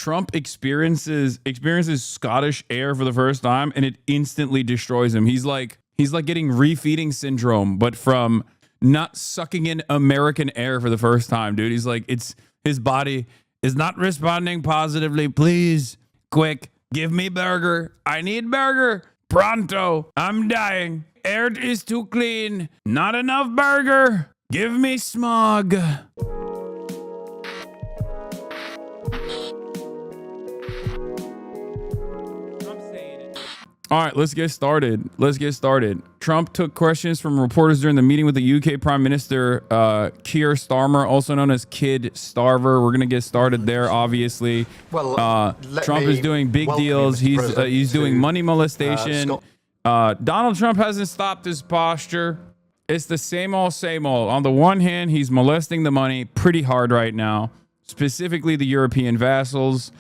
Trump experiences Scottish air for the first time, and it instantly destroys him. He's like getting refeeding syndrome, but from not sucking in American air for the first time, dude. He's like, his body is not responding positively. Please, quick, give me burger. I need burger. Pronto. I'm dying. Air is too clean. Not enough burger. Give me smog. All right, let's get started. Trump took questions from reporters during the meeting with the UK Prime Minister Keir Starmer, also known as Kid Starver. We're gonna get started there, obviously. Well, Trump is doing big deals. He's doing money molestation. Donald Trump hasn't stopped his posture. It's the same old, same old. On the one hand, he's molesting the money pretty hard right now, specifically the European vassals.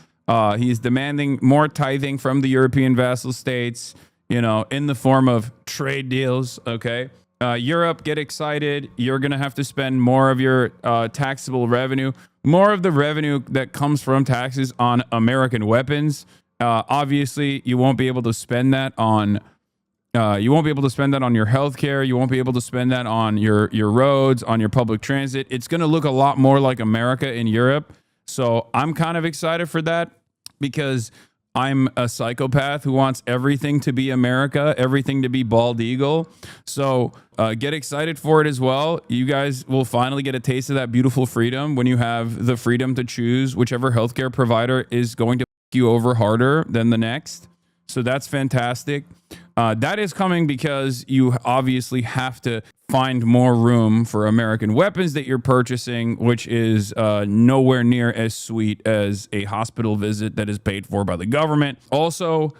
He's demanding more tithing from the European vassal states, in the form of trade deals. Okay. Europe, get excited. You're going to have to spend more of your taxable revenue, more of the revenue that comes from taxes on American weapons. Obviously, you won't be able to spend that on your healthcare. You won't be able to spend that on your roads, on your public transit. It's going to look a lot more like America in Europe. So I'm kind of excited for that, because I'm a psychopath who wants everything to be America, everything to be bald eagle. So get excited for it as well. You guys will finally get a taste of that beautiful freedom when you have the freedom to choose whichever healthcare provider is going to f you over harder than the next. So that's fantastic. That is coming because you obviously have to find more room for American weapons that you're purchasing, which is nowhere near as sweet as a hospital visit that is paid for by the government. Also,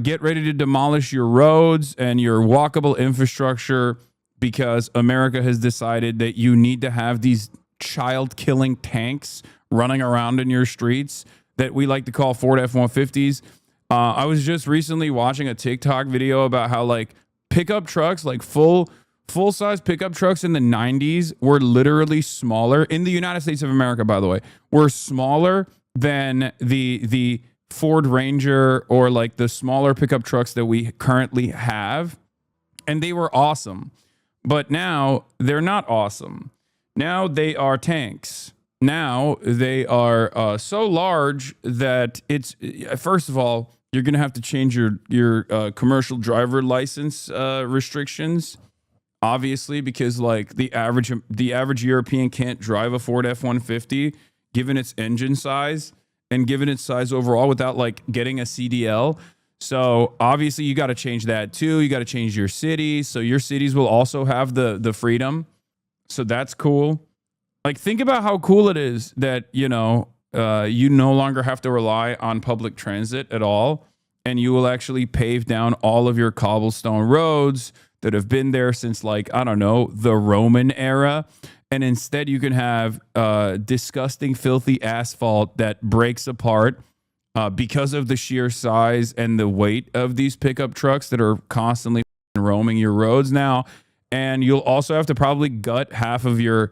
get ready to demolish your roads and your walkable infrastructure, because America has decided that you need to have these child-killing tanks running around in your streets that we like to call Ford F-150s. I was just recently watching a TikTok video about how pickup trucks, full-size pickup trucks in the 90s were literally smaller, in the United States of America, by the way, were smaller than the Ford Ranger or the smaller pickup trucks that we currently have. And they were awesome. But now they're not awesome. Now they are tanks. Now they are so large that it's, first of all, you're going to have to change your commercial driver license restrictions, obviously, because the average European can't drive a Ford F-150 given its engine size and given its size overall without getting a CDL. So obviously you got to change that too. You got to change your cities. So your cities will also have the freedom. So that's cool. Think about how cool it is that, you no longer have to rely on public transit at all. And you will actually pave down all of your cobblestone roads that have been there since the Roman era. And instead you can have disgusting, filthy asphalt that breaks apart because of the sheer size and the weight of these pickup trucks that are constantly roaming your roads now. And you'll also have to probably gut half of your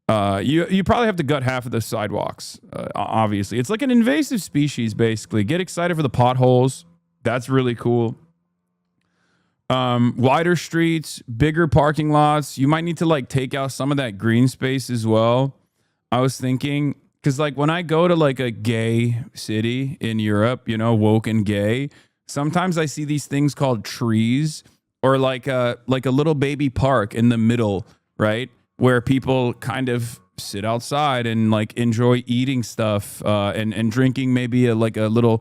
you probably have to gut half of the sidewalks. Obviously, it's like an invasive species. Basically, get excited for the potholes. That's really cool. Wider streets, bigger parking lots. You might need to take out some of that green space as well. I was thinking, because when I go to a gay city in Europe, woke and gay, sometimes I see these things called trees, or a little baby park in the middle, right? Where people kind of sit outside and enjoy eating stuff and drinking maybe a little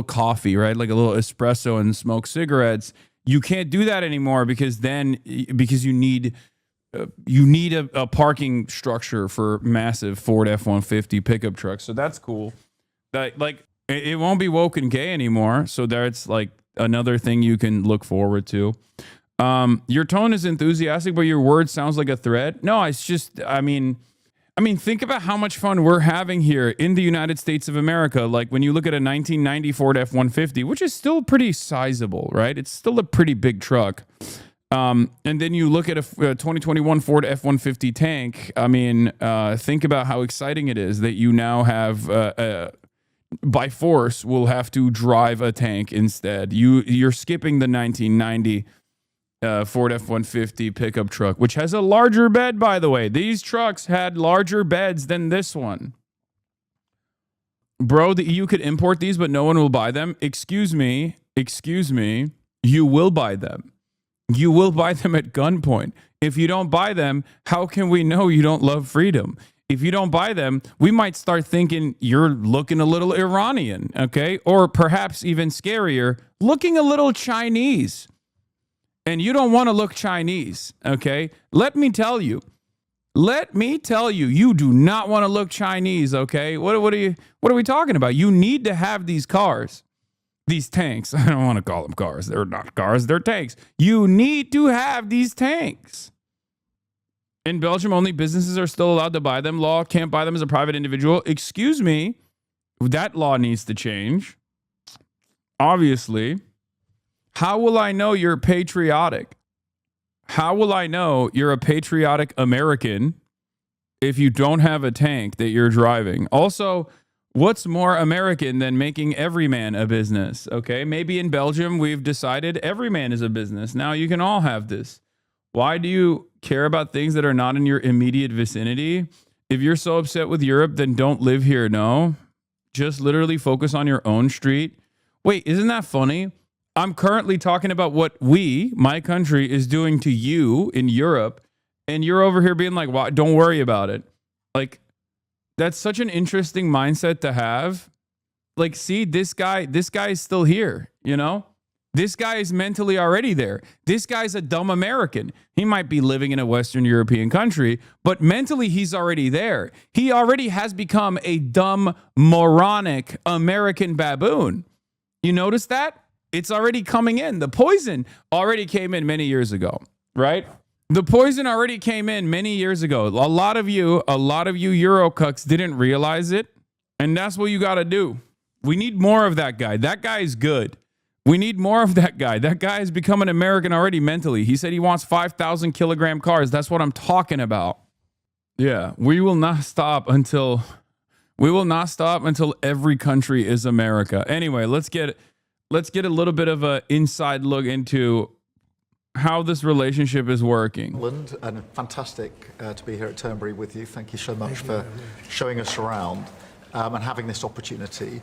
coffee, right? Like a little espresso, and smoke cigarettes. You can't do that anymore because you need a parking structure for massive Ford F-150 pickup trucks. So that's cool. That it won't be woke and gay anymore. So that's another thing you can look forward to. Your tone is enthusiastic, but your word sounds like a threat. No, it's just, I mean, think about how much fun we're having here in the United States of America. When you look at a 1990 Ford F-150, which is still pretty sizable, right? It's still a pretty big truck. And then you look at a 2021 Ford F-150 tank. Think about how exciting it is that you now have by force will have to drive a tank instead. You're skipping the 1990 Ford F-150 pickup truck, which has a larger bed, by the way. These trucks had larger beds than this one. Bro, the EU could import these, but no one will buy them. Excuse me. You will buy them. You will buy them at gunpoint. If you don't buy them, how can we know you don't love freedom? If you don't buy them, we might start thinking you're looking a little Iranian, okay? Or perhaps even scarier, looking a little Chinese. And you don't want to look Chinese, okay? Let me tell you, you do not want to look Chinese, okay? What are we talking about? You need to have these cars, these tanks. I don't want to call them cars. They're not cars, they're tanks. You need to have these tanks. In Belgium, only businesses are still allowed to buy them. Law can't buy them as a private individual. Excuse me, that law needs to change. Obviously. How will I know you're patriotic? How will I know you're a patriotic American if you don't have a tank that you're driving? Also, what's more American than making every man a business? Okay, maybe in Belgium we've decided every man is a business. Now you can all have this. Why do you care about things that are not in your immediate vicinity? If you're so upset with Europe, then don't live here. No, just literally focus on your own street. Wait, isn't that funny? I'm currently talking about what my country, is doing to you in Europe, and you're over here being like, well, don't worry about it. Like, that's such an interesting mindset to have. Like, see, this guy is still here, you know? This guy is mentally already there. This guy's a dumb American. He might be living in a Western European country, but mentally he's already there. He already has become a dumb, moronic American baboon. You notice that? It's already coming in. The poison already came in many years ago, right? The poison already came in many years ago. A lot of you Eurocucks didn't realize it, and that's what you got to do. We need more of that guy. That guy is good. We need more of that guy. That guy has become an American already mentally. He said he wants 5,000 kilogram cars. That's what I'm talking about. Yeah, we will not stop until every country is America. Anyway, let's get a little bit of an inside look into how this relationship is working. England, and fantastic to be here at Turnberry with you. Thank you so much for showing us around and having this opportunity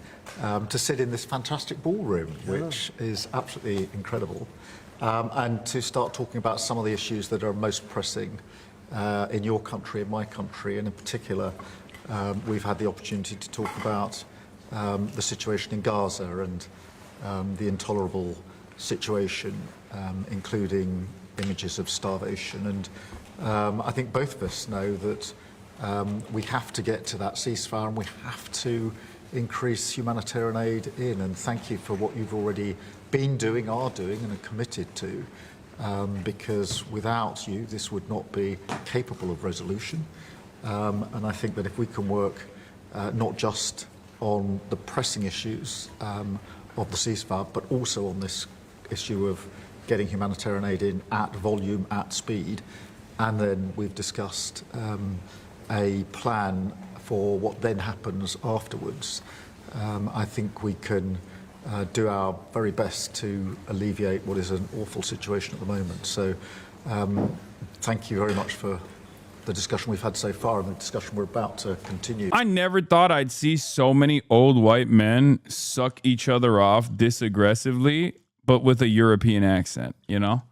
to sit in this fantastic ballroom, which is absolutely incredible, and to start talking about some of the issues that are most pressing in your country, in my country, and in particular, we've had the opportunity to talk about the situation in Gaza and the intolerable situation, including images of starvation. And I think both of us know that we have to get to that ceasefire and we have to increase humanitarian aid in. And thank you for what you've already been doing, are doing, and are committed to, because without you, this would not be capable of resolution. And I think that if we can work not just on the pressing issues of the ceasefire, but also on this issue of getting humanitarian aid in at volume, at speed, and then we've discussed a plan for what then happens afterwards. I think we can do our very best to alleviate what is an awful situation at the moment. So thank you very much for the discussion we've had so far and the discussion we're about to continue. I never thought I'd see so many old white men suck each other off this aggressively, but with a European accent, you know?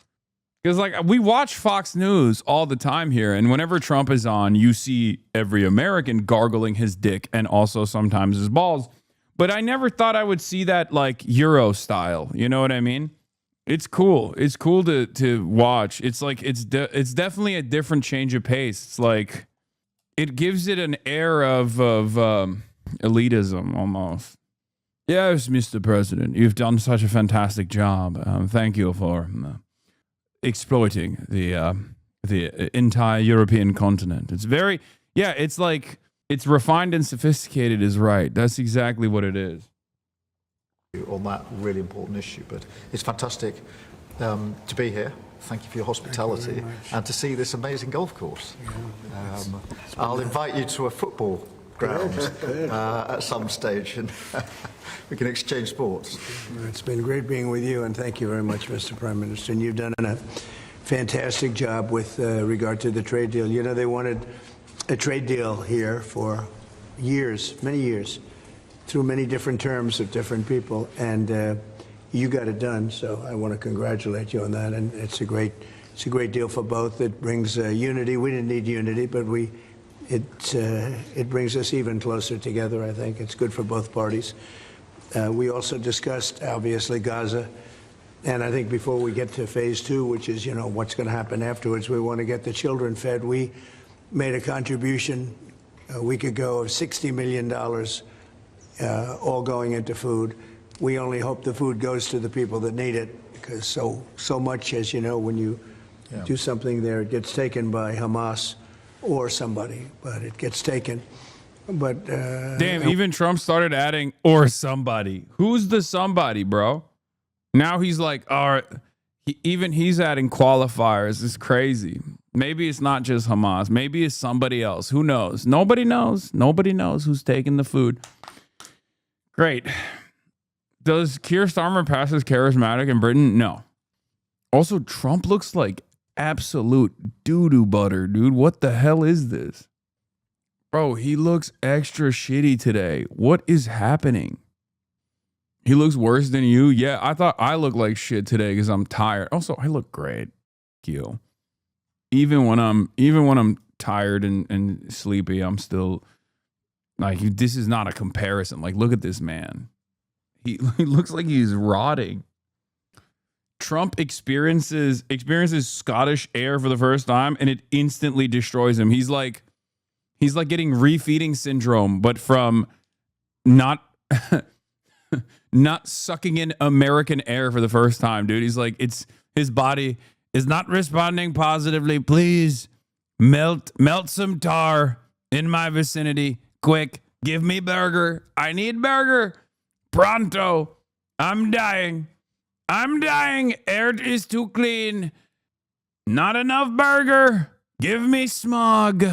Because, like, we watch Fox News all the time here, and whenever Trump is on, you see every American gargling his dick and also sometimes his balls. But I never thought I would see that, like, Euro style. You know what I mean? It's cool. It's cool to watch. It's like it's definitely a different change of pace. It's like it gives it an air of elitism almost. Yes, Mr. President, you've done such a fantastic job. Thank you for exploiting the entire European continent. It's very it's like it's refined and sophisticated is right. That's exactly what it is. On that really important issue, but it's fantastic to be here. Thank you for your hospitality and to see this amazing golf course. I'll invite you to a football ground at some stage, and we can exchange sports. It's been great being with you, and thank you very much, Mr. Prime Minister. And you've done a fantastic job with regard to the trade deal. You know, they wanted a trade deal here for years, many years, through many different terms of different people, and you got it done. So I want to congratulate you on that, and it's a great deal for both. It brings unity. We didn't need unity, but it brings us even closer together. I think it's good for both parties. We also discussed, obviously, Gaza. And I think before we get to phase 2, which is, you know, what's going to happen afterwards, we want to get the children fed. We made a contribution a week ago of $60 million, all going into food. We only hope the food goes to the people that need it, because so much, as you know, when you do something there, it gets taken by Hamas or somebody, but it gets taken. But damn, even Trump started adding "or somebody." Who's the somebody, bro? Now he's like, all right, he's adding qualifiers. It's crazy. Maybe it's not just Hamas. Maybe it's somebody else. Who knows? Nobody knows. Nobody knows who's taking the food. Great. Does Keir Starmer pass as charismatic in Britain? No. Also, Trump looks like absolute doo-doo butter, dude. What the hell is this? Bro, he looks extra shitty today. What is happening? He looks worse than you. Yeah, I thought I looked like shit today because I'm tired. Also, I look great. Thank you. Even when I'm tired and sleepy, I'm still like, this is not a comparison. Like, look at this man. He looks like he's rotting. Trump experiences Scottish air for the first time, and it instantly destroys him. He's like getting refeeding syndrome, but from not sucking in American air for the first time, dude. He's like, his body is not responding positively. Please melt some tar in my vicinity. Quick, give me burger. I need burger. Pronto. I'm dying. Air is too clean. Not enough burger. Give me smog.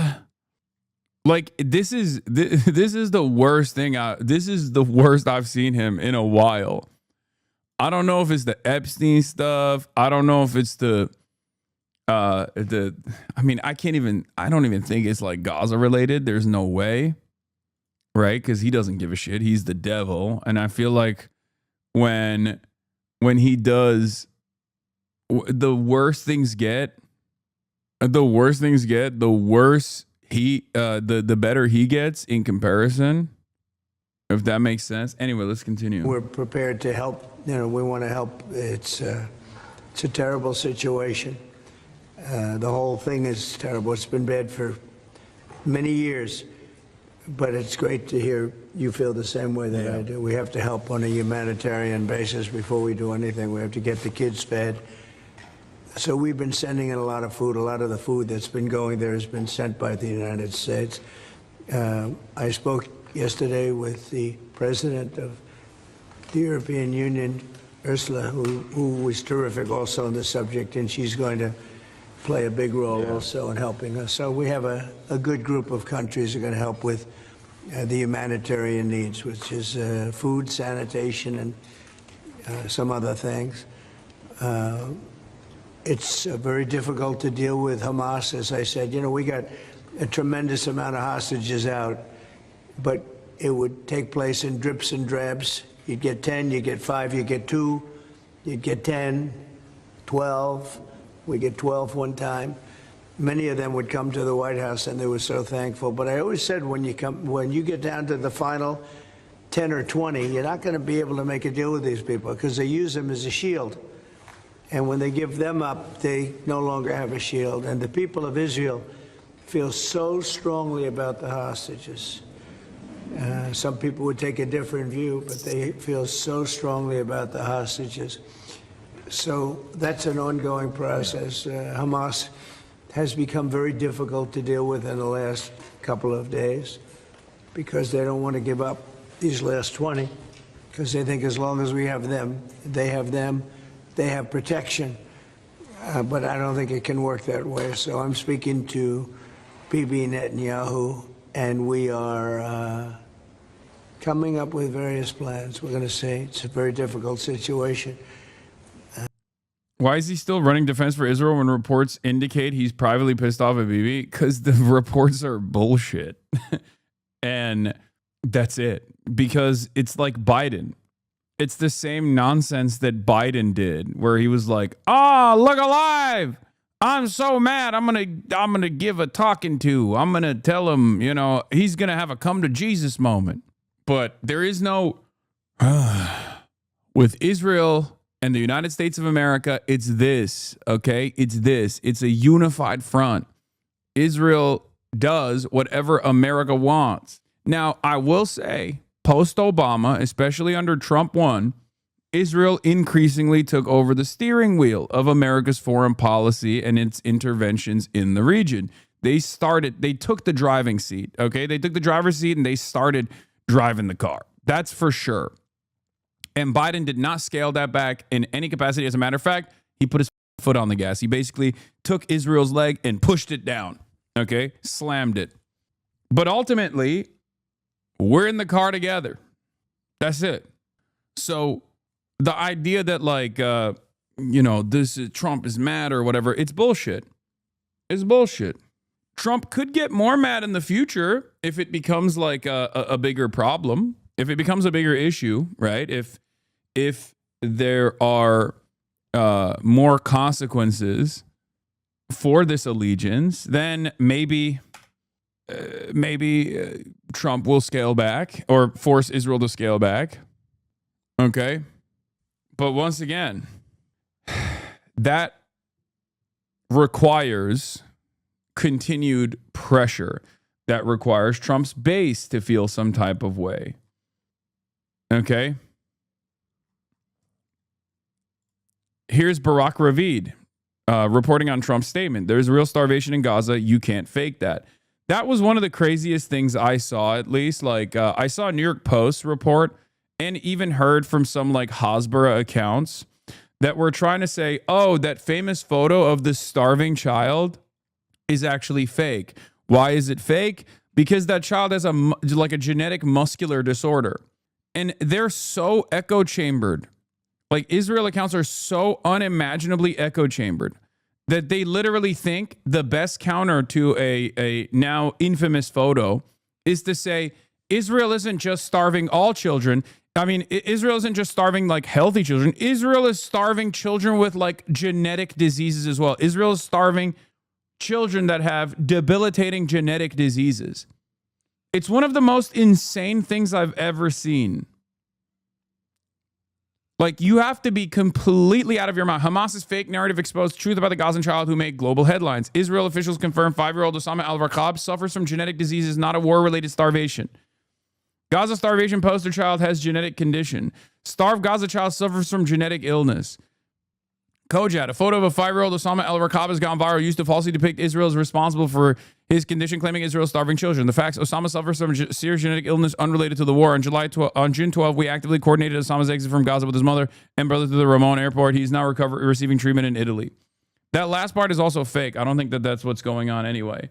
Like, this is the worst thing. This is the worst I've seen him in a while. I don't know if it's the Epstein stuff. I don't know if it's I don't even think it's like Gaza related. There's no way. Right? Because he doesn't give a shit. He's the devil. And I feel like when he does, the worse things get, the worse the better he gets in comparison, if that makes sense. Anyway, let's continue. We're prepared to help. You know, we want to help. It's a terrible situation. The whole thing is terrible. It's been bad for many years, but it's great to hear you feel the same way that I do. We have to help on a humanitarian basis before we do anything. We have to get the kids fed. So we've been sending in a lot of food. A lot of the food that's been going there has been sent by the United States. I spoke yesterday with the president of the European Union, Ursula, who was terrific also on the subject, and she's going to play a big role also in helping us. So we have a good group of countries that are going to help with the humanitarian needs, which is food, sanitation, and some other things. It's very difficult to deal with Hamas, as I said. You know, we got a tremendous amount of hostages out, but it would take place in drips and drabs. You'd get 10, you'd get 5, you'd get 2, you'd get 10, 12. We get 12 one time. Many of them would come to the White House, and they were so thankful. But I always said, when you get down to the final 10 or 20, you're not going to be able to make a deal with these people because they use them as a shield. And when they give them up, they no longer have a shield. And the people of Israel feel so strongly about the hostages. Some people would take a different view, but they feel so strongly about the hostages. So that's an ongoing process. Hamas has become very difficult to deal with in the last couple of days because they don't want to give up these last 20 because they think as long as we have them, they have protection. But I don't think it can work that way. So I'm speaking to Bibi Netanyahu and we are coming up with various plans. We're going to see. It's a very difficult situation. Why is he still running defense for Israel when reports indicate he's privately pissed off at Bibi? Because the reports are bullshit. And that's it. Because it's like Biden. It's the same nonsense that Biden did, where he was like, look alive. I'm so mad. I'm gonna give a talking to. I'm gonna tell him, he's gonna have a come to Jesus moment. But there is no with Israel and the United States of America, it's this, okay? It's this. It's a unified front. Israel does whatever America wants. Now, I will say, post-Obama, especially under Trump 1, Israel increasingly took over the steering wheel of America's foreign policy and its interventions in the region. They took the driving seat, okay? They took the driver's seat and they started driving the car. That's for sure. And Biden did not scale that back in any capacity. As a matter of fact, he put his foot on the gas. He basically took Israel's leg and pushed it down, okay? Slammed it. But ultimately, we're in the car together. That's it. So the idea that Trump is mad or whatever, it's bullshit. It's bullshit. Trump could get more mad in the future if it becomes like a bigger problem, if it becomes a bigger issue, right? If there are more consequences for this allegiance, then maybe Trump will scale back or force Israel to scale back. Okay. But once again, that requires continued pressure. That requires Trump's base to feel some type of way. Okay. Here's Barack Ravid reporting on Trump's statement. There's real starvation in Gaza. You can't fake that. That was one of the craziest things I saw, at least. I saw a New York Post report and even heard from some Hasbara accounts that were trying to say, that famous photo of the starving child is actually fake. Why is it fake? Because that child has a genetic muscular disorder. And they're so echo chambered. Israel accounts are so unimaginably echo chambered that they literally think the best counter to a now infamous photo is to say Israel isn't just starving all children. I mean, Israel isn't just starving healthy children. Israel is starving children with genetic diseases as well. Israel is starving children that have debilitating genetic diseases. It's one of the most insane things I've ever seen. You have to be completely out of your mind. Hamas's fake narrative exposed truth about the Gazan child who made global headlines. Israel officials confirm 5-year-old Osama al-Rakab suffers from genetic diseases, not a war-related starvation. Gaza starvation poster child has genetic condition. Starved Gaza child suffers from genetic illness. Kojat, a photo of a 5-year-old Osama al-Rakab has gone viral, used to falsely depict Israel as responsible for his condition, claiming Israel starving children. The facts: Osama suffers from serious genetic illness unrelated to the war. On June 12, we actively coordinated Osama's exit from Gaza with his mother and brother to the Ramon airport. He's now receiving treatment in Italy. That last part is also fake. I don't think that that's what's going on anyway.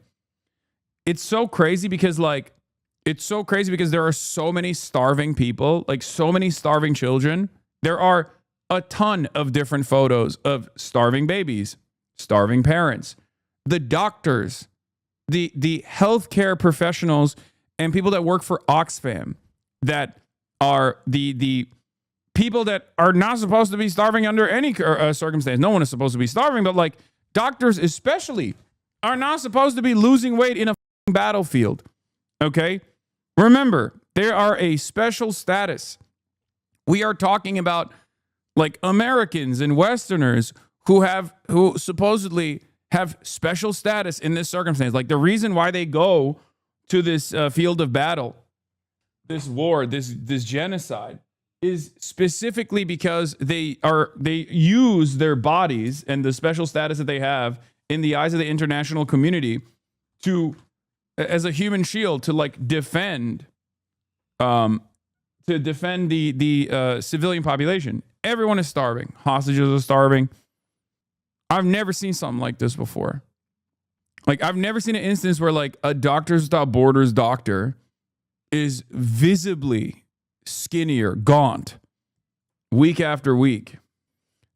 It's so crazy because there are so many starving people, so many starving children. There are a ton of different photos of starving babies, starving parents, the doctors, the healthcare professionals, and people that work for Oxfam that are the people that are not supposed to be starving under any circumstance. No one is supposed to be starving, but doctors especially are not supposed to be losing weight in a battlefield. Okay? Remember, they are a special status. We are talking about Americans and Westerners who supposedly have special status in this circumstance. The reason why they go to this field of battle, this war, this genocide, is specifically because they use their bodies and the special status that they have in the eyes of the international community as a human shield to defend the civilian population. Everyone is starving. Hostages are starving. I've never seen something like this before. Like, I've never seen an instance where like a Doctors Without Borders doctor is visibly skinnier, gaunt, week after week.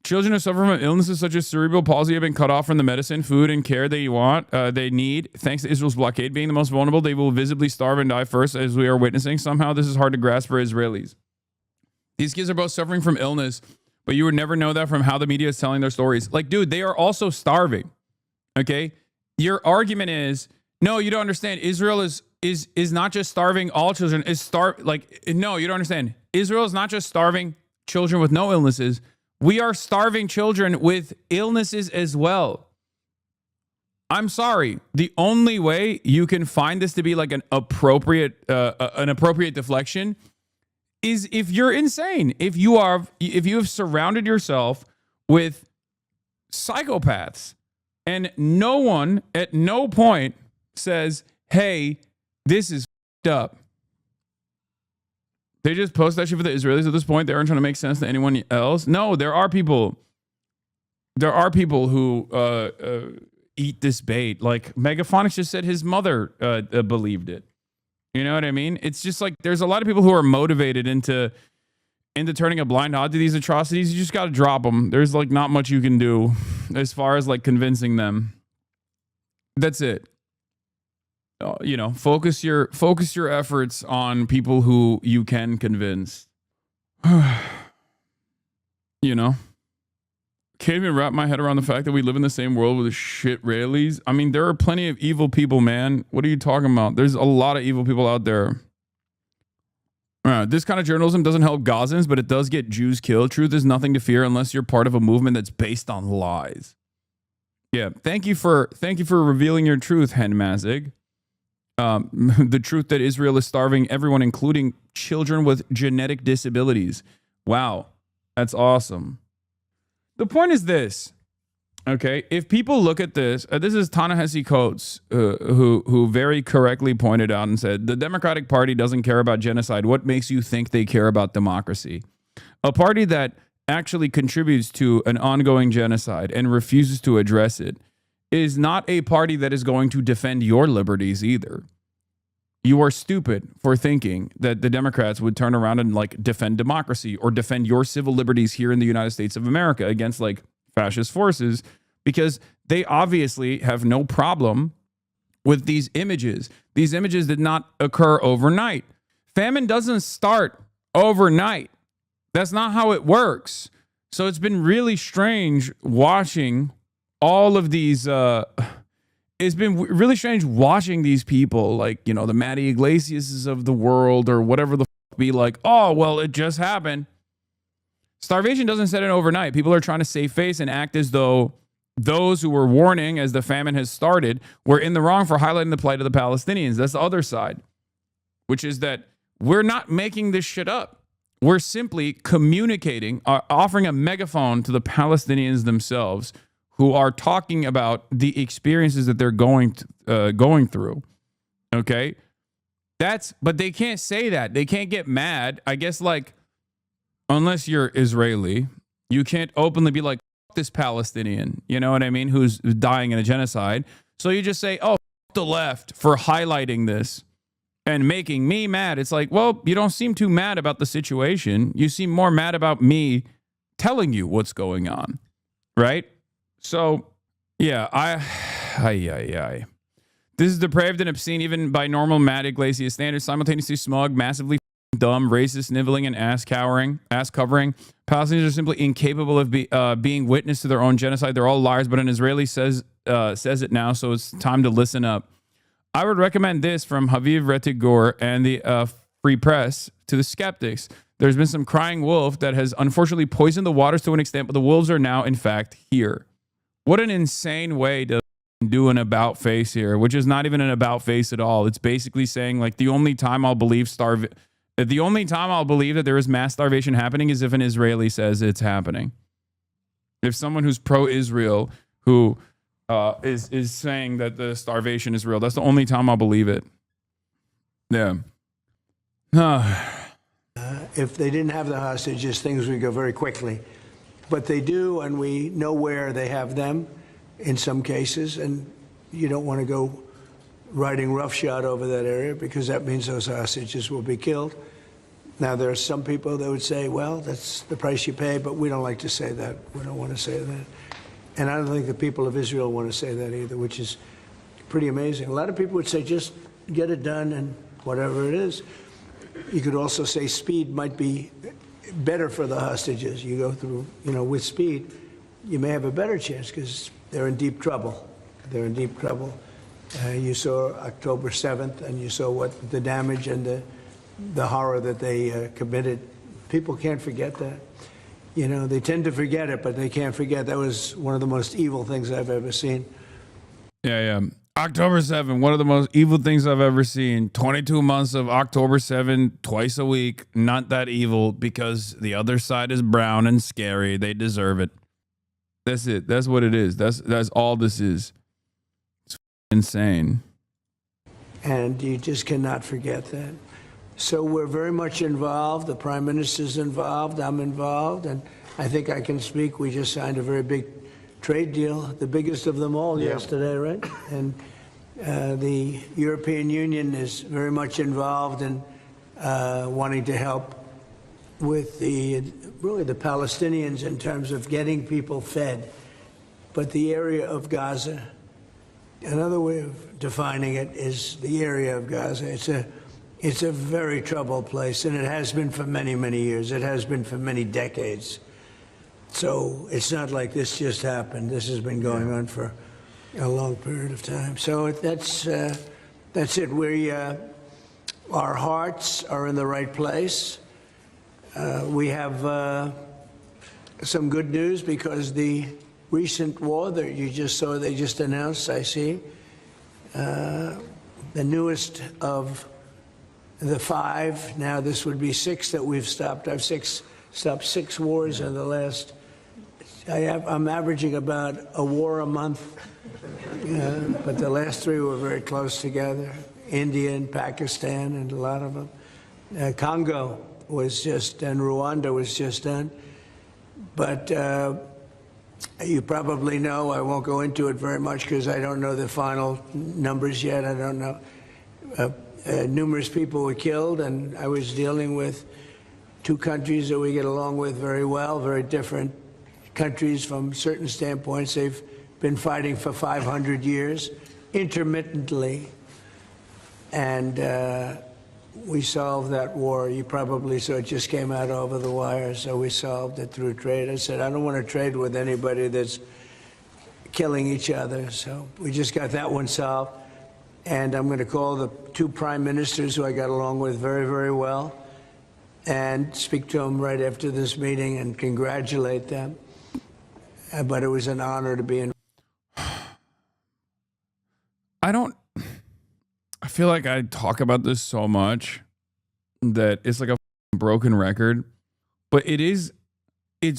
Children who suffer from illnesses such as cerebral palsy have been cut off from the medicine, food, and care they need. Thanks to Israel's blockade being the most vulnerable, they will visibly starve and die first, as we are witnessing. Somehow, this is hard to grasp for Israelis. These kids are both suffering from illness, but you would never know that from how the media is telling their stories. Like, dude, they are also starving. Okay, your argument is no, you don't understand. Israel is not just starving all children. No, you don't understand. Israel is not just starving children with no illnesses. We are starving children with illnesses as well. I'm sorry. The only way you can find this to be like an appropriate deflection is if you're insane. If you have surrounded yourself with psychopaths, and no one at no point says, "Hey, this is f***ed up." They just post that shit for the Israelis at this point. They aren't trying to make sense to anyone else. No, there are people who eat this bait. Like Megaphonics just said his mother believed it. You know what I mean? It's just like there's a lot of people who are motivated into turning a blind eye to these atrocities. You just got to drop them. There's like not much you can do as far as like convincing them. That's it. You know, focus your efforts on people who you can convince. You know, can't even wrap my head around the fact that we live in the same world with the shit Israelis. I mean, there are plenty of evil people, man. What are you talking about? There's a lot of evil people out there. This kind of journalism doesn't help Gazans, but it does get Jews killed. Truth is nothing to fear unless you're part of a movement that's based on lies. Yeah, thank you for revealing your truth, Hen Mazig. The truth that Israel is starving everyone, including children with genetic disabilities. Wow, that's awesome. The point is this, okay? If people look at this, this is Ta-Nehisi Coates, who very correctly pointed out and said, the Democratic Party doesn't care about genocide. What makes you think they care about democracy? A party that actually contributes to an ongoing genocide and refuses to address it is not a party that is going to defend your liberties either. You are stupid for thinking that the Democrats would turn around and like defend democracy or defend your civil liberties here in the United States of America against like fascist forces, because they obviously have no problem with these images. These images did not occur overnight. Famine doesn't start overnight. That's not how it works. So it's been really strange watching all of these, it's been really strange watching these people, like, you know, the Matty Iglesias of the world or whatever the f***, be like, oh, well, it just happened. Starvation doesn't set in overnight. People are trying to save face and act as though those who were warning as the famine has started were in the wrong for highlighting the plight of the Palestinians. That's the other side, which is that we're not making this shit up. We're simply communicating, offering a megaphone to the Palestinians themselves, who are talking about the experiences that they're going through. Okay, but they can't say that. They can't get mad. I guess like, unless you're Israeli, you can't openly be like, F this Palestinian, you know what I mean, who's dying in a genocide. So you just say, oh, F the left for highlighting this and making me mad. It's like, well, you don't seem too mad about the situation. You seem more mad about me telling you what's going on, right? So, yeah, this is depraved and obscene even by normal Matt Iglesias standards, simultaneously smug, massively dumb, racist, sniveling, and ass covering. Palestinians are simply incapable of being witness to their own genocide. They're all liars, but an Israeli says it now, so it's time to listen up. I would recommend this from Haviv Retigor and the Free Press to the skeptics. There's been some crying wolf that has unfortunately poisoned the waters to an extent, but the wolves are now, in fact, here. What an insane way to do an about face here, which is not even an about face at all. It's basically saying like the only time I'll believe that there is mass starvation happening is if an Israeli says it's happening. If someone who's pro-Israel who is saying that the starvation is real, that's the only time I'll believe it. Yeah. If they didn't have the hostages, things would go very quickly. But they do, and we know where they have them in some cases. And you don't want to go riding roughshod over that area because that means those hostages will be killed. Now, there are some people that would say, well, that's the price you pay, but we don't like to say that. We don't want to say that. And I don't think the people of Israel want to say that either, which is pretty amazing. A lot of people would say, just get it done and whatever it is. You could also say speed might be better for the hostages. You go through, with speed, you may have a better chance because they're in deep trouble. They're in deep trouble. You saw October 7th, and you saw what the damage and the horror that they committed. People can't forget that. They tend to forget it, but they can't forget. That was one of the most evil things I've ever seen. Yeah. October 7th, one of the most evil things I've ever seen. 22 months of October 7th, twice a week. Not that evil because the other side is brown and scary. They deserve it. That's it. That's what it is. That's all this is. It's insane. And you just cannot forget that. So we're very much involved. The Prime Minister's involved. I'm involved. And I think I can speak. We just signed a very big trade deal, the biggest of them all yesterday, right? And the European Union is very much involved in wanting to help with the Palestinians in terms of getting people fed. But the area of Gaza, another way of defining it is the area of Gaza. It's a very troubled place, and it has been for many, many years. It has been for many decades. So it's not like this just happened. This has been going on for a long period of time. So that's it. Our hearts are in the right place. We have some good news because the recent war that you just saw, they just announced, I see, the newest of the 5, now this would be 6 that we've stopped. I've stopped 6 wars in the last, I'm averaging about a war a month, but the last 3 were very close together. India and Pakistan and a lot of them. Congo was just, and Rwanda was just done. But you probably know, I won't go into it very much because I don't know the final numbers yet. I don't know. Numerous people were killed, and I was dealing with 2 countries that we get along with very well, very different countries from certain standpoints. They've been fighting for 500 years, intermittently, and we solved that war. You probably saw it just came out over the wire, so we solved it through trade. I said, I don't want to trade with anybody that's killing each other, so we just got that one solved. And I'm going to call the 2 prime ministers who I got along with very, very well and speak to them right after this meeting and congratulate them. But it was an honor to be in. I feel like I talk about this so much that it's like a broken record, but it's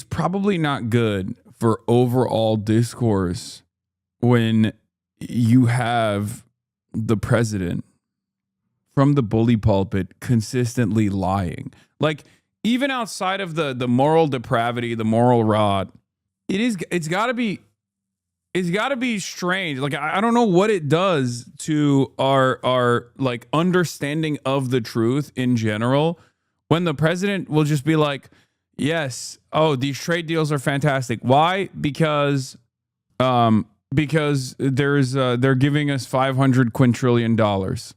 probably not good for overall discourse when you have the president from the bully pulpit consistently lying. Like, even outside of the moral depravity, the moral rot, it's got to be strange. Like, I don't know what it does to our like understanding of the truth in general when the president will just be like, yes, oh, these trade deals are fantastic. Why? Because they're giving us $500 quintillion.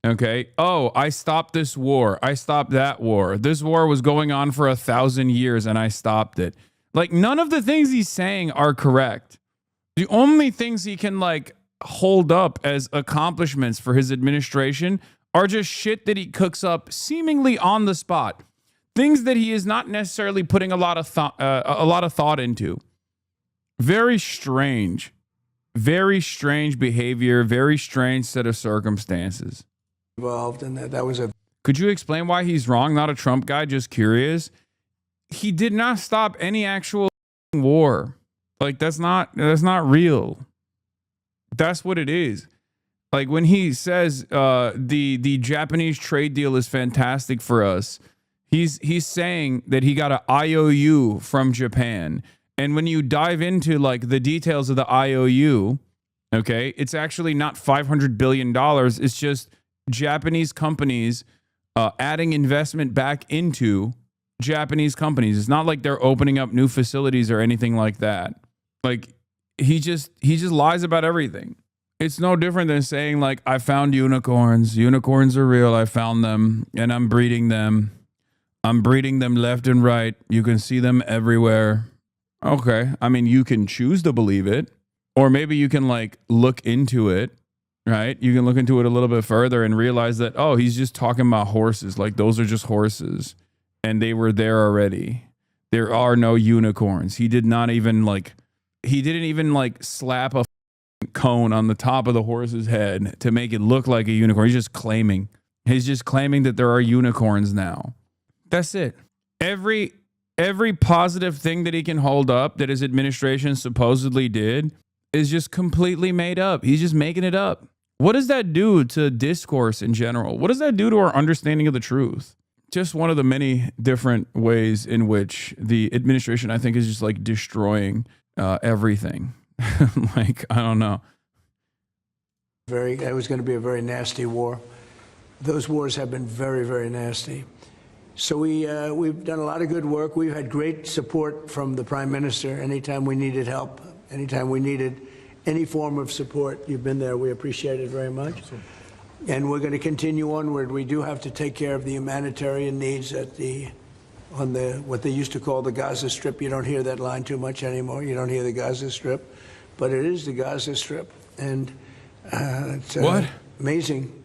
Okay. Oh, I stopped this war. I stopped that war. This war was going on for 1,000 years and I stopped it. Like, none of the things he's saying are correct. The only things he can like hold up as accomplishments for his administration are just shit that he cooks up seemingly on the spot. Things that he is not necessarily putting a lot of thought into. Very strange behavior, very strange set of circumstances. Involved in that. That was a. Could you explain why he's wrong? Not a Trump guy, just curious. He did not stop any actual war. Like, that's not real. That's what it is. Like, when he says the Japanese trade deal is fantastic for us, he's saying that he got an IOU from Japan. And when you dive into like the details of the IOU, Okay, it's actually not $500 billion. It's just Japanese companies adding investment back into Japanese companies. It's not like they're opening up new facilities or anything like that. Like he just lies about everything. It's no different than saying like, I found unicorns. Unicorns are real. I found them and I'm breeding them. I'm breeding them left and right. You can see them everywhere. Okay. I mean, you can choose to believe it, or maybe you can like look into it, right? You can look into it a little bit further and realize that, oh, he's just talking about horses. Like those are just horses and they were there already. There are no unicorns. He didn't even slap a cone on the top of the horse's head to make it look like a unicorn. He's just claiming that there are unicorns now. That's it. Every positive thing that he can hold up that his administration supposedly did is just completely made up. He's just making it up. What does that do to discourse in general? What does that do to our understanding of the truth? Just one of the many different ways in which the administration, I think, is just like destroying everything. Like, I don't know. It was going to be a very nasty war. Those wars have been very, very nasty. So we've done a lot of good work. We've had great support from the Prime Minister. Anytime we needed help, anytime we needed any form of support, you've been there. We appreciate it very much. Absolutely. And we're going to continue onward. We do have to take care of the humanitarian needs on what they used to call the Gaza Strip. You don't hear that line too much anymore. You don't hear the Gaza Strip, but it is the Gaza Strip, and it's amazing.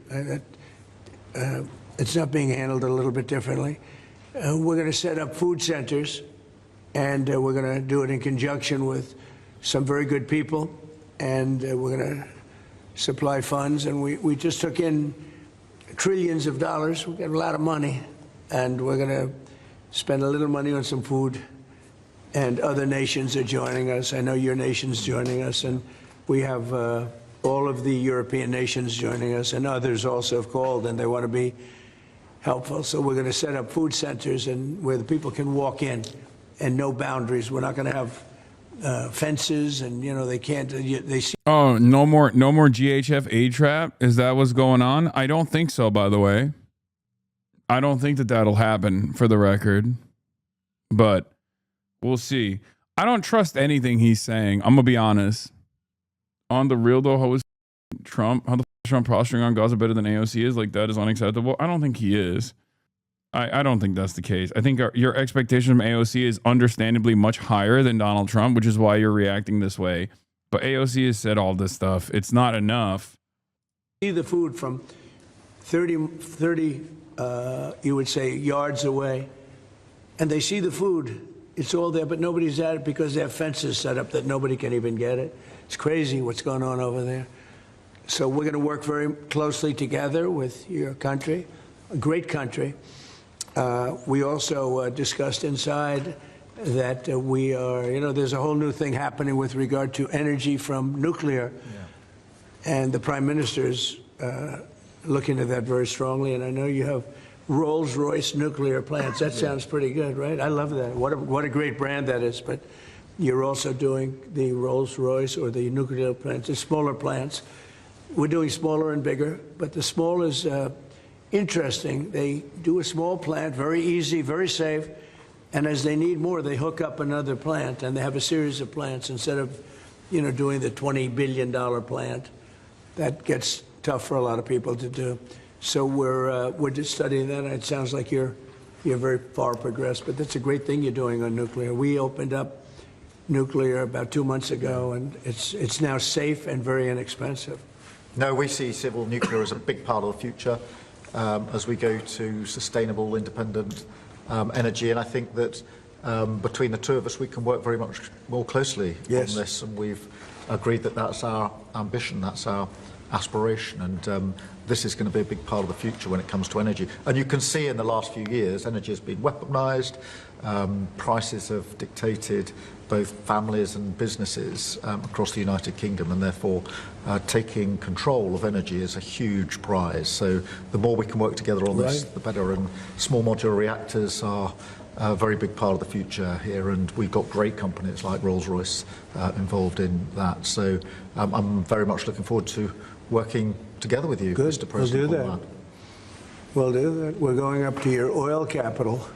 It's not being handled a little bit differently. We're going to set up food centers, and we're going to do it in conjunction with some very good people, and we're going to supply funds. And we just took in trillions of dollars. We got a lot of money, and we're going to spend a little money on some food. And other nations are joining us. I know your nation's joining us, and we have all of the European nations joining us, and others also have called, and they want to be helpful. So we're going to set up food centers and where the people can walk in and no boundaries. We're not going to have fences, and they can't. They see. Oh, no more GHF aid trap. Is that what's going on? I don't think so. By the way, I don't think that'll happen. For the record, but we'll see. I don't trust anything he's saying. I'm gonna be honest. On the real though, how is Trump? How the f is Trump posturing on Gaza better than AOC is? Like, that is unacceptable. I don't think he is. I don't think that's the case. I think your expectation from AOC is understandably much higher than Donald Trump, which is why you're reacting this way. But AOC has said all this stuff. It's not enough. See the food from 30 you would say, yards away, and they see the food. It's all there, but nobody's at it because they have fences set up that nobody can even get it. It's crazy what's going on over there. So we're going to work very closely together with your country, a great country. We also discussed inside that we are, there's a whole new thing happening with regard to energy from nuclear. Yeah. And the Prime Minister's looking at that very strongly. And I know you have Rolls-Royce nuclear plants. That sounds pretty good, right? I love that. What a great brand that is. But you're also doing the Rolls-Royce or the nuclear plants, the smaller plants. We're doing smaller and bigger, but the small is interesting. They do a small plant, very easy, very safe, and as they need more, they hook up another plant, and they have a series of plants instead of, doing the $20 billion plant. That gets tough for a lot of people to do. So we're just studying that, and it sounds like you're very far progressed, but that's a great thing you're doing on nuclear. We opened up nuclear about 2 months ago, and it's now safe and very inexpensive. No, we see civil nuclear as a big part of the future as we go to sustainable, independent energy. And I think that between the two of us, we can work very much more closely on this. And we've agreed that that's our ambition, that's our aspiration. And this is going to be a big part of the future when it comes to energy. And you can see in the last few years, energy has been weaponized. Prices have dictated both families and businesses across the United Kingdom, and therefore taking control of energy is a huge prize. So the more we can work together on this, the better. And small modular reactors are a very big part of the future here, and we've got great companies like Rolls-Royce involved in that. So I'm very much looking forward to working together with you, Good. Mr. President. We'll do that. We'll do that. We're going up to your oil capital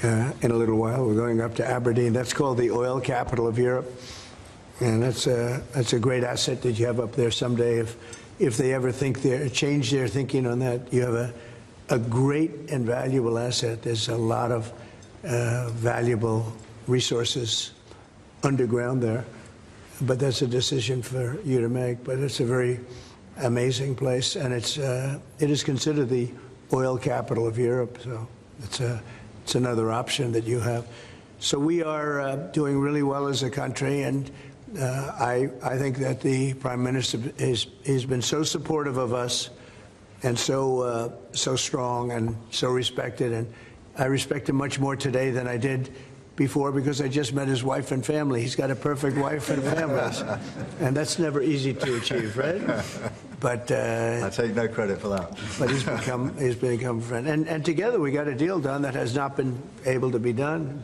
in a little while. We're going up to Aberdeen. That's called the oil capital of Europe, and that's a great asset that you have up there someday. If they ever change their thinking on that, you have a great and valuable asset. There's a lot of valuable resources underground there, but that's a decision for you to make. But it's a very amazing place, and it is considered the oil capital of Europe. So it's another option that you have. So we are doing really well as a country, and I think that the Prime Minister has been so supportive of us, and so strong and so respected, and I respect him much more today than I did before, because I just met his wife and family. He's got a perfect wife and family, and that's never easy to achieve, right? But I take no credit for that. But he's become a friend, and together we got a deal done that has not been able to be done.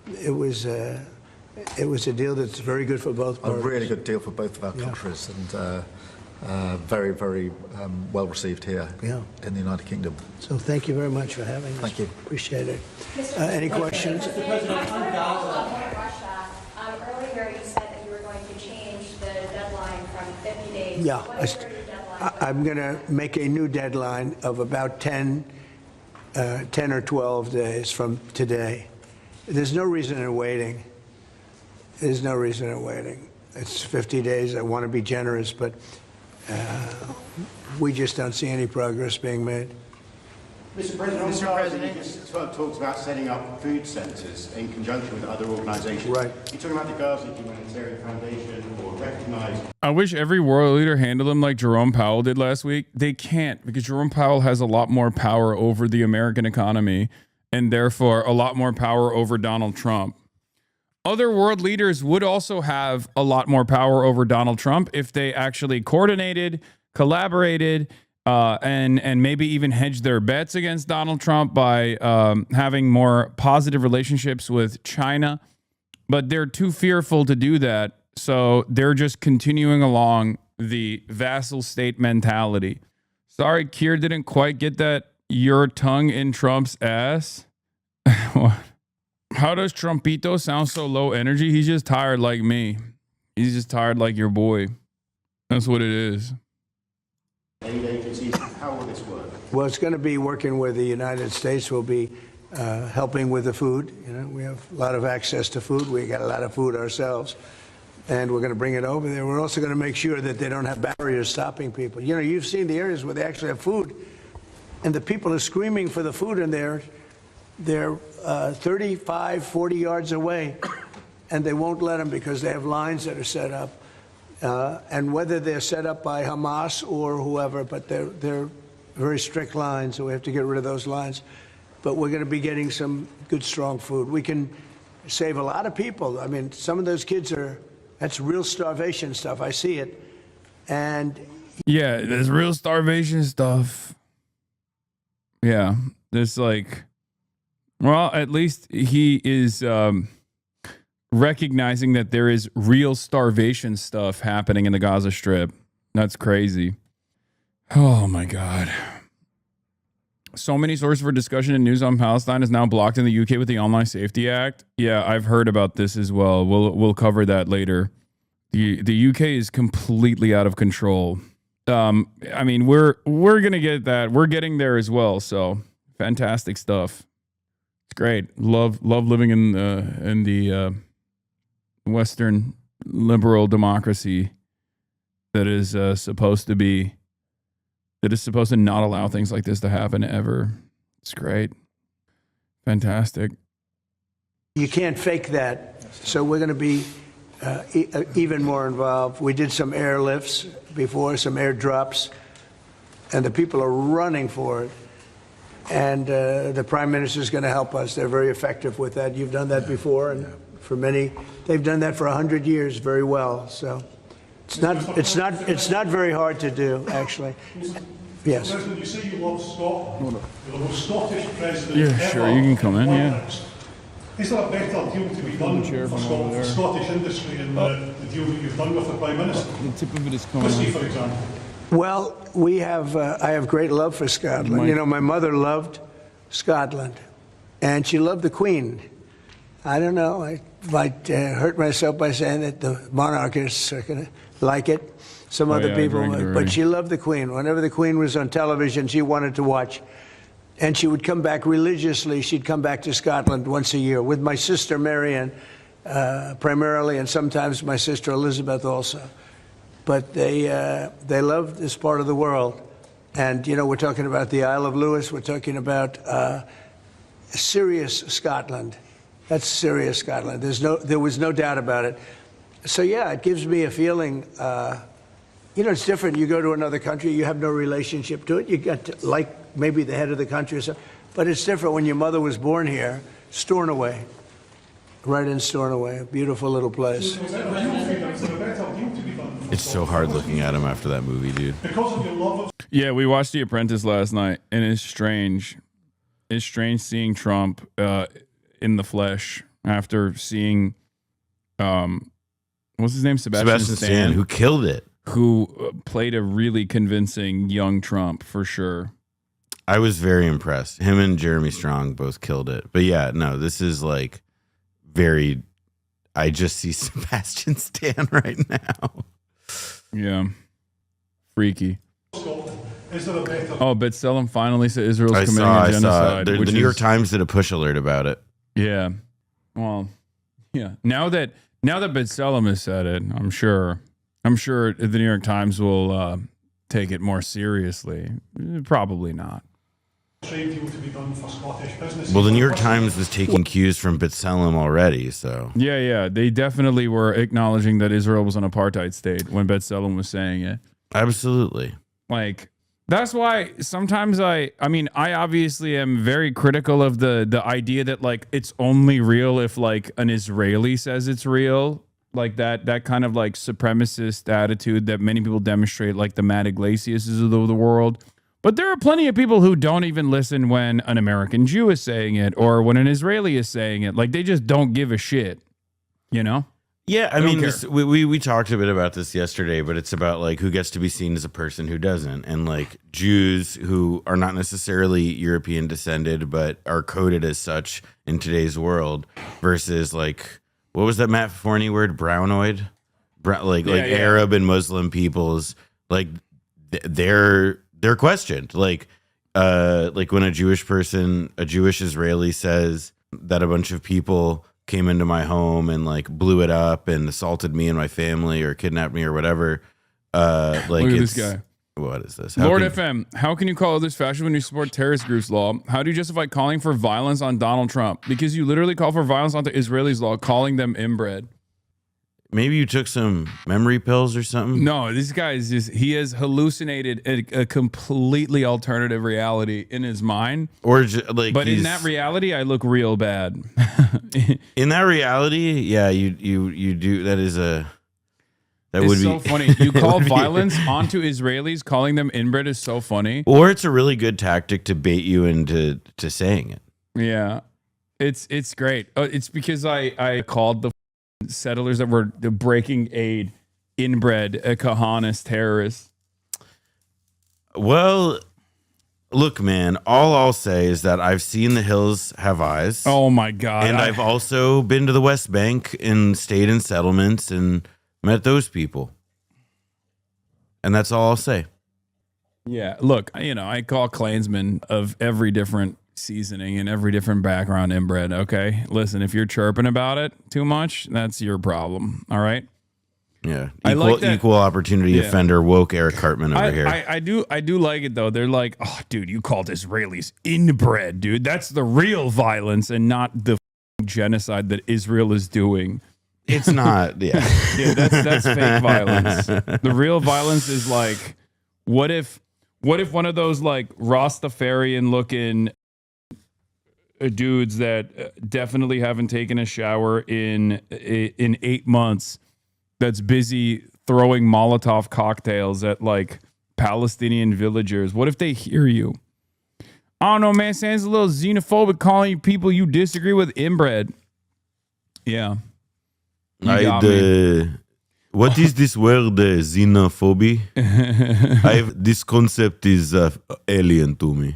It was a deal that's very good for both parties. A really good deal for both of our countries, and very, very well received here in the United Kingdom. So thank you very much for having us. Thank you. Appreciate it. Any questions? Mr. President, on Russia, earlier you said that you were going to change the deadline from 50 days. Yeah. What is your new deadline? I'm going to make a new deadline of about 10 or 12 days from today. There's no reason in waiting. There's no reason in waiting. It's 50 days. I want to be generous, but we just don't see any progress being made. Mr. President, you just talked about setting up food centres in conjunction with other organisations. Right. You're talking about the Gaza Humanitarian Foundation or recognised. I wish every world leader handled him like Jerome Powell did last week. They can't, because Jerome Powell has a lot more power over the American economy and therefore a lot more power over Donald Trump. Other world leaders would also have a lot more power over Donald Trump if they actually coordinated, collaborated, and maybe even hedged their bets against Donald Trump by having more positive relationships with China. But they're too fearful to do that, so they're just continuing along the vassal state mentality. Sorry, Keir didn't quite get that your tongue in Trump's ass. How does Trumpito sound so low energy? He's just tired like me. He's just tired like your boy. That's what it is. Aid agencies, how will this work? Well, it's going to be working with the United States. We'll be helping with the food. You know, we have a lot of access to food. We got a lot of food ourselves, and we're going to bring it over there. We're also going to make sure that they don't have barriers stopping people. You know, you've seen the areas where they actually have food, and the people are screaming for the food, and they're 35, 40 yards away, and they won't let them because they have lines that are set up. And whether they're set up by Hamas or whoever, but they're very strict lines, so we have to get rid of those lines. But we're going to be getting some good, strong food. We can save a lot of people. I mean, some of those kids that's real starvation stuff. I see it. And yeah, there's real starvation stuff. Yeah, there's like, well, at least he is recognizing that there is real starvation stuff happening in the Gaza Strip. That's crazy. Oh my God. So many sources for discussion and news on Palestine is now blocked in the UK with the Online Safety Act. Yeah, I've heard about this as well. We'll cover that later. The UK is completely out of control. I mean, we're gonna get that. We're getting there as well. So fantastic stuff. It's great. Love living in the Western liberal democracy that is supposed to not allow things like this to happen ever. It's great. Fantastic. you can't fake that. So we're going to be even more involved. We did some airlifts before, some airdrops, and the people are running for it. And the Prime Minister is going to help us. They're very effective with that. You've done that before, and for many, they've done that for 100 years very well. So it's not very hard to do, actually. Yes. President, you say you love Scotland. You're the most Scottish president Yeah, ever. sure, you can come in, yeah. Is there a better deal to be done for Scottish industry and the deal that you've done with the Prime Minister? The tip of it is coming Whiskey, on. for example. Well, I have great love for Scotland. You know, my mother loved Scotland, and she loved the Queen. I don't know, I might hurt myself by saying that the monarchists are going to like it. Some other people, but she loved the Queen. Whenever the Queen was on television, she wanted to watch. And she would come back religiously. She'd come back to Scotland once a year with my sister Marion, primarily, and sometimes my sister Elizabeth also. But they loved this part of the world. And, you know, we're talking about the Isle of Lewis. We're talking about serious Scotland. That's serious Scotland. There was no doubt about it. So, yeah, it gives me a feeling, you know, it's different. You go to another country, you have no relationship to it. You get to like maybe the head of the country or something. But it's different when your mother was born here, Stornoway, right in Stornoway, a beautiful little place. It's so hard looking at him after that movie, dude. Because of your love of Yeah, we watched The Apprentice last night, and it's strange. It's strange seeing Trump in the flesh after seeing, what's his name? Sebastian Stan, who killed it. Who played a really convincing young Trump, for sure. I was very impressed. Him and Jeremy Strong both killed it. But yeah, no, this is like very, I just see Sebastian Stan right now. Yeah. Freaky. Scotland. Is there a better... Oh, B'Tselem finally said Israel's committing a I genocide. saw. The New York Times did a push alert about it. Yeah. Well, yeah. Now that B'Tselem has said it, I'm sure the New York Times will take it more seriously. Probably not. Trade deal to be done for Scottish businesses. Well, the New York Times was taking cues from B'Tselem already, so. Yeah. They definitely were acknowledging that Israel was an apartheid state when B'Tselem was saying it. Absolutely. Like, that's why sometimes I obviously am very critical of the idea that like it's only real if like an Israeli says it's real. Like that kind of like supremacist attitude that many people demonstrate, like the Matt Iglesias of the world. But there are plenty of people who don't even listen when an American Jew is saying it or when an Israeli is saying it. Like they just don't give a shit, you know? Yeah, I mean, we talked a bit about this yesterday, but it's about like who gets to be seen as a person who doesn't. And like Jews who are not necessarily European descended, but are coded as such in today's world versus like, what was that Matt Forney word? Brownoid? Arab and Muslim peoples, like they're questioned. Like when a Jewish Israeli says that a bunch of people came into my home and like blew it up and assaulted me and my family or kidnapped me or whatever. Like look at this guy. What is this? Lord FM, how can you call this fashion when you support terrorist groups law? How do you justify calling for violence on Donald Trump? Because you literally call for violence on the Israelis law, calling them inbred. Maybe you took some memory pills or something? No, this guy is he has hallucinated a completely alternative reality in his mind. Or like, but in that reality, I look real bad. In that reality, yeah, you do. That is a. That would be so funny. You call violence onto Israelis, calling them inbred is so funny. Or it's a really good tactic to bait you into saying it. Yeah, it's great. It's because I called the settlers that were breaking aid inbred Kahanist terrorists. Well, look, man, all I'll say is that I've seen The Hills Have Eyes. Oh my God. And I've also been to the West Bank and stayed in settlements and met those people. And that's all I'll say. Yeah, look, I call Klansmen of every different seasoning and every different background inbred, okay? Listen, if you're chirping about it too much, that's your problem, all right? Yeah, equal opportunity offender woke Eric Cartman over here. I do like it though. They're like, oh, dude, you called Israelis inbred, dude. That's the real violence and not the genocide that Israel is doing. It's not, yeah. Yeah, that's fake violence. The real violence is like, what if one of those like Rastafarian looking dudes that definitely haven't taken a shower in 8 months, that's busy throwing Molotov cocktails at like Palestinian villagers. What if they hear you? I don't know, man. Sounds a little xenophobic calling people you disagree with inbred. Yeah. You got me. What is this word, xenophobia? This concept is alien to me.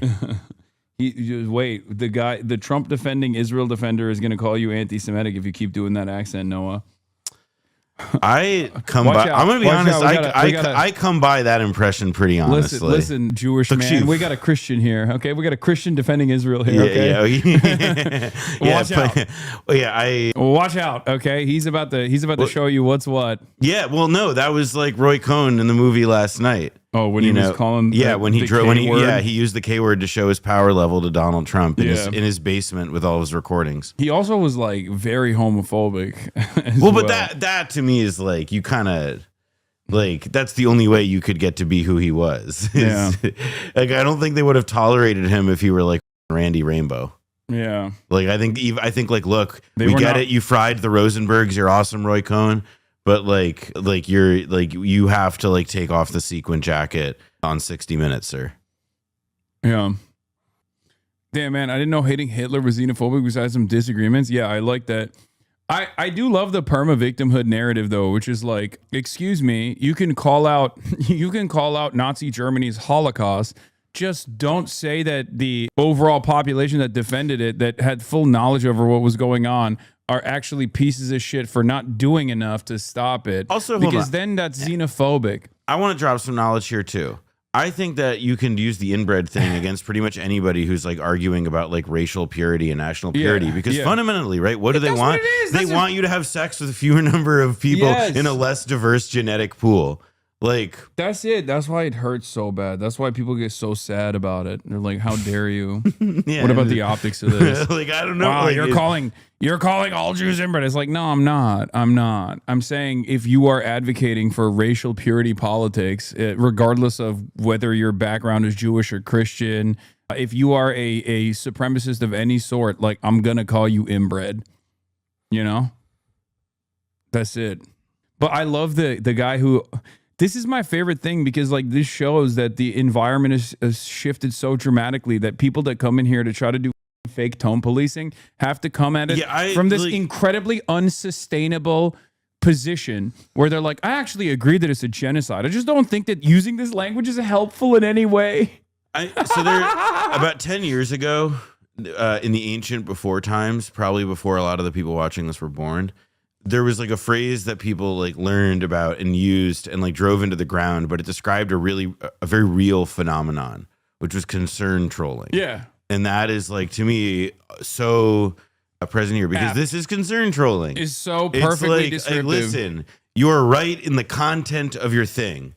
Wait, the Trump defending Israel defender is going to call you anti-Semitic if you keep doing that accent, Noah. I'm gonna be Watch honest. out. I come by that impression pretty honestly. Listen, Jewish man. We got a Christian here. Okay, we got a Christian defending Israel here. Okay, watch out. Watch out. Okay, he's about to show you what's what. Yeah. Well, no, that was like Roy Cohn in the movie last night. Oh, when he was calling. He used the K word to show his power level to Donald Trump in his basement with all his recordings. He also was like very homophobic. But that to me is like you kind of like that's the only way you could get to be who he was. Yeah. Like I don't think they would have tolerated him if he were like Randy Rainbow. Yeah. Like I think like look, we get it. You fried the Rosenbergs. You're awesome, Roy Cohn. But you have to like take off the sequin jacket on 60 Minutes, sir. Yeah. Damn, man, I didn't know hating Hitler was xenophobic. We had some disagreements. Yeah, I like that. I do love the perma victimhood narrative though, which is like, excuse me, you can call out Nazi Germany's Holocaust. Just don't say that the overall population that defended it, that had full knowledge over what was going on, are actually pieces of shit for not doing enough to stop it. Also, because then that's xenophobic. I want to drop some knowledge here too. I think that you can use the inbred thing against pretty much anybody who's like arguing about like racial purity and national purity because fundamentally, right? What do they want? They want you to have sex with a fewer number of people in a less diverse genetic pool. Like that's it. That's why it hurts so bad. That's why people get so sad about it. They're like, "How dare you? What about the optics of this?" Like I don't know. Wow, like, you're calling all Jews inbred. It's like, no, I'm not. I'm saying if you are advocating for racial purity politics, regardless of whether your background is Jewish or Christian, if you are a supremacist of any sort, like I'm gonna call you inbred. You know, that's it. But I love the guy who. This is my favorite thing because like this shows that the environment has shifted so dramatically that people that come in here to try to do fake tone policing have to come at it from this incredibly unsustainable position where they're like, I actually agree that it's a genocide. I just don't think that using this language is helpful in any way. So there, about 10 years ago, in the ancient before times, probably before a lot of the people watching this were born, there was like a phrase that people like learned about and used and like drove into the ground, but it described a very real phenomenon, which was concern trolling. Yeah. And that is like, to me, so present here because this is concern trolling. Is so perfectly descriptive. Listen, you are right in the content of your thing.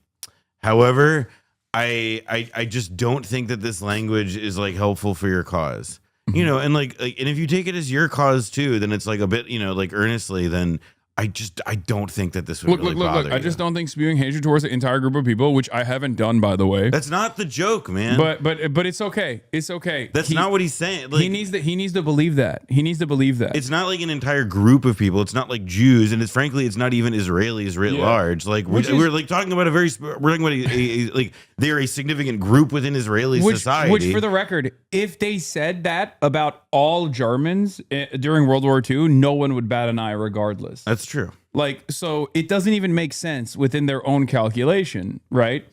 However, I just don't think that this language is like helpful for your cause. You know, and like, and if you take it as your cause too, then it's like a bit, you know, like earnestly, then I don't think that this would really bother you. I just don't think spewing hatred towards an entire group of people, which I haven't done, by the way. That's not the joke, man. But it's okay. It's okay. That's not what he's saying. Like, he needs to believe that. He needs to believe that. It's not like an entire group of people. It's not like Jews, and frankly, it's not even Israelis writ large. Like we're like talking about like they're a significant group within Israeli society. Which, for the record, if they said that about all Germans during World War II, no one would bat an eye, regardless. That's true. Like, so it doesn't even make sense within their own calculation, right?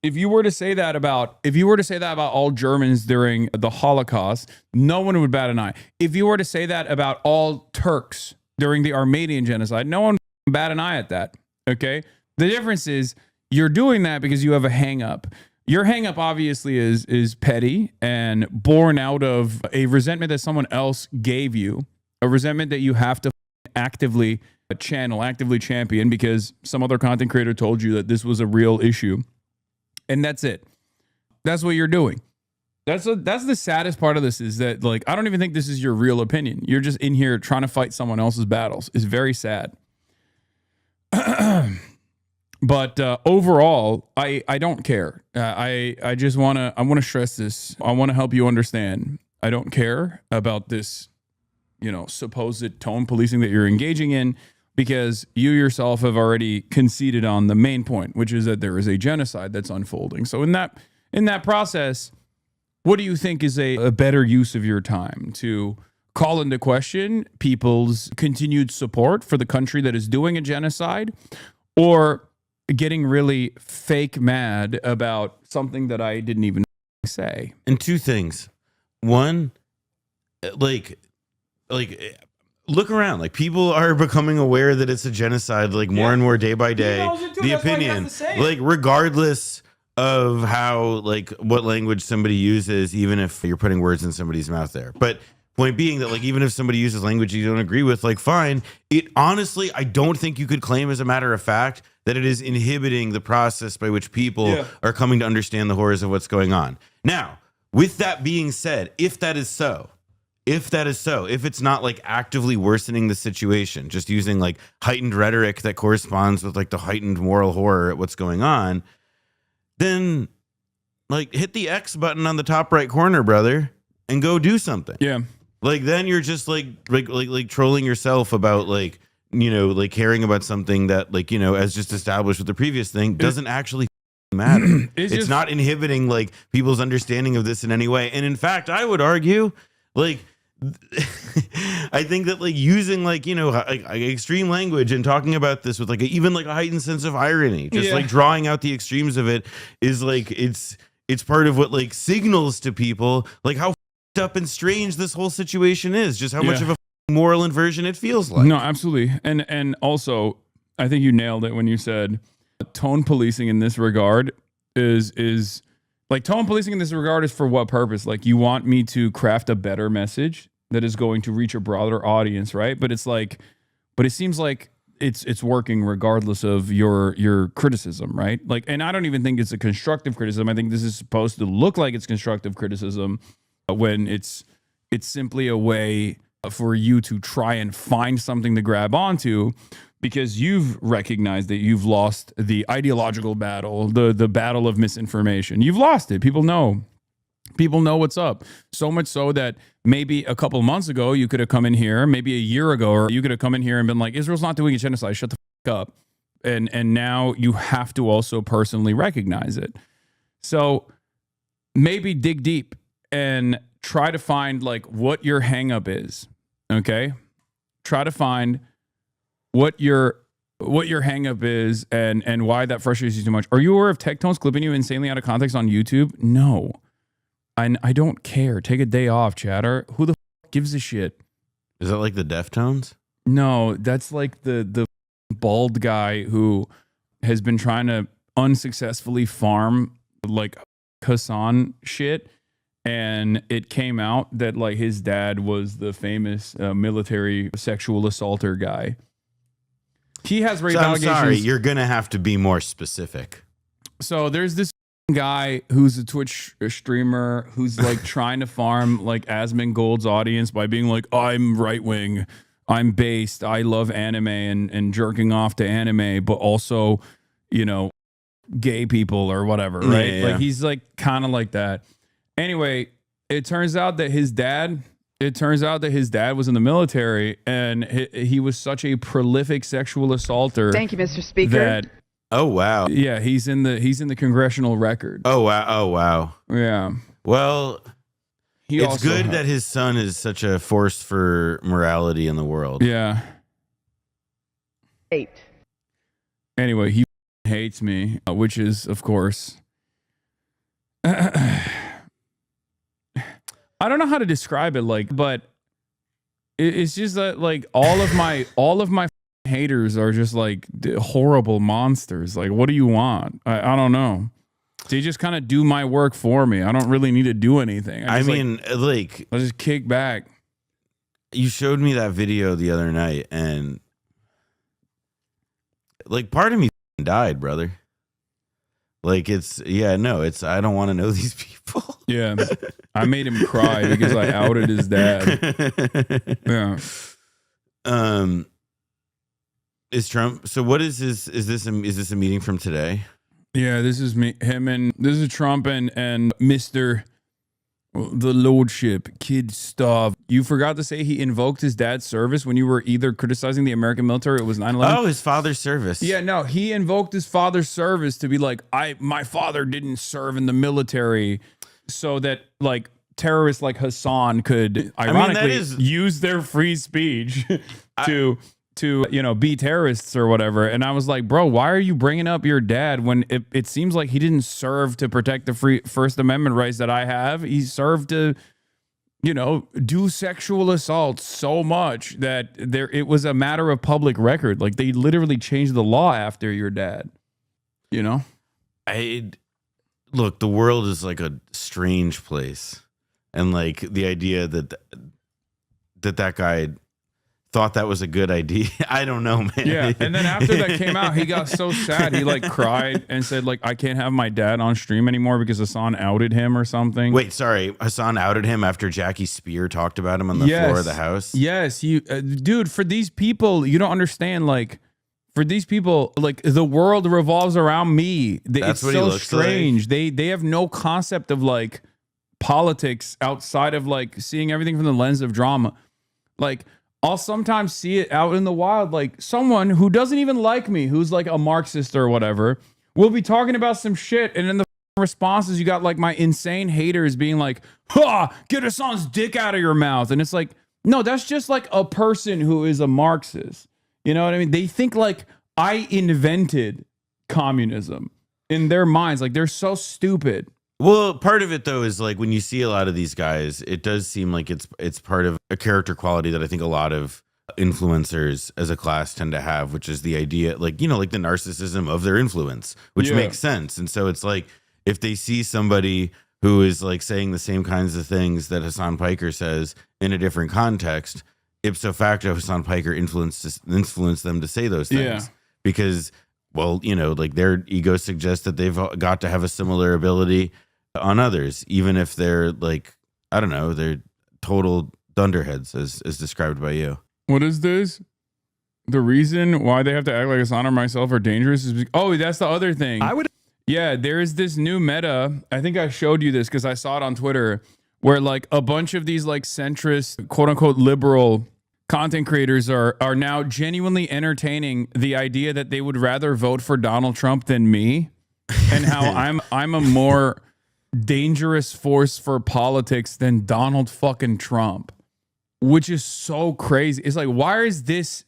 If you were to say that about all Germans during the Holocaust, no one would bat an eye. If you were to say that about all Turks during the Armenian genocide, no one would bat an eye at that. Okay? The difference is you're doing that because you have a hang up. Your hang up obviously is petty and born out of a resentment that someone else gave you, a resentment that you have to actively champion because some other content creator told you that this was a real issue. And that's it. That's what you're doing. That's the saddest part of this is that, like, I don't even think this is your real opinion. You're just in here trying to fight someone else's battles. It's very sad. But overall, I don't care. I just want to stress this. I want to help you understand. I don't care about this, you know, supposed tone policing that you're engaging in, because you yourself have already conceded on the main point, which is that there is a genocide that's unfolding. So in that process, what do you think is a better use of your time? To call into question people's continued support for the country that is doing a genocide, or getting really fake mad about something that I didn't even say. And two things. One, like look around. Like, people are becoming aware that it's a genocide, like more and more day by day. The opinion, like, regardless of how, like, what language somebody uses, even if you're putting words in somebody's mouth there. But point being that, like, even if somebody uses language you don't agree with, like, fine. It honestly, I don't think you could claim as a matter of fact that it is inhibiting the process by which people are coming to understand the horrors of what's going on. Now, with that being said, if it's not like actively worsening the situation, just using like heightened rhetoric that corresponds with like the heightened moral horror at what's going on, then like hit the X button on the top right corner, brother, and go do something. Yeah. Like, then you're just like trolling yourself about like, you know, like caring about something that, like, you know, as just established with the previous thing, doesn't actually matter. It's not inhibiting like people's understanding of this in any way. And in fact, I would argue, like, I think that like using like, you know, extreme language and talking about this with like even like a heightened sense of irony, just like drawing out the extremes of it, is like it's part of what like signals to people like how f***ed up and strange this whole situation is, just how much of a moral inversion it feels like. No, absolutely. And also, I think you nailed it when you said tone policing in this regard is like, tone policing in this regard is for what purpose? Like, you want me to craft a better message that is going to reach a broader audience, right? But it's like, but it seems like it's working regardless of your criticism, right? Like, and I don't even think it's a constructive criticism. I think this is supposed to look like it's constructive criticism when it's simply a way for you to try and find something to grab onto, because you've recognized that you've lost the ideological battle, the battle of misinformation. You've lost it. People know what's up. So much so that maybe a couple months ago, you could have come in here, maybe a year ago, or you could have come in here and been like, Israel's not doing a genocide, shut the fuck up. And now you have to also personally recognize it. So maybe dig deep and try to find like what your hang up is. Okay. Try to find what your hang up is and why that frustrates you too much. Are you aware of Tectones clipping you insanely out of context on YouTube? No. I don't care. Take a day off, chatter. Who the f gives a shit? Is that like the Deftones? No, that's like the bald guy who has been trying to unsuccessfully farm like Hassan shit. And it came out that like his dad was the famous military sexual assaulter guy. He has rape allegations. I'm sorry, you're going to have to be more specific. So there's this guy who's a Twitch streamer who's like trying to farm like Asmongold's audience by being like, I'm right wing, I'm based, I love anime and jerking off to anime, but also, you know, gay people or whatever, right? Yeah. Like he's like kind of like that. Anyway, it turns out that his dad was in the military, and he was such a prolific sexual assaulter. Thank you, Mr. Speaker. That, oh wow. Yeah, he's in the congressional record. Oh wow. Oh wow. Yeah. Well, He it's also good that his son is such a force for morality in the world. Yeah. 8. Anyway, he hates me, which is, of course, I don't know how to describe it, like, but it's just that like all of my haters are just like horrible monsters. Like, what do you want? I don't know. They just kind of do my work for me. I don't really need to do anything. I just, mean, like, I just kick back. You showed me that video the other night, and like part of me died, brother. Like, it's, yeah, no, it's, I don't want to know these people. Yeah. I made him cry because I outed his dad. Yeah. Is Trump, so what is this, is this a meeting from today? Yeah, this is this is Trump and Mr. the Lordship, Kid Stav. You forgot to say he invoked his dad's service when you were either criticizing the American military or it was 9/11. Oh, his father's service. Yeah, no, he invoked his father's service to be like, my father didn't serve in the military, so that like terrorists like Hassan could ironically use their free speech to be terrorists or whatever. And I was like, bro, why are you bringing up your dad when it seems like he didn't serve to protect the First Amendment rights that I have? He served to, do sexual assault so much that it was a matter of public record. Like they literally changed the law after your dad, Look, the world is like a strange place. And like the idea that guy thought that was a good idea. I don't know, man. Yeah. And then after that came out, he got so sad. He like cried and said like, I can't have my dad on stream anymore because Hassan outed him or something. Wait, sorry. Hassan outed him after Jackie Spear talked about him on the floor of the house. Yes. Dude, for these people, you don't understand. Like for these people, like the world revolves around me. That's it's what so he looks strange. like. They have no concept of like politics outside of like seeing everything from the lens of drama. Like, I'll sometimes see it out in the wild, like someone who doesn't even like me, who's like a Marxist or whatever, will be talking about some shit, and in the responses, you got like my insane haters being like, get Hassan's dick out of your mouth. And it's like, no, that's just like a person who is a Marxist. You know what I mean? They think like I invented communism in their minds. Like they're so stupid. Well, part of it though is like when you see a lot of these guys, it does seem like it's part of a character quality that I think a lot of influencers as a class tend to have, which is the idea, like, like the narcissism of their influence, which makes sense. And so it's like if they see somebody who is like saying the same kinds of things that Hasan Piker says in a different context, ipso facto, Hasan Piker influenced them to say those things because, well, like their ego suggests that they've got to have a similar ability on others, even if they're like, I don't know, they're total dunderheads as described by you. What is this? The reason why they have to act like Hassan or myself are dangerous is that's the other thing. There's this new meta. I think I showed you this because I saw it on Twitter where like a bunch of these like centrist, quote unquote, liberal content creators are now genuinely entertaining the idea that they would rather vote for Donald Trump than me, and how I'm a more dangerous force for politics than Donald fucking Trump, which is so crazy. It's like, why is this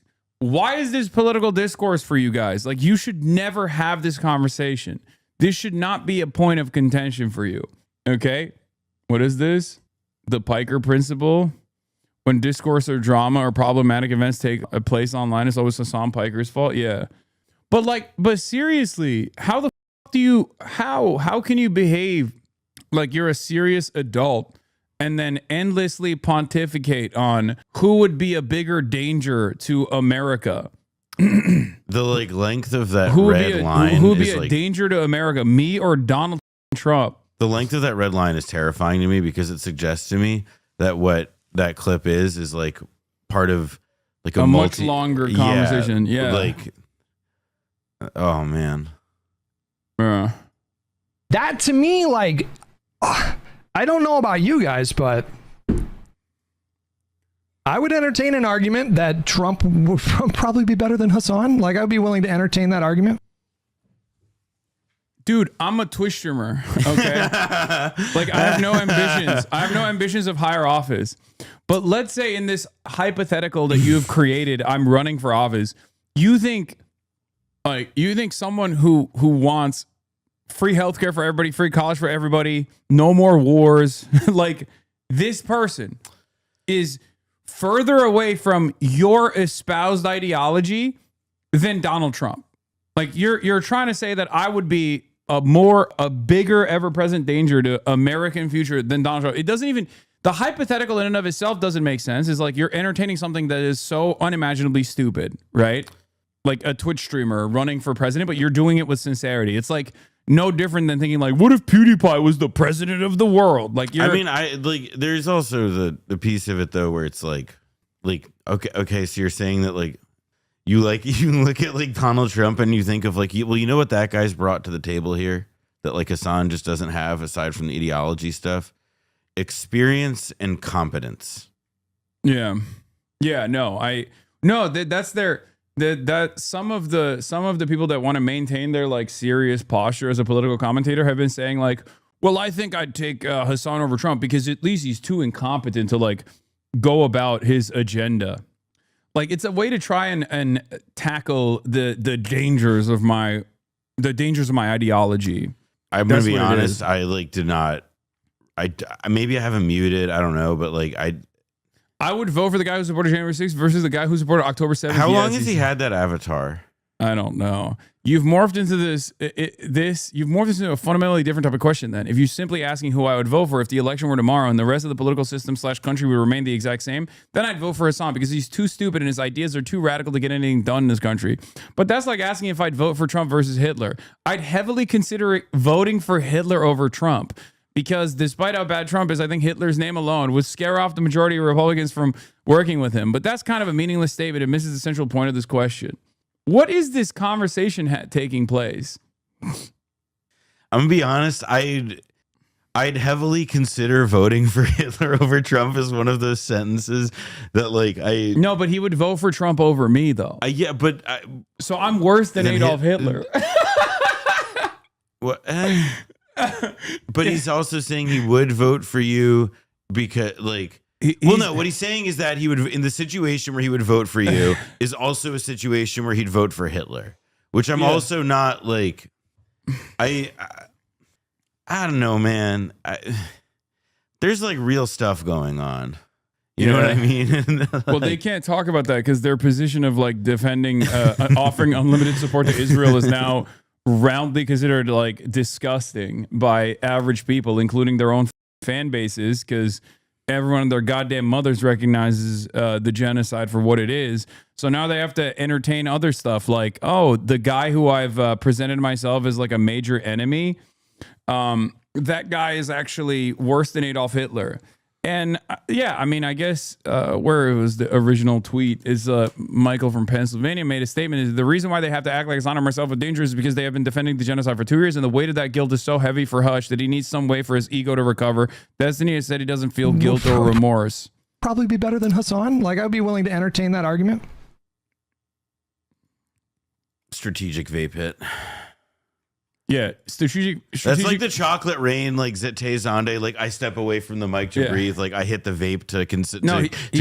political discourse for you guys? Like, you should never have this conversation. This should not be a point of contention for you. Okay? What is this? The Piker principle. When discourse or drama or problematic events take a place online, it's always Hasan Piker's fault. Yeah. But seriously, how the fuck do you, how can you behave like you're a serious adult and then endlessly pontificate on who would be a bigger danger to America? The like length of that red line who would be is a like, danger to America, me or Donald Trump? The length of that red line is terrifying to me because it suggests to me that what that clip is like part of like a much longer conversation. Yeah. Like, oh man. That to me, like, I don't know about you guys, but I would entertain an argument that Trump would probably be better than Hassan. Like, I'd be willing to entertain that argument. Dude, I'm a Twitch streamer, okay? Like, I have no ambitions. I have no ambitions of higher office. But let's say in this hypothetical that you have created, I'm running for office. You think someone who wants free healthcare for everybody, free college for everybody, no more wars, like this person is further away from your espoused ideology than Donald Trump. Like you're trying to say that I would be a bigger ever-present danger to American future than Donald Trump. It doesn't even, the hypothetical in and of itself doesn't make sense. It's like you're entertaining something that is so unimaginably stupid, right? Like a Twitch streamer running for president, but you're doing it with sincerity. It's like no different than thinking like, what if PewDiePie was the president of the world? Like, I mean, there's also the piece of it though, where it's like, okay. So you're saying that like, you look at like Donald Trump and you think of like, well, you know what that guy's brought to the table here that like Hassan just doesn't have aside from the ideology stuff? Experience and competence. Yeah. That's their, that some of the people that want to maintain their like serious posture as a political commentator have been saying like, Well, I think I'd take Hasan over Trump because at least he's too incompetent to like go about his agenda. Like it's a way to try and tackle the dangers of my ideology. I'm going to be honest. I like did not. I maybe I haven't muted. I don't know, but like I would vote for the guy who supported January 6th versus the guy who supported October 7th. How long has he had that avatar? I don't know. You've morphed into you've morphed into a fundamentally different type of question then. If you're simply asking who I would vote for if the election were tomorrow and the rest of the political system / country would remain the exact same, then I'd vote for Hasan because he's too stupid and his ideas are too radical to get anything done in this country. But that's like asking if I'd vote for Trump versus Hitler. I'd heavily consider voting for Hitler over Trump because despite how bad Trump is, I think Hitler's name alone would scare off the majority of Republicans from working with him. But that's kind of a meaningless statement. It misses the central point of this question. What is this conversation taking place? I'm gonna be honest. I'd heavily consider voting for Hitler over Trump as one of those sentences that like No, but he would vote for Trump over me though. Yeah, but so I'm worse than Adolf Hitler. What? But he's also saying he would vote for you because like. No, what he's saying is that he would, in the situation where he would vote for you, is also a situation where he'd vote for Hitler, which I'm also not like. I don't know, man. There's like real stuff going on. You know what I mean? Well, they can't talk about that because their position of like defending, offering unlimited support to Israel is now roundly considered like disgusting by average people, including their own fan bases, because everyone and their goddamn mothers recognizes the genocide for what it is. So now they have to entertain other stuff like, oh, the guy who I've presented myself as like a major enemy, that guy is actually worse than Adolf Hitler. And yeah, I mean, I guess where it was the original tweet is Michael from Pennsylvania made a statement is the reason why they have to act like Hasan and myself are dangerous is because they have been defending the genocide for 2 years and the weight of that guilt is so heavy for Hush that he needs some way for his ego to recover. Destiny has said he doesn't feel guilt or remorse. Probably be better than Hasan. Like I'd be willing to entertain that argument. Strategic vape hit. Yeah, strategic. That's like the chocolate rain, like Zete Zonde. Like I step away from the mic to breathe. Like I hit the vape to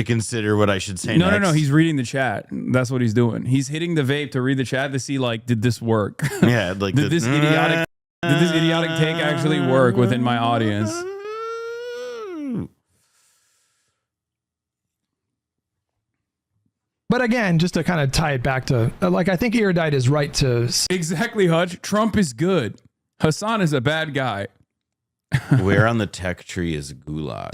consider what I should say. No, no. He's reading the chat. That's what he's doing. He's hitting the vape to read the chat to see like, did this work? Yeah, like did this idiotic take actually work within my audience? But again, just to kind of tie it back to, like, I think Erudite is right to... Exactly, Hutch. Trump is good. Hasan is a bad guy. Where on the tech tree is Gulag?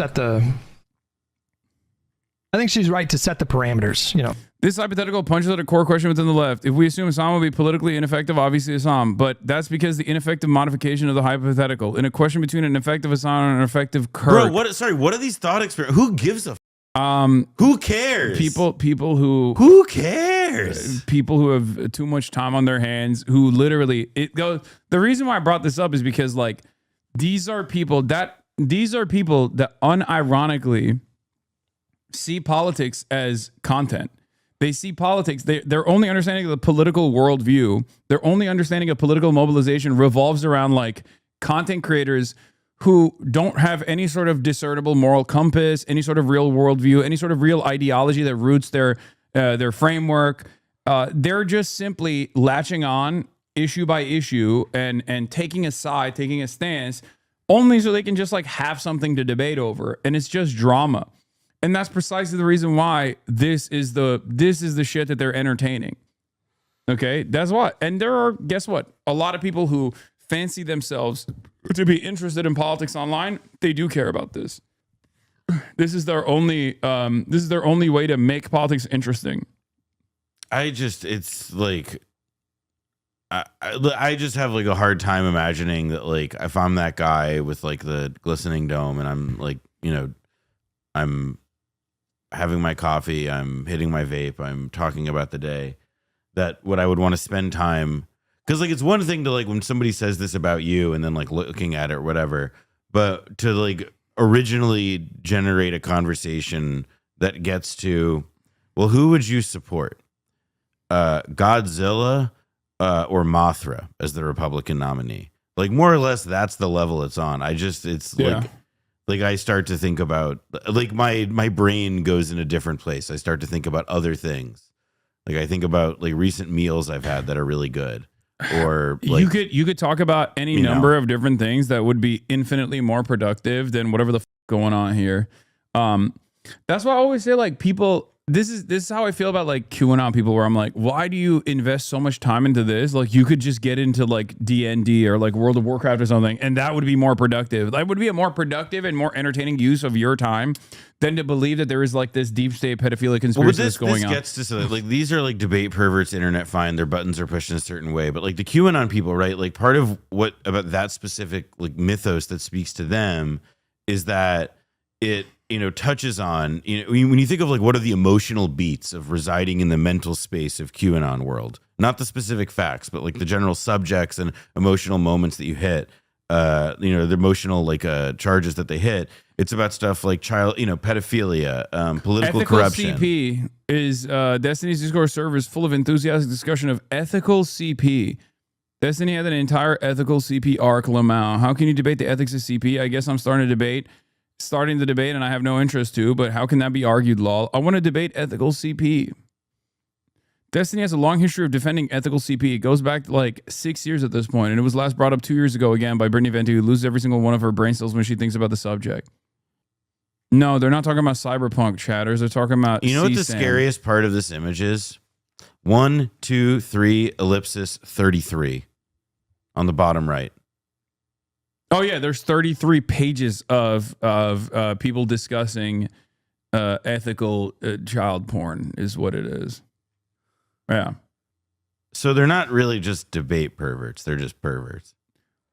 I think she's right to set the parameters, you know. This hypothetical punches at a core question within the left. If we assume Hasan will be politically ineffective, obviously Hasan, but that's because the ineffective modification of the hypothetical. In a question between an effective Hasan and an effective Kirk. Bro, what are these thought experiments? Who gives a who cares? People who cares? People who have too much time on their hands, who literally the reason why I brought this up is because like these are people that unironically see politics as content. They see politics, their only understanding of the political worldview, their only understanding of political mobilization revolves around like content creators who don't have any sort of discernible moral compass, any sort of real worldview, any sort of real ideology that roots their framework. They're just simply latching on issue by issue and taking a side, taking a stance, only so they can just like have something to debate over. And it's just drama. And that's precisely the reason why this is the shit that they're entertaining. Okay, that's what. And there are, guess what? A lot of people who fancy themselves to be interested in politics online, they do care about this. This is their only way to make politics interesting. I just have like a hard time imagining that like if I'm that guy with like the glistening dome and I'm like, you know, I'm having my coffee, I'm hitting my vape, I'm talking about the day, that what I would want to spend time. Because like it's one thing to like when somebody says this about you and then like looking at it or whatever, but to like originally generate a conversation that gets to, well, who would you support? Godzilla or Mothra as the Republican nominee? Like more or less, that's the level it's on. It's like I start to think about like my brain goes in a different place. I start to think about other things. Like I think about like recent meals I've had that are really good. Or like, you could talk about any number of different things that would be infinitely more productive than whatever the going on here. That's why I always say like people. This is how I feel about like QAnon people, where I'm like, why do you invest so much time into this? Like you could just get into like D&D or like World of Warcraft or something, and that would be more productive. That would be a more productive and more entertaining use of your time than to believe that there is like this deep state pedophilia conspiracy that's going on. This gets to like these are like debate perverts, internet fine. Their buttons are pushed in a certain way, but like the QAnon people, right? Like part of what about that specific like mythos that speaks to them is that it touches on, when you think of like what are the emotional beats of residing in the mental space of QAnon world, not the specific facts, but like the general subjects and emotional moments that you hit, the emotional like charges that they hit. It's about stuff like pedophilia, political ethical corruption. CP is Destiny's Discord server is full of enthusiastic discussion of ethical CP. Destiny had an entire ethical CP arc, Lamau. How can you debate the ethics of CP? I guess I'm starting the debate, and I have no interest to, but how can that be argued, lol? I want to debate ethical CP. Destiny has a long history of defending ethical CP. It goes back to like 6 years at this point, and it was last brought up 2 years ago again by Brittany Venti, who loses every single one of her brain cells when she thinks about the subject. No, they're not talking about cyberpunk chatters. They're talking about You know what the CSAM. scariest part of this image is? 1, 2, 3, ellipsis, 33 on the bottom right. Oh yeah, there's 33 pages of people discussing ethical child porn is what it is. Yeah. So they're not really just debate perverts; they're just perverts.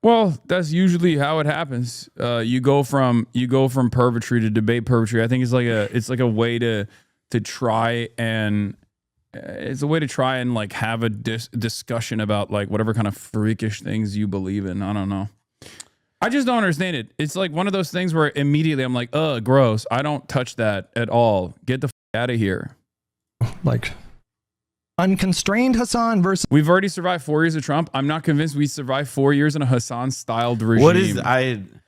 Well, that's usually how it happens. You go from pervertry to debate pervertry. I think it's like a way to try and like have a discussion about like whatever kind of freakish things you believe in. I don't know. I just don't understand it. It's like one of those things where immediately I'm like, ugh, gross. I don't touch that at all. Get the out of here. Like unconstrained Hasan versus. We've already survived 4 years of Trump. I'm not convinced we survived 4 years in a Hasan-styled regime.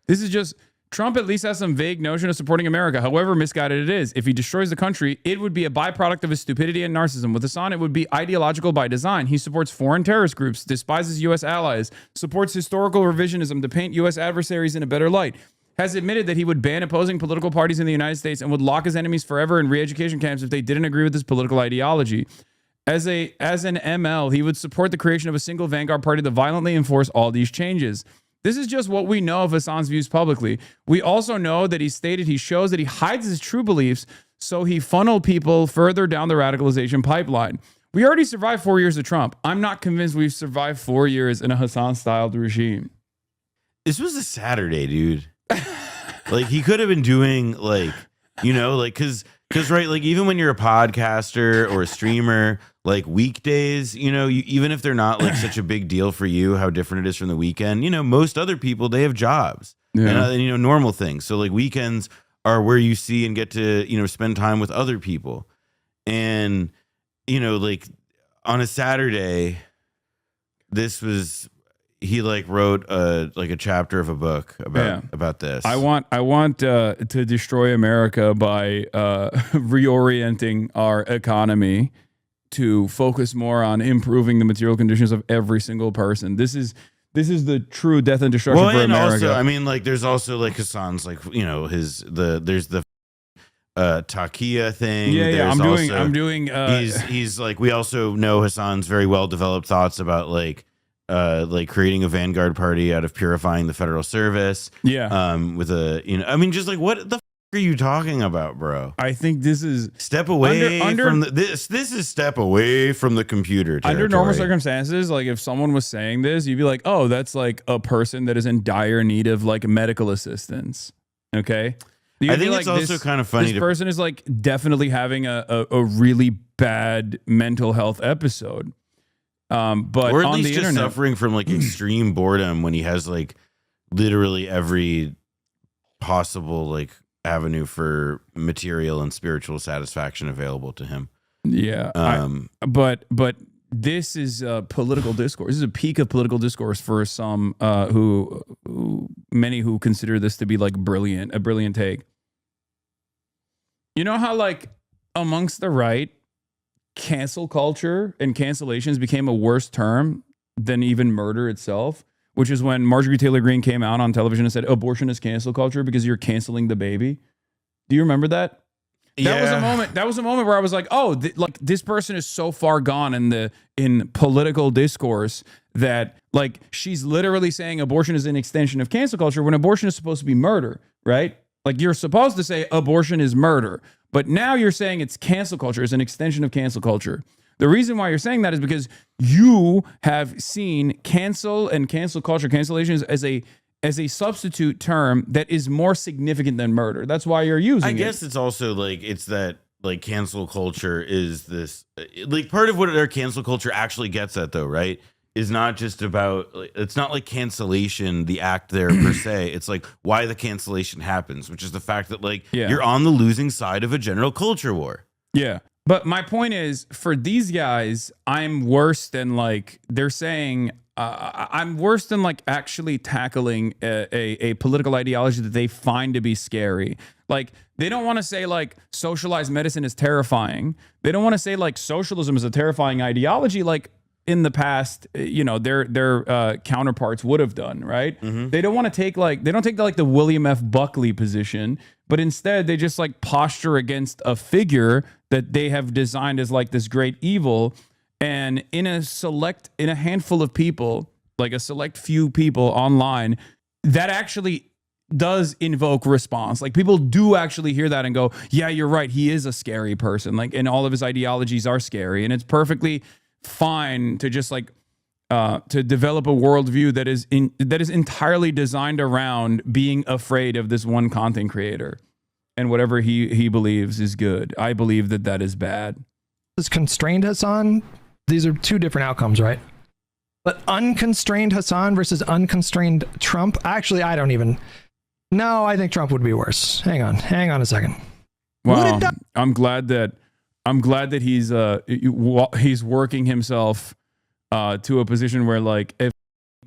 This is just Trump at least has some vague notion of supporting America, however misguided it is. If he destroys the country, it would be a byproduct of his stupidity and narcissism. With Hasan, it would be ideological by design. He supports foreign terrorist groups, despises U.S. allies, supports historical revisionism to paint U.S. adversaries in a better light, has admitted that he would ban opposing political parties in the United States and would lock his enemies forever in re-education camps if they didn't agree with his political ideology. As an ML, he would support the creation of a single vanguard party to violently enforce all these changes. This is just what we know of Hasan's views publicly. We also know that he stated he shows that he hides his true beliefs, so he funneled people further down the radicalization pipeline. We already survived 4 years of Trump. I'm not convinced we've survived 4 years in a Hasan-styled regime. This was a Saturday, dude. Like he could have been doing like, because right, like even when you're a podcaster or a streamer, like weekdays, even if they're not like such a big deal for you, how different it is from the weekend, most other people, they have jobs and normal things. So like weekends are where you see and get to, spend time with other people. And, like on a Saturday, he like wrote a chapter of a book about this. I want to destroy America by reorienting our economy to focus more on improving the material conditions of every single person. This is the true death and destruction for America. Also, I mean, like there's also like Hasan's like there's the Takia thing. Yeah. I'm doing. He's like, we also know Hasan's very well developed thoughts about like creating a vanguard party out of purifying the federal service. Yeah. With just like what the f are you talking about, bro? I think this is step away from this is step away from the computer territory. Under normal circumstances, like if someone was saying this, you'd be like, oh, that's like a person that is in dire need of like medical assistance. Okay. I think it's also kind of funny. This person is like definitely having a really bad mental health episode. But or at on least the just internet, suffering from like extreme boredom when he has like literally every possible like avenue for material and spiritual satisfaction available to him. Yeah. But this is political discourse. This is a peak of political discourse for some many who consider this to be like a brilliant take. You know how like amongst the right, cancel culture and cancellations became a worse term than even murder itself, which is when Marjorie Taylor Greene came out on television and said abortion is cancel culture because you're canceling the baby. Do you remember that? That was a moment where I was like, oh, like this person is so far gone in political discourse that like she's literally saying abortion is an extension of cancel culture when abortion is supposed to be murder, right? Like you're supposed to say abortion is murder, but now you're saying it's cancel culture, is an extension of cancel culture. The reason why you're saying that is because you have seen cancel and cancel culture, cancellations as a substitute term that is more significant than murder. That's why you're using it. I guess it's also like, it's that like cancel culture is this, like part of what our cancel culture actually gets at though, right? Is not just about, it's not like cancellation, the act there per se. It's like why the cancellation happens, which is the fact that like you're on the losing side of a general culture war. Yeah. But my point is, for these guys, I'm worse than like, they're saying, I'm worse than like actually tackling a political ideology that they find to be scary. Like they don't want to say like socialized medicine is terrifying. They don't want to say like socialism is a terrifying ideology. Like in the past, you know, their counterparts would have done, right? Mm-hmm. They don't want to take like, they don't take the William F. Buckley position, but instead they just like posture against a figure that they have designed as like this great evil. And in a handful of people, like a select few people online, that actually does invoke response. Like people do actually hear that and go, yeah, you're right. He is a scary person. Like, and all of his ideologies are scary. And it's perfectly fine to just like, to develop a worldview that is entirely designed around being afraid of this one content creator and whatever he believes is good. I believe that is bad. Is constrained Hasan. These are two different outcomes, right? But unconstrained Hasan versus unconstrained Trump. Actually, I don't even. No, I think Trump would be worse. Hang on a second. Wow, I'm glad that he's working himself to a position where like a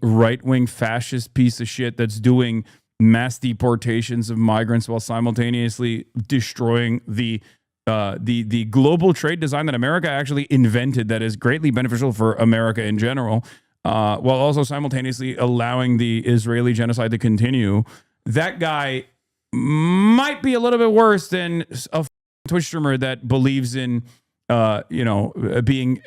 right-wing fascist piece of shit that's doing mass deportations of migrants while simultaneously destroying the global trade design that America actually invented that is greatly beneficial for America in general, while also simultaneously allowing the Israeli genocide to continue. That guy might be a little bit worse than a Twitch streamer that believes in, being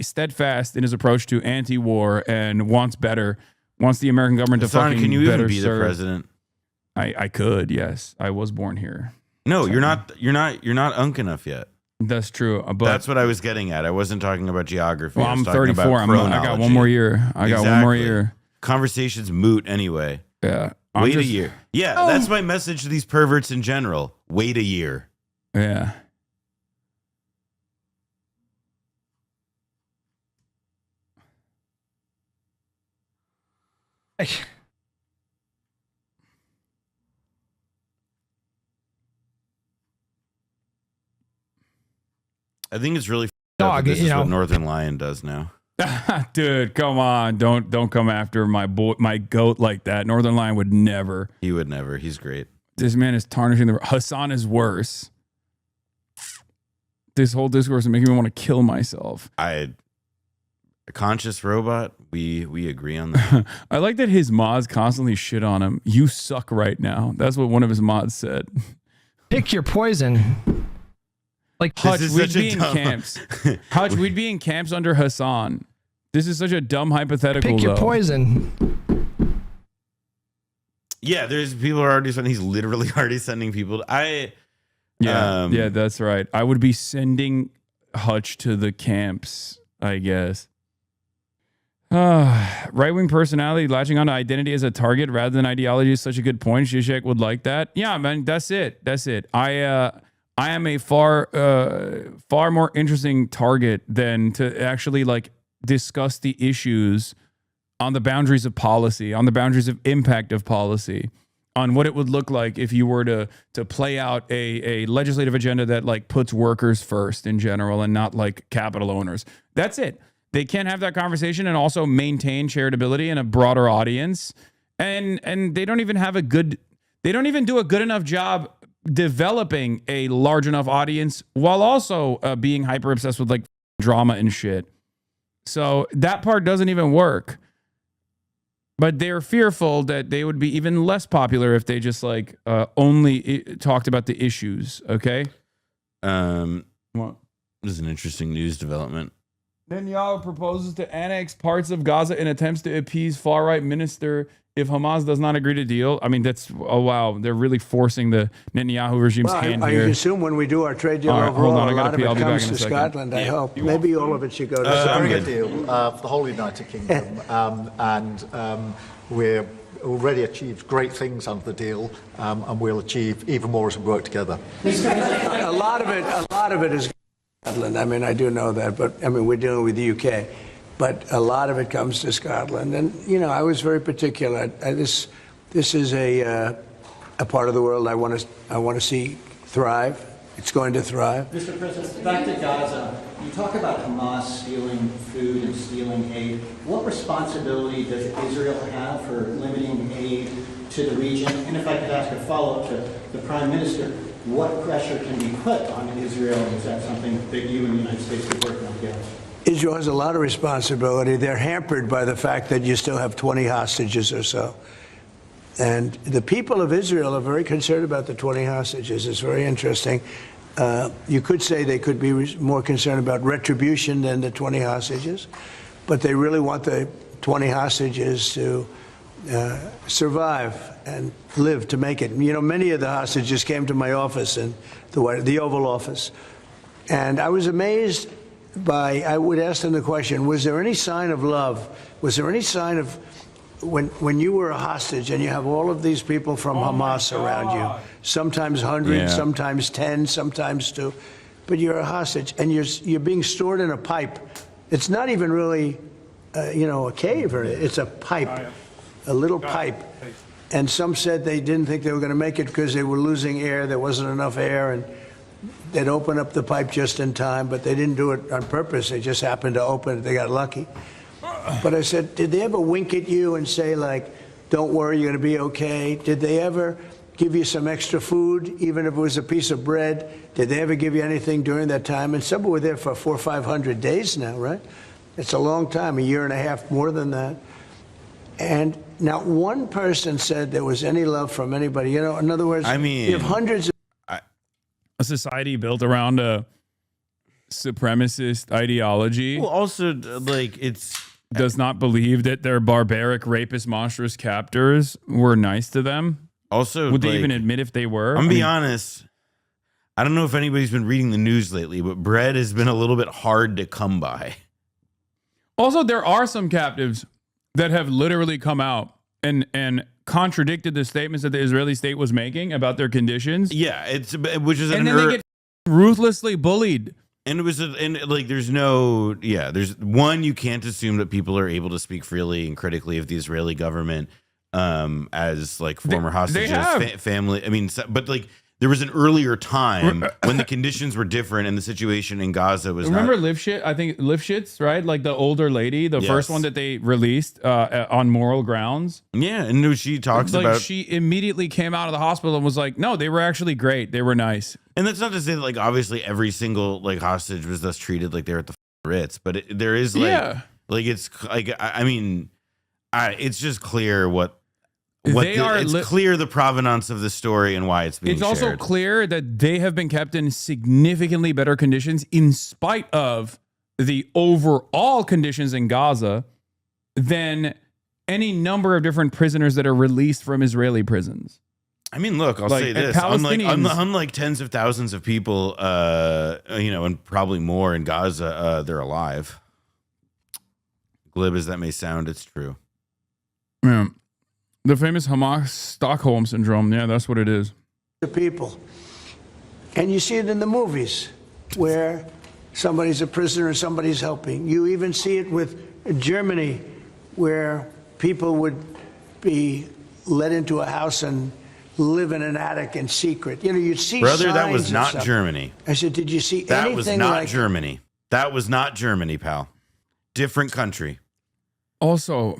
steadfast in his approach to anti-war and wants the American government to fucking can you better even be serve. The president? I could, yes. I was born here. No, you're not unk enough yet. That's true. But that's what I was getting at. I wasn't talking about geography. Well, I'm 34. I got one more year. Got one more year. Conversation's moot anyway. Yeah. Wait a year. Yeah, that's my message to these perverts in general. Wait a year. Yeah. I think it's really up that this is what Northern Lion does now. Dude, come on. Don't come after my goat like that. Northern Lion would never. He would never. He's great. This man is tarnishing the Hasan is worse. This whole discourse is making me want to kill myself. A conscious robot, we agree on that. I like that his mods constantly shit on him. You suck right now. That's what one of his mods said. Pick your poison. Like Hutch, we'd be in camps. Hutch, we'd be in camps under Hasan. This is such a dumb hypothetical. Pick your poison. Yeah, there's people are already sending. He's literally already sending people. Yeah, that's right. I would be sending Hutch to the camps, I guess. Right-wing personality latching onto identity as a target rather than ideology is such a good point. Zizek would like that. Yeah, man, that's it. I am a far more interesting target than to actually like discuss the issues on the boundaries of policy, on the boundaries of impact of policy, on what it would look like if you were to play out a legislative agenda that like puts workers first in general and not like capital owners. That's it. they can't have that conversation and also maintain charitability in a broader audience. And they don't even have they don't even do a good enough job developing a large enough audience while also being hyper obsessed with like drama and shit. So that part doesn't even work. But they're fearful that they would be even less popular if they just like only talked about the issues. Okay. What? This is an interesting news development. Netanyahu proposes to annex parts of Gaza in attempts to appease far-right minister if Hamas does not agree to deal. I mean, that's, oh, wow. They're really forcing the Netanyahu regime's hand I here. assume when we do our trade deal All right, overall, hold on, a lot of it I'll be back comes in a to second. Scotland, I hope. Maybe all of it should go to It's a Scotland. very good deal for the whole United Kingdom, and we're already achieved great things under the deal, and we'll achieve even more as we work together. A lot of it is Scotland. I mean, I do know that, but I mean, we're dealing with the UK, but a lot of it comes to Scotland. And you know, I was very particular. This is a part of the world I want to see thrive. It's going to thrive. Mr. President, back to Gaza. You talk about Hamas stealing food and stealing aid. What responsibility does Israel have for limiting aid to the region? And if I could ask a follow-up to the Prime Minister, what pressure can be put on Israel? Is that something that you and the United States could work on together? Israel has a lot of responsibility. They're hampered by the fact that you still have 20 hostages or so. And the people of Israel are very concerned about the 20 hostages. It's very interesting. You could say they could be more concerned about retribution than the 20 hostages, but they really want the 20 hostages to survive and live to make it. You know, many of the hostages came to my office in the Oval Office, and I was amazed by, I would ask them the question, was there any sign of love? Was there any sign of, when you were a hostage and you have all of these people from Hamas around you, sometimes 100, sometimes 10, sometimes 2, but you're a hostage and you're being stored in a pipe. It's not even really, you know, a cave, or it's a pipe, a little pipe. And some said they didn't think they were going to make it because they were losing air. There wasn't enough air, and they'd open up the pipe just in time, but they didn't do it on purpose. They just happened to open it. They got lucky. But I said, did they ever wink at you and say, like, don't worry, you're going to be okay? Did they ever give you some extra food, even if it was a piece of bread? Did they ever give you anything during that time? And some were there for 400 or 500 days now, right? It's a long time, a year and a half, more than that. And not one person said there was any love from anybody. You know, in other words, I mean, you have hundreds of A society built around a supremacist ideology. Well, also, like, does not believe that their barbaric, rapist, monstrous captors were nice to them. Also, would they like, even admit if they were? I'm gonna be honest. I don't know if anybody's been reading the news lately, but bread has been a little bit hard to come by. Also, there are some captives that have literally come out and contradicted the statements that the Israeli state was making about their conditions. Yeah, which is and then they get ruthlessly bullied. And it was, there's one, you can't assume that people are able to speak freely and critically of the Israeli government as like former hostages, family. I mean, but like there was an earlier time when the conditions were different and the situation in Gaza was. Remember Lifshitz? I think Lifshitz, right? Like the older lady, the first one that they released on moral grounds. Yeah, and she talks about. She immediately came out of the hospital and was like, "No, they were actually great. They were nice." And that's not to say that, like, obviously every single like hostage was thus treated like they're at the Ritz, but there is like it's like I mean, it's just clear it's clear the provenance of the story and why it's being shared. It's also clear that they have been kept in significantly better conditions in spite of the overall conditions in Gaza than any number of different prisoners that are released from Israeli prisons. I mean, look, I'll say this. Unlike tens of thousands of people, and probably more in Gaza, they're alive. Glib as that may sound, it's true. Yeah. The famous Hamas Stockholm Syndrome. Yeah, that's what it is. The people. And you see it in the movies where somebody's a prisoner and somebody's helping. You even see it with Germany where people would be let into a house and live in an attic in secret. You know, you'd see Brother, that was not Germany. I said, did you see that anything was not like Germany. That was not Germany, pal. different country. Also,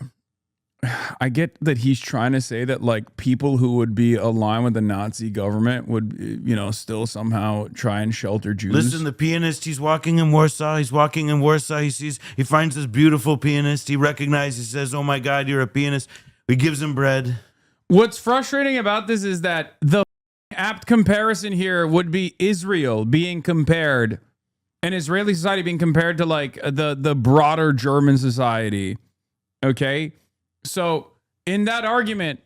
I get that he's trying to say that like people who would be aligned with the Nazi government would, you know, still somehow try and shelter Jews. Listen, the pianist, he's walking in Warsaw. He finds this beautiful pianist. He recognizes, he says, "Oh my God, you're a pianist." He gives him bread. What's frustrating about this is that the apt comparison here would be Israel being compared, and Israeli society being compared to like the broader German society. Okay. So in that argument,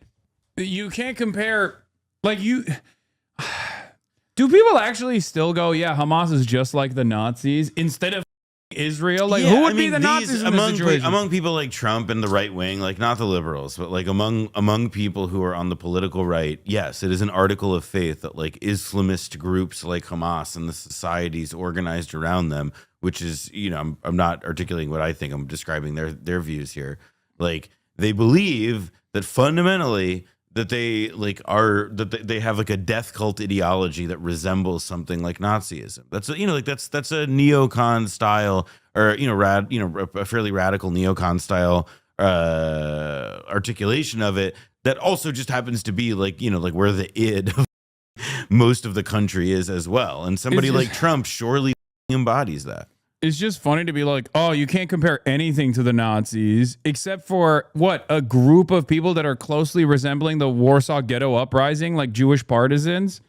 you can't compare, like do people actually still go, yeah, Hamas is just like the Nazis instead of Israel? Like, who would be the Nazis in this situation? Among people like Trump and the right wing, like not the liberals, but like among people who are on the political right, yes, it is an article of faith that like Islamist groups like Hamas and the societies organized around them, which is, you know, I'm not articulating what I think, I'm describing their views here. Like, they believe that fundamentally that they like they have like a death cult ideology that resembles something like Nazism. That's a, you know, like that's a neocon style, or a fairly radical neocon style articulation of it that also just happens to be like, you know, like where the id of most of the country is as well. And somebody like Trump surely embodies that. It's just funny to be like, oh, you can't compare anything to the Nazis except for what, a group of people that are closely resembling the Warsaw Ghetto Uprising, like Jewish partisans.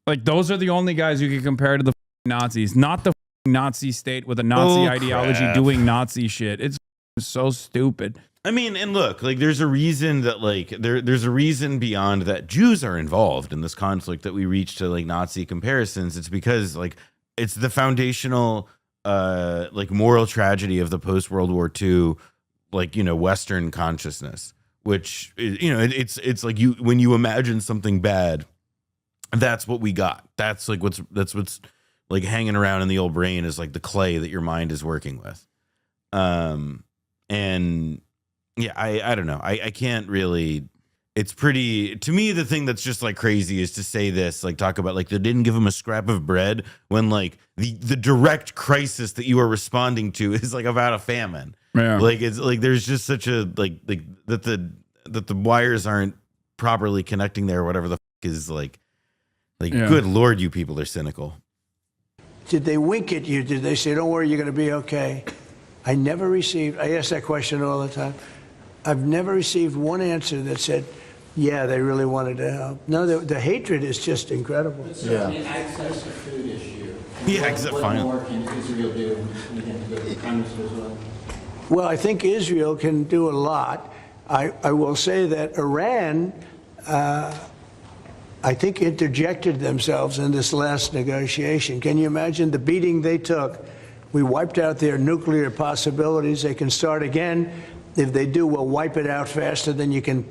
Like those are the only guys you can compare to the Nazis, not the Nazi state with a Nazi ideology doing Nazi shit. It's so stupid. I mean, and look, like there's a reason that like there's a reason beyond that Jews are involved in this conflict that we reach to like Nazi comparisons. It's because like it's the foundational like moral tragedy of the post World War II, like, you know, Western consciousness, which, you know, it's like when you imagine something bad, that's what we got. That's what's like hanging around in the old brain is like the clay that your mind is working with. And yeah, I don't know. I can't really. It's pretty, to me, the thing that's just like crazy is to say this, like talk about like they didn't give him a scrap of bread when like the direct crisis that you are responding to is like about a famine. Yeah. Like it's like there's just such a like that the wires aren't properly connecting there, whatever the fuck is like good Lord, you people are cynical. Did they wink at you? Did they say, don't worry, you're going to be okay? I ask that question all the time. I've never received one answer that said, yeah, they really wanted to help. No, the hatred is just incredible. So, an access to food issue. Yeah, what more can Israel do? Again, to the Prime Minister as well. Well, I think Israel can do a lot. I will say that Iran, I think, interjected themselves in this last negotiation. Can you imagine the beating they took? We wiped out their nuclear possibilities. They can start again. If they do, we'll wipe it out faster than you can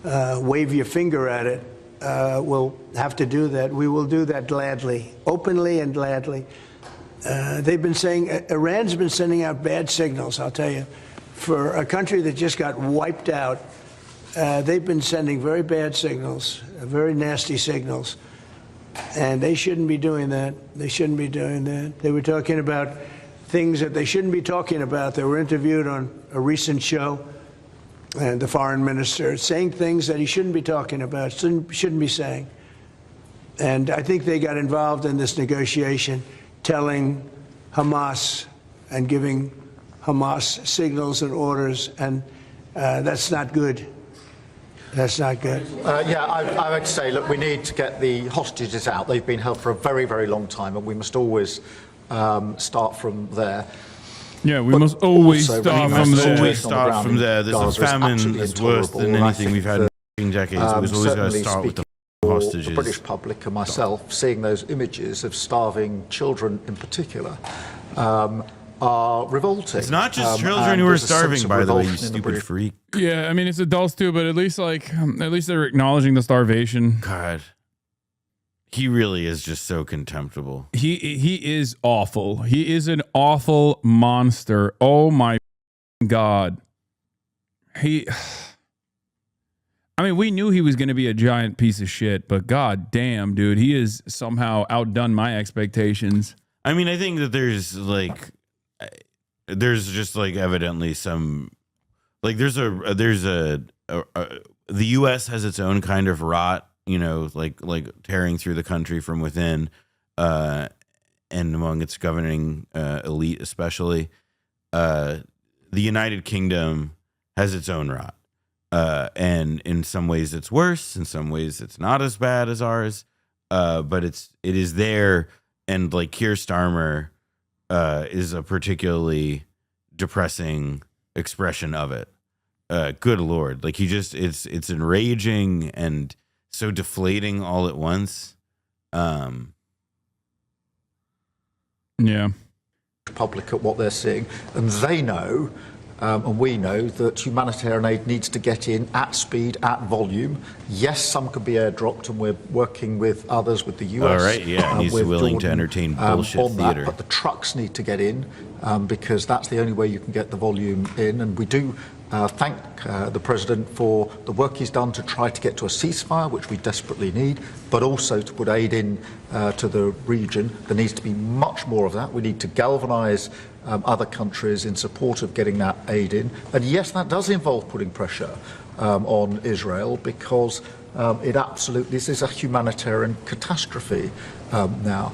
wave your finger at it. We'll have to do that. We will do that gladly, openly and gladly. They've been saying, Iran's been sending out bad signals, I'll tell you. For a country that just got wiped out, they've been sending very bad signals, very nasty signals. And they shouldn't be doing that. They shouldn't be doing that. They were talking about things that they shouldn't be talking about. They were interviewed on a recent show, and the foreign minister saying things that he shouldn't be talking about, shouldn't be saying. And I think they got involved in this negotiation, telling Hamas and giving Hamas signals and orders, and that's not good. That's not good. I would say, look, we need to get the hostages out. They've been held for a very, very long time, and we must always start from there. Yeah, we must always start from there. Always start from there. This famine is worse than anything we've had in decades. We've always got to start with the hostages. The British public and myself, seeing those images of starving children in particular, are revolting. It's not just children who are starving, by the way, you stupid freak. Yeah, I mean, it's adults too, but at least they're acknowledging the starvation. God. He really is just so contemptible. He is awful. He is an awful monster. Oh my God. I mean, we knew he was going to be a giant piece of shit, but God damn, dude, he has somehow outdone my expectations. I mean, I think that there's like, there's just like evidently some like there's a the U.S. has its own kind of rot, you know, like tearing through the country from within, and among its governing elite, especially. The United Kingdom has its own rot, and in some ways it's worse, in some ways it's not as bad as ours, but it is there, and like Keir Starmer is a particularly depressing expression of it. Good Lord. Like it's enraging and so deflating all at once. Yeah. Public at what they're seeing, and they know, and we know, that humanitarian aid needs to get in at speed, at volume. Yes, some could be airdropped, and we're working with others, with the US. All right, yeah, and he's willing to entertain bullshit on theater. that, but the trucks need to get in, because that's the only way you can get the volume in. And we do thank the President for the work he's done to try to get to a ceasefire, which we desperately need, but also to put aid in to the region. There needs to be much more of that. We need to galvanise other countries in support of getting that aid in. And yes, that does involve putting pressure on Israel, because it absolutely, this is a humanitarian catastrophe now.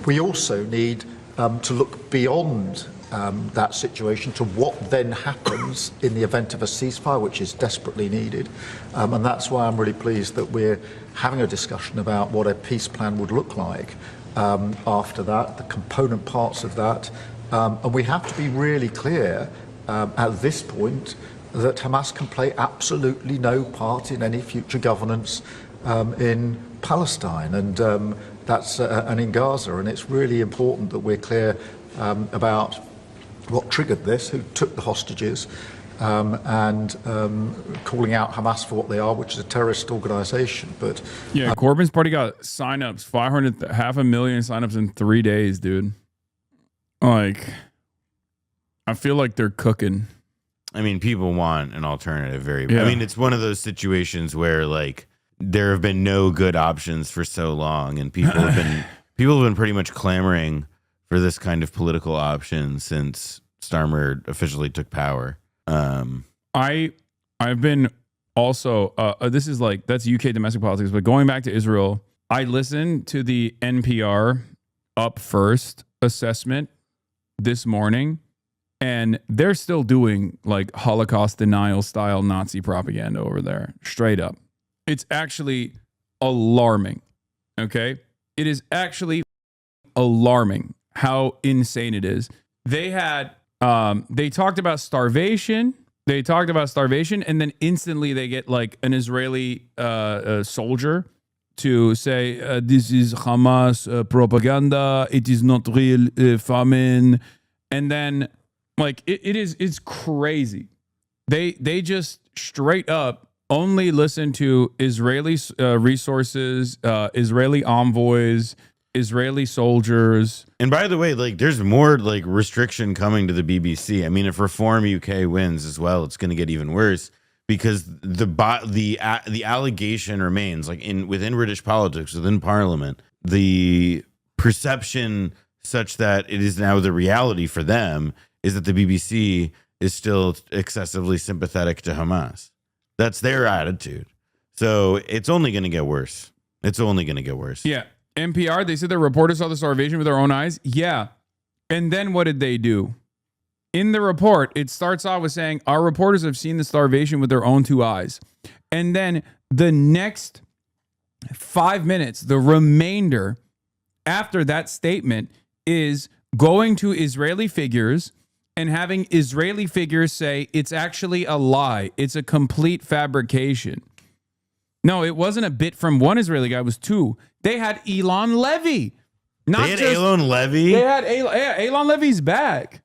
We also need to look beyond that situation to what then happens in the event of a ceasefire, which is desperately needed. And that's why I'm really pleased that we're having a discussion about what a peace plan would look like after that, the component parts of that. And we have to be really clear at this point that Hamas can play absolutely no part in any future governance in Palestine and and in Gaza. And it's really important that we're clear about what triggered this, who took the hostages, and calling out Hamas for what they are, which is a terrorist organization. But yeah, Corbyn's party got signups, 500,000 signups in 3 days, dude. Like, I feel like they're cooking. I mean, people want an alternative. I mean, it's one of those situations where like there have been no good options for so long, and people have been pretty much clamoring for this kind of political option since Starmer officially took power. I've been also this is like, that's UK domestic politics, but going back to Israel, I listened to the NPR Up First assessment this morning, and they're still doing like Holocaust denial style Nazi propaganda over there, straight up. It's actually alarming. Okay, it is actually alarming how insane it is. They had they talked about starvation. And then instantly they get like an Israeli soldier to say this is Hamas propaganda. It is not real famine. And then like it's crazy. They just straight up only listen to Israeli resources, Israeli envoys, Israeli soldiers. And by the way, like there's more like restriction coming to the BBC. I mean, if Reform UK wins as well, it's going to get even worse, because the allegation remains, like within British politics, within Parliament, the perception such that it is now the reality for them is that the BBC is still excessively sympathetic to Hamas. That's their attitude. So it's only going to get worse. It's only going to get worse. Yeah. NPR, they said their reporters saw the starvation with their own eyes. Yeah. And then what did they do? In the report, it starts off with saying, our reporters have seen the starvation with their own two eyes. And then the next 5 minutes, the remainder after that statement is going to Israeli figures and having Israeli figures say it's actually a lie. It's a complete fabrication. No, it wasn't a bit from one Israeli guy. It was two. They had Elon Levy. They had Elon Levy? They had Elon Levy's back.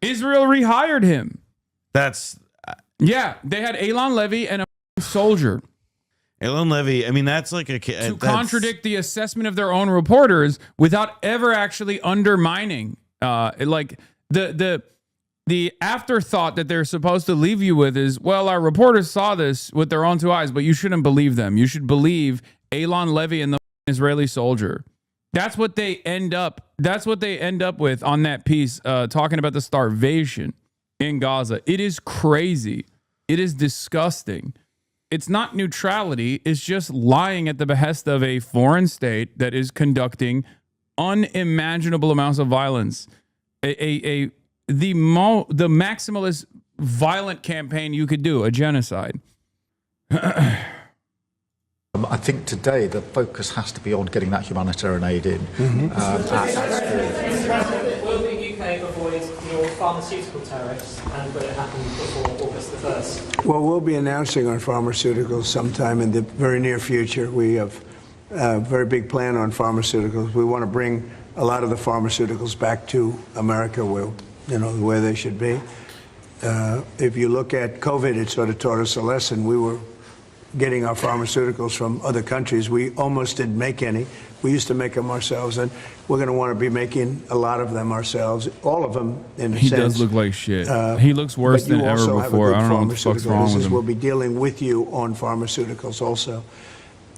Israel rehired him. Yeah, they had Elon Levy and a soldier. Elon Levy, I mean, that's like to contradict the assessment of their own reporters without ever actually undermining like the afterthought that they're supposed to leave you with is, well, our reporters saw this with their own two eyes, but you shouldn't believe them. You should believe Elon Levy and the Israeli soldier. That's what they end up That's what they end up with on that piece, talking about the starvation in Gaza. It is crazy. It is disgusting. It's not neutrality. It's just lying at the behest of a foreign state that is conducting unimaginable amounts of violence. The maximalist violent campaign you could do, a genocide. I think today the focus has to be on getting that humanitarian aid in. Will the UK avoid your pharmaceutical tariffs, and will it happen before August the 1st? Well, we'll be announcing on pharmaceuticals sometime in the very near future. We have a very big plan on pharmaceuticals. We want to bring a lot of the pharmaceuticals back to America, where they should be. If you look at COVID, it sort of taught us a lesson. We were getting our pharmaceuticals from other countries. We almost didn't make any. We used to make them ourselves, and we're going to want to be making a lot of them ourselves, all of them in a sense. He does look like shit. He looks worse than ever before. I don't know what the fuck's wrong with him. We'll be dealing with you on pharmaceuticals also.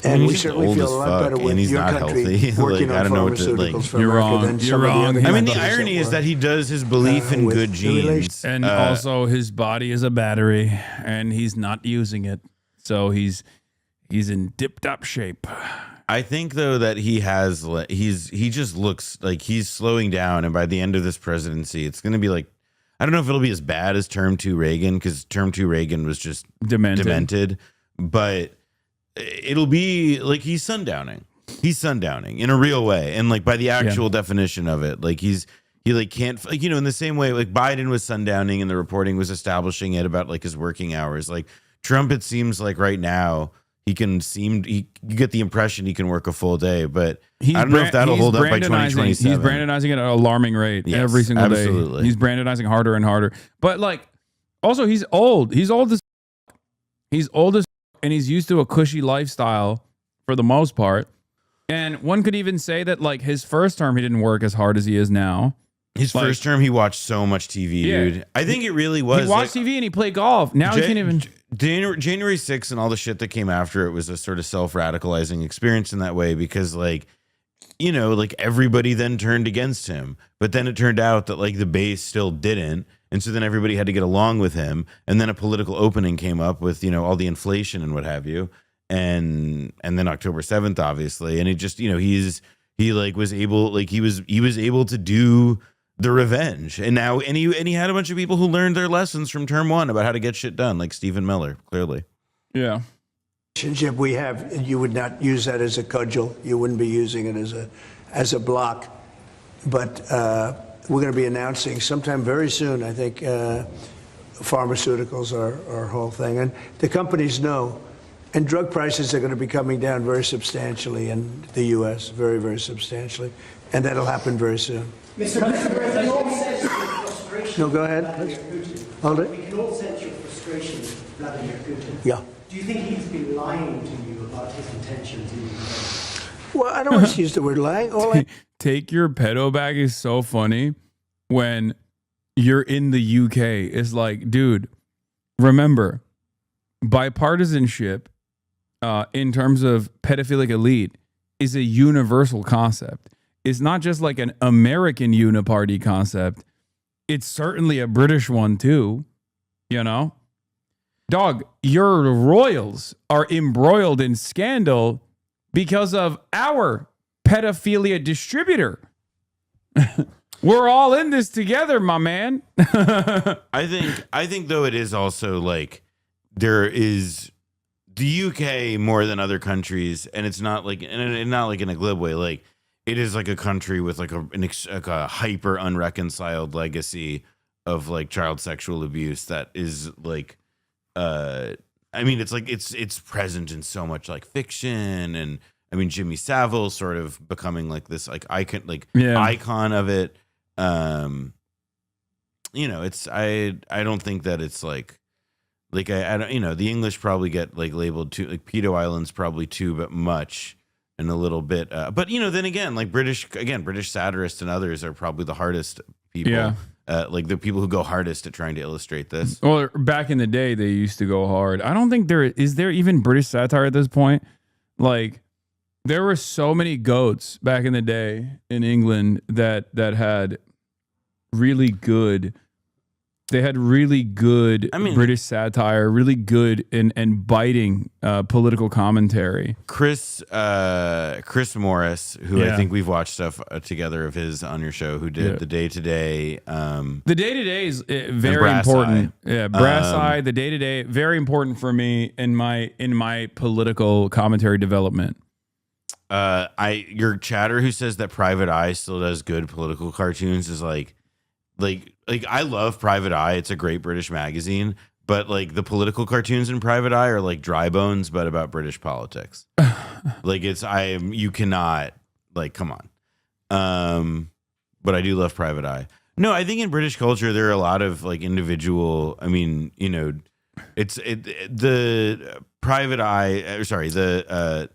And we certainly feel a lot better with your country working on pharmaceuticals for America than some of the other countries. I mean, the irony is that he does his belief in good genes. And also his body is a battery, and he's not using it. So he's in dipped up shape. I think though that he just looks like he's slowing down, and by the end of this presidency, it's going to be like, I don't know if it'll be as bad as term 2 Reagan, because term 2 Reagan was just demented, but it'll be like he's sundowning. He's sundowning in a real way, and like by the actual definition of it, like he can't, like, in the same way like Biden was sundowning and the reporting was establishing it about like his working hours. Like Trump, it seems like right now you get the impression he can work a full day, but I don't know if that'll hold up by 2027. He's Brandonizing at an alarming rate every single day. He's Brandonizing harder and harder. But like, also he's old. He's old as and he's used to a cushy lifestyle for the most part. And one could even say that like his first term, he didn't work as hard as he is now. His first term, he watched so much TV, dude. I think it really was. He watched TV and he played golf. Now he can't even. January 6th and all the shit that came after it was a sort of self-radicalizing experience in that way, because like, like everybody then turned against him, but then it turned out that like the base still didn't. And so then everybody had to get along with him. And then a political opening came up with, all the inflation and what have you. And then October 7th, obviously. And it just, he was able to do the revenge. And now, and he had a bunch of people who learned their lessons from term 1 about how to get shit done, like Stephen Miller, clearly. Yeah. Relationship we have, you would not use that as a cudgel. You wouldn't be using it as a block. But we're going to be announcing sometime very soon, I think, pharmaceuticals are our whole thing. And the companies know. And drug prices are going to be coming down very substantially in the U.S., very, very substantially. And that'll happen very soon. Mr. President, we all sense your frustration. No, go ahead. Hold it. We can all sense your frustration with Vladimir Putin. Yeah. Do you think he's been lying to you about his intentions in Ukraine? Well, I don't want to use the word lying. Take your pedo bag is so funny when you're in the UK. It's like, dude, remember, bipartisanship in terms of pedophilic elite is a universal concept. It's not just like an American uniparty concept. It's certainly a British one too, Dog, your royals are embroiled in scandal because of our pedophilia distributor. We're all in this together, my man. I think though it is also like there is the UK more than other countries, and it's not like, and not like in a glib way, like it is like a country with like a hyper unreconciled legacy of like child sexual abuse that is like, I mean, it's like it's present in so much like fiction, and I mean Jimmy Savile sort of becoming like this like icon of it. It's I don't think that it's like I don't, the English probably get like labeled too, like pedo islands probably too, but much and a little bit. But then again, like British satirists and others are probably the hardest people. Yeah. Like the people who go hardest at trying to illustrate this. Well, back in the day, they used to go hard. I don't think is there even British satire at this point? Like, There were so many goats back in the day in England that had really good. They had really good British satire, really good and biting political commentary. Chris Morris, who I think we've watched stuff together of his on your show, who did the Day to Day. The Day to Day is very important. Yeah, Brass Eye. The Day to Day, very important for me in my political commentary development. Your chatter who says that Private Eye still does good political cartoons is like I love Private Eye. It's a great British magazine, but like the political cartoons in Private Eye are like Dry Bones, but about British politics. Like you cannot come on. But I do love Private Eye. No, I think in British culture there are a lot of like individual. I mean, the Private Eye. Sorry, the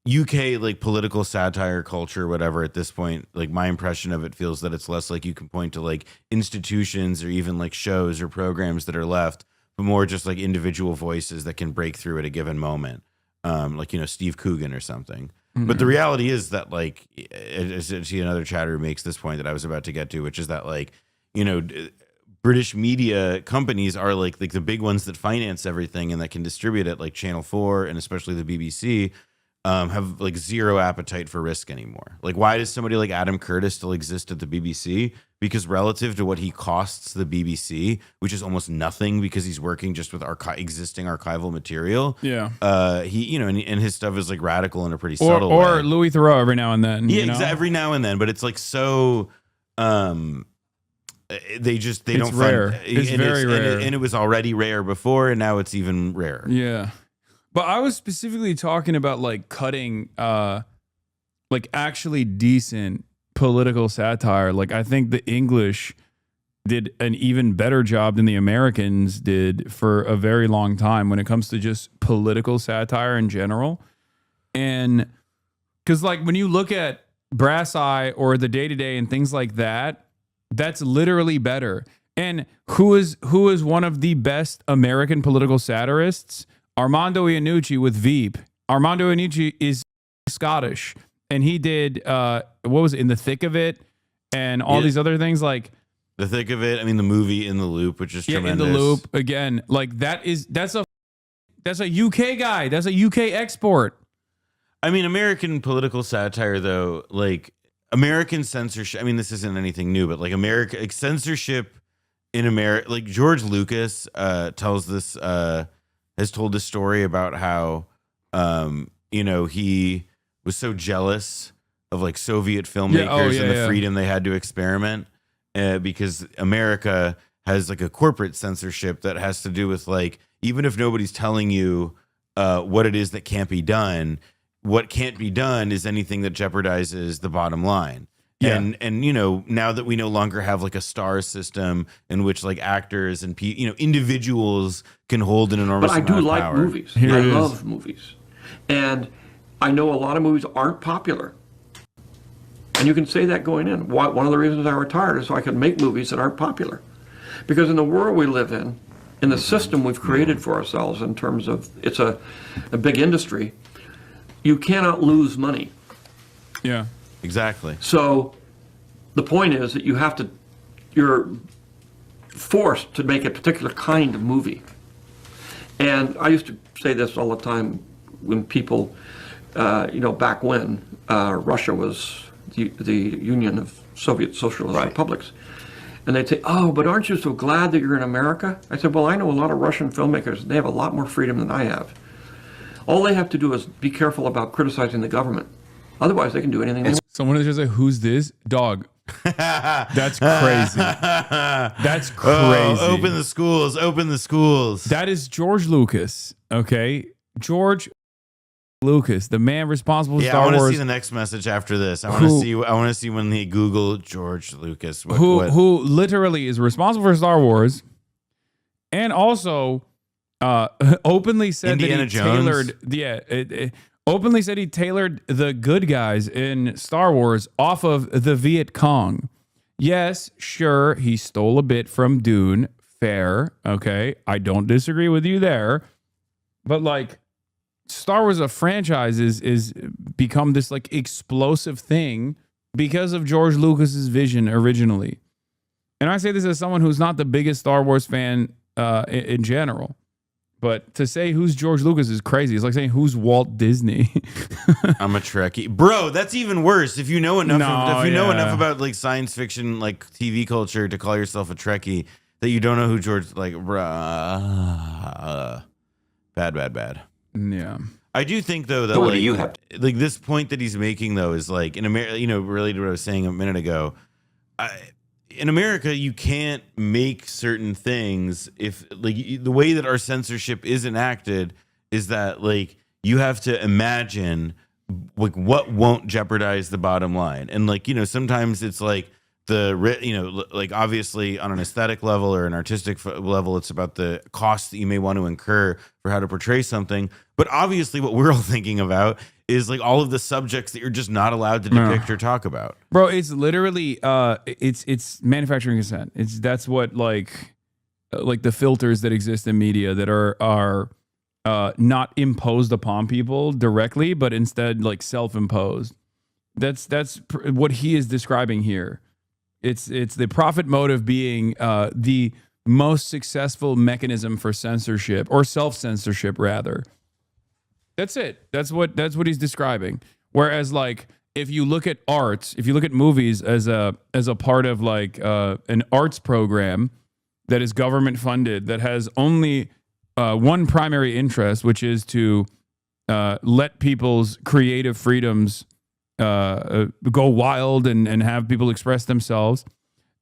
UK like political satire culture, whatever, at this point, like my impression of it feels that it's less like you can point to like institutions or even like shows or programs that are left, but more just like individual voices that can break through at a given moment. Like, Steve Coogan or something. Mm-hmm. But the reality is that like, I see another chatter who makes this point that I was about to get to, which is that like, British media companies are like the big ones that finance everything and that can distribute it, like Channel 4 and especially the BBC, have like zero appetite for risk anymore. Like, why does somebody like Adam Curtis still exist at the BBC? Because relative to what he costs the BBC, which is almost nothing because he's working just with existing archival material. Yeah. He, and his stuff is like radical in a pretty subtle way. Or Louis Theroux every now and then. Yeah, every now and then. But it's like so, they don't rare. Fund, it's very rare. And it was already rare before, and now it's even rarer. Yeah. But I was specifically talking about like cutting like actually decent political satire. Like I think the English did an even better job than the Americans did for a very long time when it comes to just political satire in general. And because like when you look at Brass Eye or the Day to Day and things like that, that's literally better. And who is one of the best American political satirists? Armando Iannucci with Veep. Armando Iannucci is Scottish, and he did what was it, In the Thick of It, and all these other things like The Thick of It. I mean, the movie In the Loop, which is tremendous. In the Loop again. Like that's a UK guy. That's a UK export. I mean, American political satire though, like American censorship. I mean, this isn't anything new, but like censorship in America. Like George Lucas has told this story about how, he was so jealous of like Soviet filmmakers and the freedom they had to experiment because America has like a corporate censorship that has to do with like, even if nobody's telling you what it is that can't be done, what can't be done is anything that jeopardizes the bottom line. Yeah. And now that we no longer have like a star system in which like actors and individuals can hold an enormous amount of power. But I do like movies. I love movies. And I know a lot of movies aren't popular. And you can say that going in. One of the reasons I retired is so I could make movies that aren't popular. Because in the world we live in the system we've created for ourselves in terms of it's a big industry, you cannot lose money. Yeah. Exactly. So the point is that you're forced to make a particular kind of movie. And I used to say this all the time when people, back when Russia was the Union of Soviet Socialist Republics. And they'd say, oh, but aren't you so glad that you're in America? I said, well, I know a lot of Russian filmmakers. They have a lot more freedom than I have. All they have to do is be careful about criticizing the government. Otherwise, they can do anything they want. Someone is just like, who's this? Dog. That's crazy. That's crazy. Open the schools. Open the schools. That is George Lucas. Okay. George Lucas, the man responsible for Star Wars. I want to see the next message after this. I want to see when they Google George Lucas. Who literally is responsible for Star Wars and also openly said Indiana that he Jones. tailored openly said he tailored the good guys in Star Wars off of the Viet Cong. Yes, sure, he stole a bit from Dune. Fair, okay. I don't disagree with you there. But like Star Wars, a franchise, is become this like explosive thing because of George Lucas's vision originally. And I say this as someone who's not the biggest Star Wars fan in general. But to say who's George Lucas is crazy. It's like saying who's Walt Disney. I'm a Trekkie, bro. That's even worse. If you know enough, know enough about like science fiction, like TV culture, to call yourself a Trekkie, that you don't know who George bad. Yeah, I do think though that What like, do you have? Like this point that he's making though is like in America, related to what I was saying a minute ago. In America, you can't make certain things if like the way that our censorship is enacted is that like you have to imagine like what won't jeopardize the bottom line. And like, sometimes it's like like obviously on an aesthetic level or an artistic level, it's about the cost that you may want to incur for how to portray something. But obviously what we're all thinking about is like all of the subjects that you're just not allowed to depict or talk about. Bro, it's literally it's manufacturing consent. That's what like the filters that exist in media that are not imposed upon people directly, but instead like self-imposed. That's what he is describing here. It's the profit motive being the most successful mechanism for censorship or self-censorship rather. That's it. That's what he's describing. Whereas like if you look at arts, if you look at movies as a part of like an arts program that is government funded, that has only one primary interest, which is to let people's creative freedoms go wild and have people express themselves,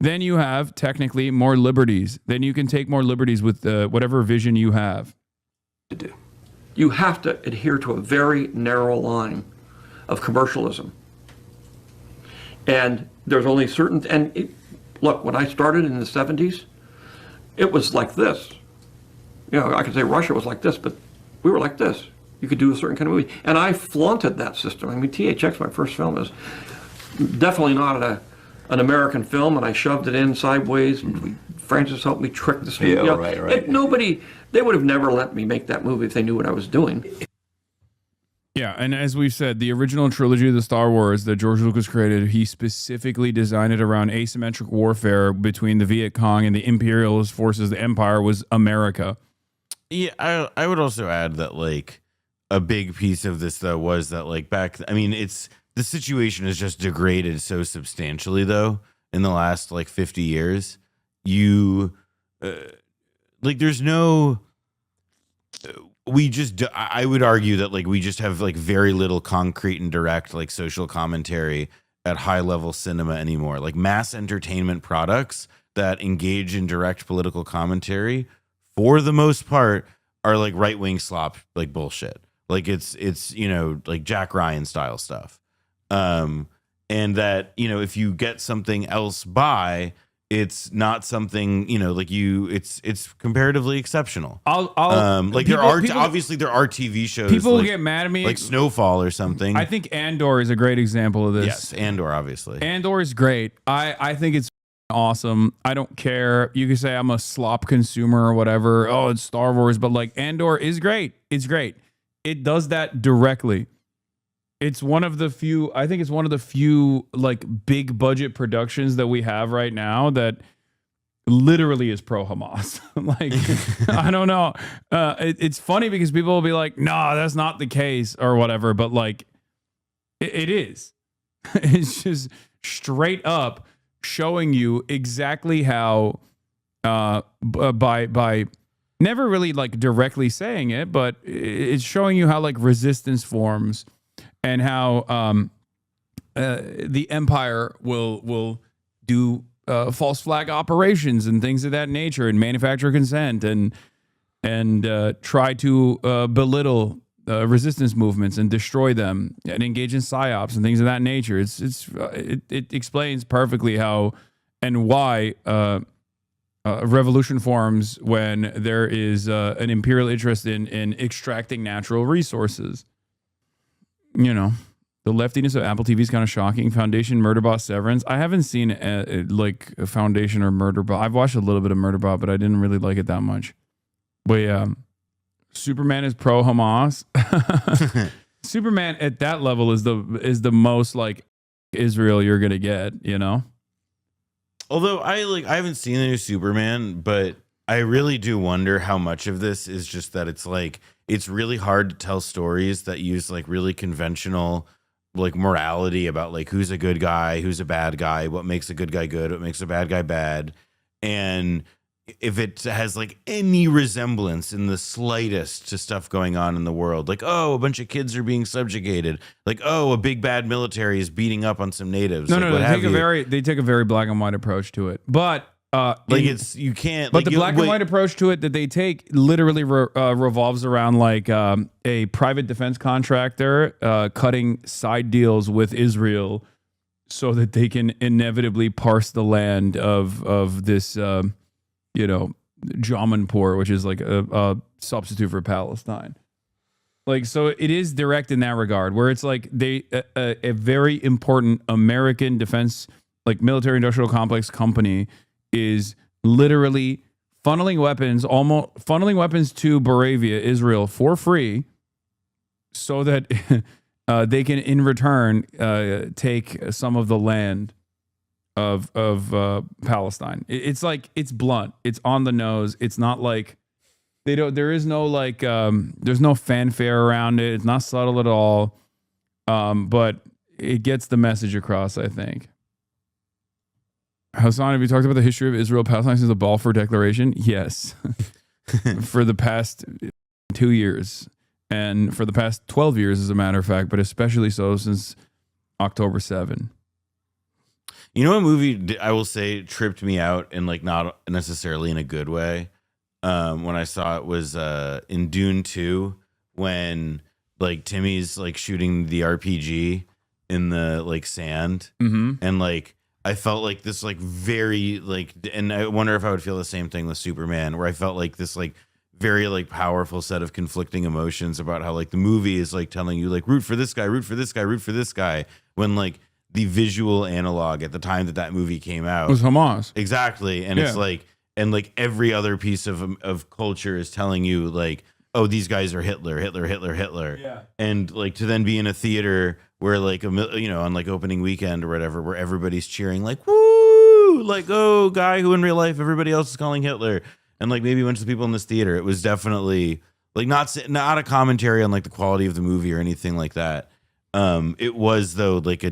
then you have technically more liberties. Then you can take more liberties with whatever vision you have to do. You have to adhere to a very narrow line of commercialism. And there's only certain, look, when I started in the 70s, it was like this. I could say Russia was like this, but we were like this. You could do a certain kind of movie. And I flaunted that system. I mean, THX, my first film, is definitely not an American film, and I shoved it in sideways. And Francis helped me trick the studio. Yeah, right. They would have never let me make that movie if they knew what I was doing. Yeah, and as we've said, the original trilogy of the Star Wars that George Lucas created, he specifically designed it around asymmetric warfare between the Viet Cong and the imperialist forces. The Empire was America. Yeah, I would also add that like a big piece of this though was that like the situation has just degraded so substantially though in the last like 50 years. There's no. I would argue that like we just have like very little concrete and direct like social commentary at high level cinema anymore. Like mass entertainment products that engage in direct political commentary for the most part are like right wing slop like bullshit. Like it's like Jack Ryan style stuff. And that if you get something else by, it's not something it's comparatively exceptional. There are TV shows. People like, get mad at me like Snowfall or something. I think Andor is a great example of this. Yes, Andor obviously. Andor is great. I think it's awesome. I don't care. You can say I'm a slop consumer or whatever. Oh, it's Star Wars, but like Andor is great. It's great. It does that directly. It's one of the few, I think it's one of the few like big budget productions that we have right now that literally is pro Hamas. Like, I don't know. It's funny because people will be like, no, that's not the case or whatever. But like, it is. It's just straight up showing you exactly how by never really like directly saying it, but it's showing you how like resistance forms. And how the Empire will do false flag operations and things of that nature, and manufacture consent, and try to belittle resistance movements and destroy them, and engage in psyops and things of that nature. It explains perfectly how and why revolution forms when there is an imperial interest in extracting natural resources. The leftiness of Apple TV is kind of shocking. Foundation, Murderbot, Severance. I haven't seen like a Foundation or Murderbot. I've watched a little bit of Murderbot, but I didn't really like it that much. But yeah, Superman is pro Hamas. Superman at that level is the most like Israel you're gonna get, you know. Although I haven't seen the new Superman, but I really do wonder how much of this is just that it's like it's really hard to tell stories that use like really conventional like morality about like who's a good guy, who's a bad guy, what makes a good guy good, what makes a bad guy bad. And if it has like any resemblance in the slightest to stuff going on in the world, like, oh, a bunch of kids are being subjugated, like, oh, a big bad military is beating up on some natives. No, like, no, they take a very black and white approach to it. But you can't. But the black and white approach to it that they take literally revolves around like a private defense contractor cutting side deals with Israel so that they can inevitably parse the land of this, Jamanpur, which is like a substitute for Palestine. Like, so it is direct in that regard, where it's like a very important American defense, like military industrial complex company is literally funneling weapons to Boravia, Israel, for free, so that they can in return take some of the land of Palestine. It's like, it's blunt, it's on the nose. It's not like there's no fanfare around it. It's not subtle at all. But it gets the message across, I think. Hasan, have you talked about the history of Israel Palestine since the Balfour Declaration? Yes. For the past 2 years. And for the past 12 years, as a matter of fact, but especially so since October 7. You know, a movie I will say tripped me out, and like not necessarily in a good way. When I saw it was in Dune 2, when like Timmy's like shooting the RPG in the like sand, and like I felt like this like very like, and I wonder if I would feel the same thing with Superman, where I felt like this like very like powerful set of conflicting emotions about how like the movie is like telling you like root for this guy, root for this guy, root for this guy, when like the visual analog at the time that movie came out was Hamas. Exactly. And it's like, and like every other piece of culture is telling you like, oh, these guys are Hitler. Yeah. And like to then be in a theater where like, on like opening weekend or whatever, where everybody's cheering like, woo, like, oh, guy who in real life everybody else is calling Hitler. And like maybe a bunch of people in this theater, it was definitely like not a commentary on like the quality of the movie or anything like that. It was though like a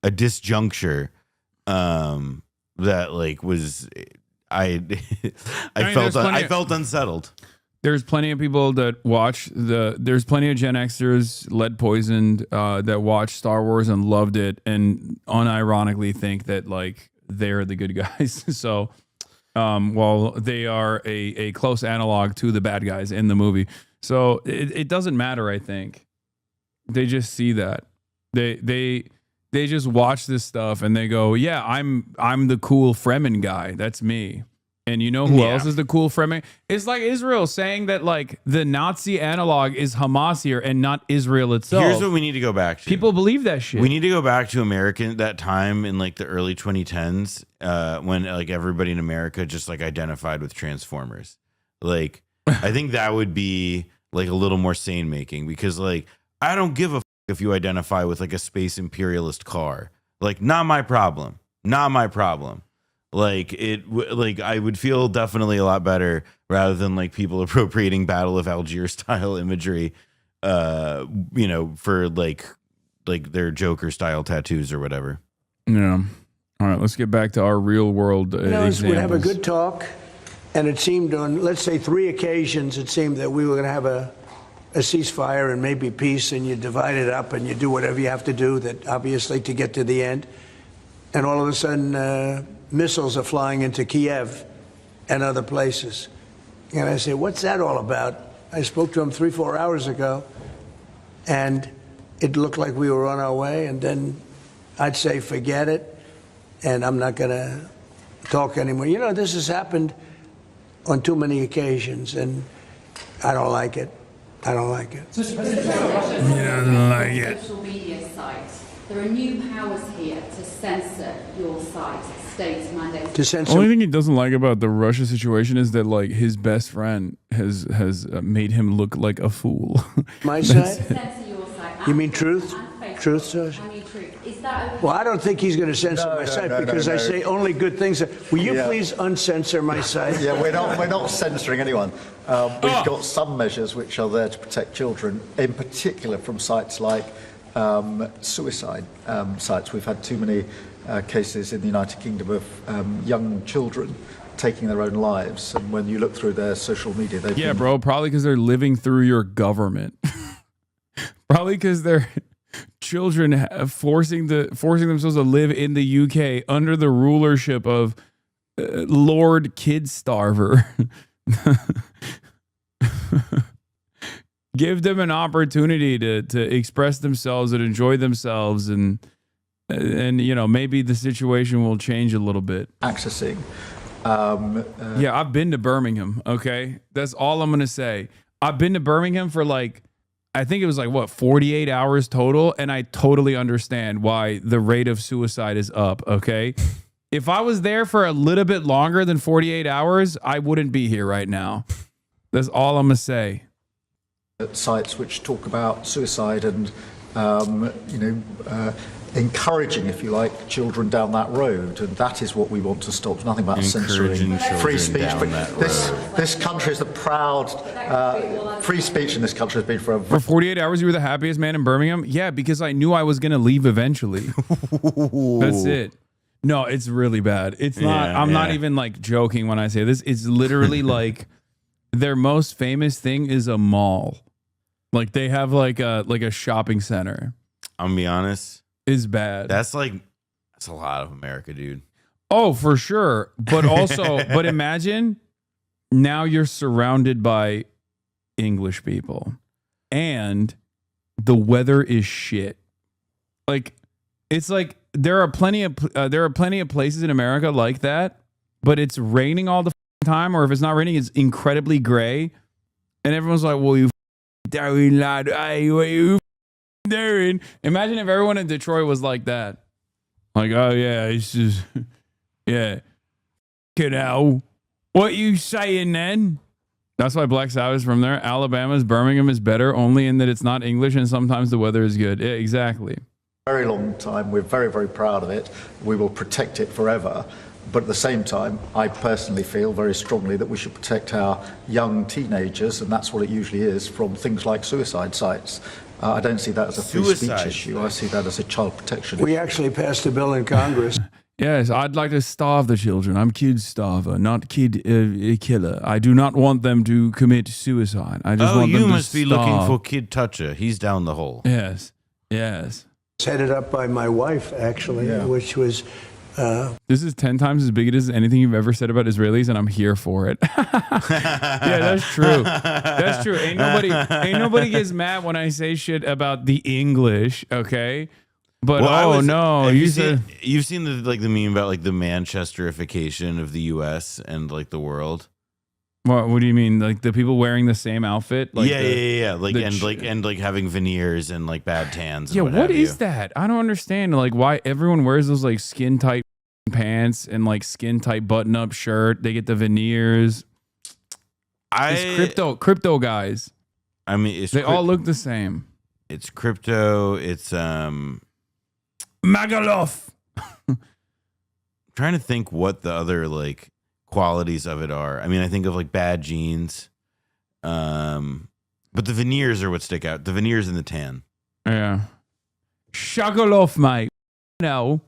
disjuncture that like was I felt unsettled. There's plenty of people that watch there's plenty of Gen Xers lead poisoned that watched Star Wars and loved it and unironically think that like they're the good guys. So while they are a close analog to the bad guys in the movie. So it doesn't matter, I think. They just see that. They just watch this stuff and they go, yeah, I'm the cool Fremen guy. That's me. And you know who else is the cool Fremen? It's like Israel saying that like the Nazi analog is Hamas here and not Israel itself. Here's what we need to go back to. People believe that shit. We need to go back to that time in like the early 2010s when like everybody in America just like identified with Transformers. Like I think that would be like a little more sane making, because like I don't give a if you identify with like a space imperialist car. Like not my problem. Not my problem. Like like I would feel definitely a lot better rather than like people appropriating Battle of Algiers style imagery, for like their Joker style tattoos or whatever. Yeah. All right, let's get back to our real world examples. We'd have a good talk, and it seemed on, let's say, 3 occasions, it seemed that we were going to have a ceasefire and maybe peace, and you divide it up and you do whatever you have to do, that obviously to get to the end. And all of a sudden, missiles are flying into Kiev and other places. And I say, what's that all about? I spoke to him 3-4 hours ago, and it looked like we were on our way. And then I'd say, forget it, and I'm not going to talk anymore. You know, this has happened on too many occasions, and I don't like it. I don't like it. You don't like it. Social media sites. There are new powers here to censor your sites. states mandates. To censor. Only thing he doesn't like about the Russia situation is that like his best friend has made him look like a fool. My That's side? it. Censor your site. You mean truth? Truth, Serge? I mean truth. Is that Well, I don't think he's going to censor my site because I say only good things. Will you Yeah. please uncensor my site? Yeah, we're not censoring anyone. We've got some measures which are there to protect children, in particular from sites like suicide sites. We've had too many cases in the United Kingdom of young children taking their own lives, and when you look through their social media, they've Yeah, been bro. Probably because they're living through your government. Probably because they're children forcing themselves to live in the UK under the rulership of Lord Kid Starver. Give them an opportunity to express themselves and enjoy themselves, and you know, maybe the situation will change a little bit. accessing. Yeah, I've been to Birmingham. Okay, that's all I'm gonna say. I've been to Birmingham for like, I think it was like what, 48 hours total, and I totally understand why the rate of suicide is up. Okay, if I was there for a little bit longer than 48 hours, I wouldn't be here right now. That's all I'm gonna say. Sites which talk about suicide and encouraging, if you like, children down that road, and that is what we want to stop. Nothing about censoring free speech. But this country is the proud free speech in this country has been for For 48 hours, you were the happiest man in Birmingham? Yeah, because I knew I was going to leave eventually. That's it. No, it's really bad. It's not, I'm not even like joking when I say this. It's literally like their most famous thing is a mall. Like they have like a shopping center. I'm gonna be honest. Is bad. That's a lot of America, dude. Oh, for sure. But also, but imagine now you're surrounded by English people and the weather is shit. Like, it's like there are plenty of places in America like that, but it's raining all the time, or if it's not raining, it's incredibly gray. And everyone's like, well, you doing, lad? Hey, what you doing? Imagine if everyone in Detroit was like that. Like, oh yeah, it's just, yeah. You know, what you saying then? That's why Black Sabbath's from there. Alabama's Birmingham is better only in that it's not English and sometimes the weather is good. Yeah, exactly. very long time. We're very, very proud of it. We will protect it forever. But at the same time, I personally feel very strongly that we should protect our young teenagers, and that's what it usually is, from things like suicide sites. I don't see that as a free speech issue. I see that as a child protection issue. We actually passed a bill in Congress. Yes, I'd like to starve the children. I'm kid starver, not kid killer. I do not want them to commit suicide. I just want them to you must be looking starve. for Kid Toucher. He's down the hole. Yes, yes. It's headed up by my wife, actually, which was... This is 10 times as big as anything you've ever said about Israelis, and I'm here for it. Yeah, that's true. That's true. Ain't nobody gets mad when I say shit about the English, okay? But you've seen the meme about like the Manchesterification of the U.S. and like the world. What do you mean? Like the people wearing the same outfit? Like yeah. Like having veneers and like bad tans. Yeah, and what is that? I don't understand. Like why everyone wears those like skin tight pants and like skin tight button up shirt. They get the veneers. It's crypto guys. I mean, they all look the same. It's crypto. It's Magaloff. Trying to think what the other like qualities of it are. I mean, I think of like bad jeans, but the veneers are what stick out. The veneers and the tan. Yeah. Shagaloff, mate. No.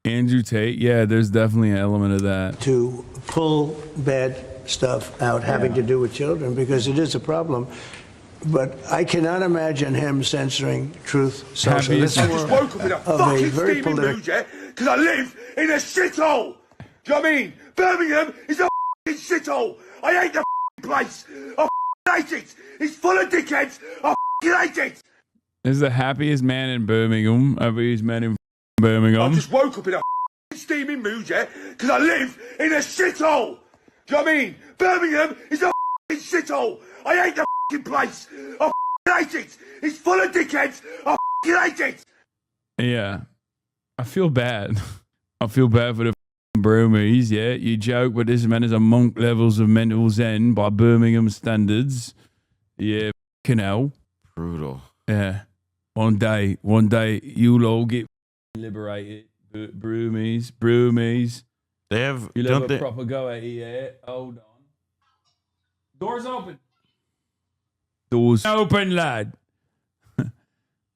Andrew Tate. Yeah, there's definitely an element of that. To pull bad stuff out having to do with children, because it is a problem. But I cannot imagine him censoring Truth Social. This I just woke up in a fucking steaming mood, yeah? Because I live in a shithole. Do you know what I mean? Birmingham is a fucking shithole. I hate the place. I hate it. It's full of dickheads. I hate it. This is the happiest man in Birmingham. Happiest man in Birmingham. I just woke up in a steaming mood, yeah? Because I live in a shithole. Do you know what I mean? Birmingham is a shithole. I hate the place. I hate it. It's full of dickheads. I hate it. Yeah. I feel bad. I feel bad for the broomies, yeah. You joke, but this man is a monk levels of mental zen by Birmingham standards. Yeah, fucking hell. Brutal. Yeah. One day, you'll all get liberated. Broomies. They have. You'll have a proper go at it, yeah. Hold on. Doors open. Doors open, lad.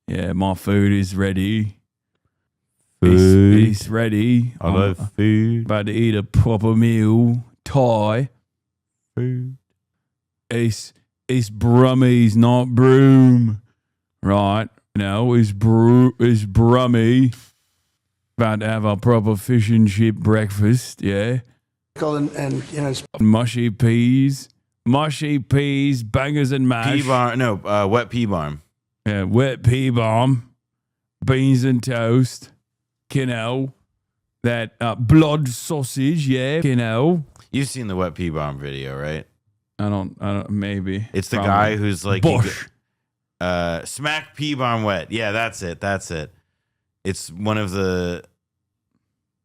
Yeah, my food is ready. It's ready. I love food. About to eat a proper meal. Thai. Food. It's Brummies, not broom. Right. No, it's Brummy. About to have a proper fish and chip breakfast, yeah. And you know, mushy peas, bangers and mash. Wet pea barm. Yeah, wet pea barm, beans and toast. That blood sausage, yeah. You've seen the wet pea barm video, right? I don't. Maybe it's the Probably. Guy who's like, Bosh. Smack pea barm wet. Yeah, that's it. It's one of the.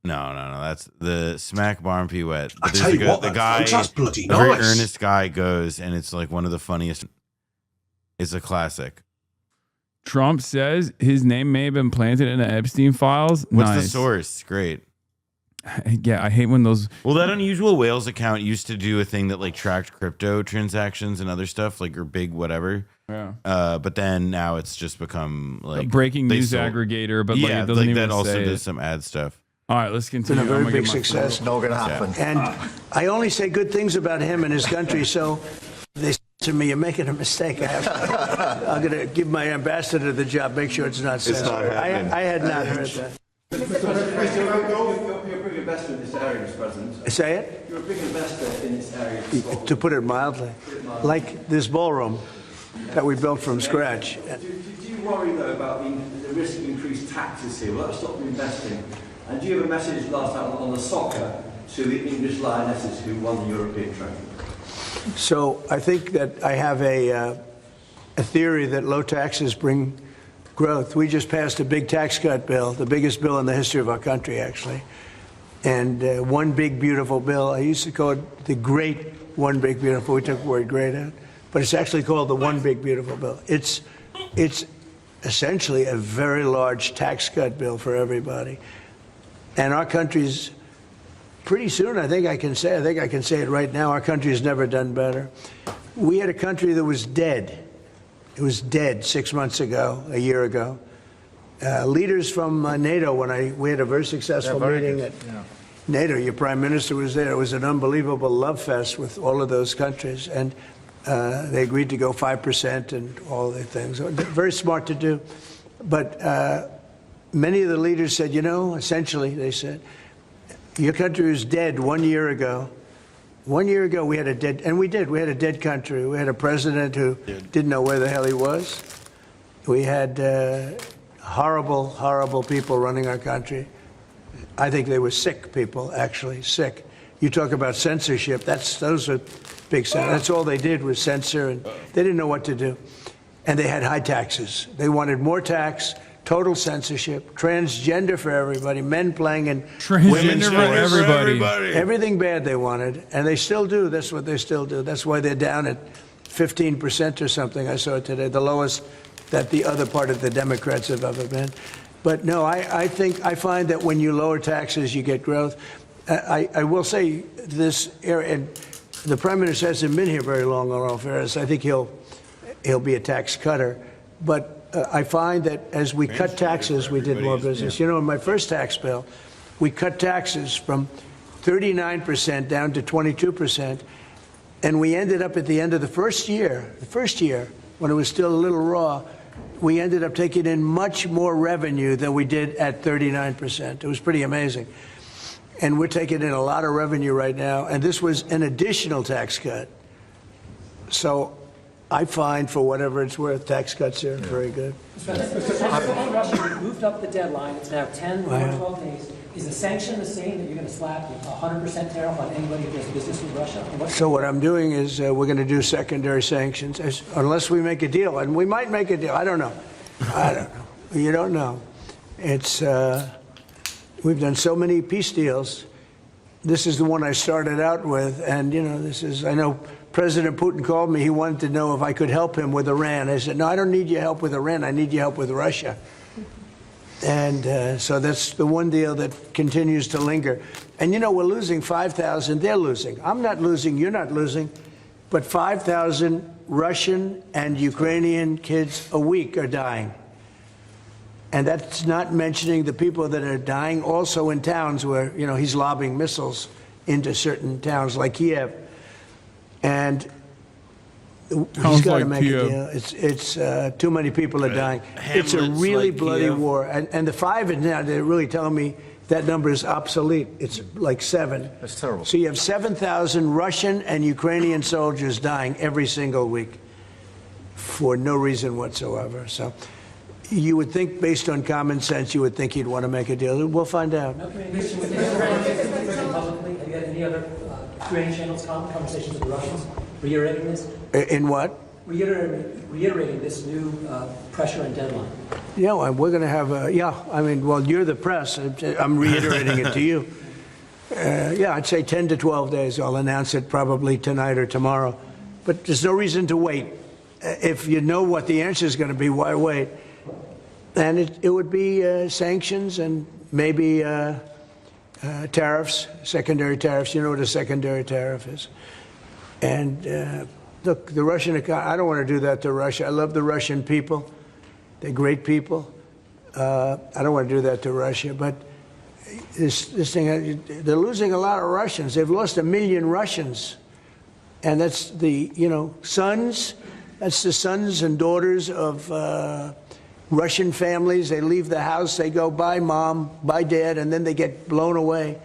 No. That's the smack barm pea wet. I tell you what, the guy, that's bloody a very nice. earnest guy goes, and it's like one of the funniest. It's a classic. Trump says his name may have been planted in the Epstein files. What's Nice. the source? Great. Yeah, I hate when those. Well, that Unusual Whales account used to do a thing that like tracked crypto transactions and other stuff, like your big whatever. Yeah. But then now it's just become like a breaking news aggregator, but like, it doesn't even that also say does it. some ad stuff. All right, let's It's been continue. a very big success. Not going to happen. And I only say good things about him and his country, so they said to me, you're making a mistake. I'm going to give my ambassador the job, make sure it's not said. I had not heard that. You're a big investor in this area, Mr. President. Say it? You're a big investor in this area. To put it mildly. Like this ballroom that we built from scratch. Do you worry, though, about the risk of increased taxes here? Will that stop you investing? And do you have a message last night on the soccer to the English Lionesses who won the European trophy? So I think that I have a theory that low taxes bring growth. We just passed a big tax cut bill, the biggest bill in the history of our country, actually. And one big, beautiful bill. I used to call it the great one big, beautiful. We took the word great out. But it's actually called the one big, beautiful bill. It's essentially a very large tax cut bill for everybody. And our country's pretty soon, I think I can say it right now, our country has never done better. We had a country that was dead. It was dead 6 months ago, a year ago. Leaders from NATO, we had a very successful meeting at NATO. Your prime minister was there. It was an unbelievable love fest with all of those countries. And they agreed to go 5% and all the things. Very smart to do. But many of the leaders said, essentially, they said, your country was dead 1 year ago. 1 year ago, we had a dead, and we did. We had a dead country. We had a president who didn't know where the hell he was. We had horrible, horrible people running our country. I think they were sick people, actually, sick. You talk about censorship. Those are big. That's all they did was censor, and they didn't know what to do. And they had high taxes. They wanted more tax. Total censorship, transgender for everybody, men playing in women's for everybody. Everything bad they wanted, and they still do. That's what they still do. That's why they're down at 15% or something. I saw it today, the lowest that the other part of the Democrats have ever been. But no, I find that when you lower taxes, you get growth. I will say this area, and the Prime Minister hasn't been here very long on all fairness. I think he'll be a tax cutter, but. I find that as we cut taxes, we did more business. In my first tax bill, we cut taxes from 39% down to 22%. And we ended up at the end of the first year, when it was still a little raw, we ended up taking in much more revenue than we did at 39%. It was pretty amazing. And we're taking in a lot of revenue right now. And this was an additional tax cut. So I find, for whatever it's worth, tax cuts are very good. Russia moved up the deadline. It's now 10 or 12 days. Is the sanction the same, that you're going to slap a 100% tariff on anybody who does business with Russia? So what I'm doing is we're going to do secondary sanctions, unless we make a deal. And we might make a deal. I don't know. You don't know. We've done so many peace deals. this is the one I started out with, and I know President Putin called me. He wanted to know if I could help him with Iran. I said, no, I don't need your help with Iran. I need your help with Russia. And so that's the one deal that continues to linger. And we're losing 5,000. They're losing. I'm not losing. You're not losing. But 5,000 Russian and Ukrainian kids a week are dying. And that's not mentioning the people that are dying also in towns where, he's lobbing missiles into certain towns like Kiev. And he's got to make a deal. It's too many people are dying. It's a really bloody war. And the 5 is now, they're really telling me that number is obsolete. It's like 7. That's terrible. So you have 7,000 Russian and Ukrainian soldiers dying every single week for no reason whatsoever. So you would think, based on common sense, you would think he'd want to make a deal. We'll find out. Publicly, have you had any other Ukrainian channels conversations with the Russians reiterating this? In what? Reiterating this new pressure and deadline. Yeah, we're going to have well, you're the press. I'm reiterating it to you. I'd say 10 to 12 days. I'll announce it probably tonight or tomorrow. But there's no reason to wait. If you know what the answer is going to be, why wait? And it would be sanctions and maybe tariffs, secondary tariffs. You know what a secondary tariff is. And look, the Russian economy, I don't want to do that to Russia. I love the Russian people. They're great people. I don't want to do that to Russia. But this thing, they're losing a lot of Russians. They've lost 1 million Russians. And that's the, sons. That's the sons and daughters of Russian families. They leave the house. They go, bye, Mom, bye, Dad, and then they get blown away.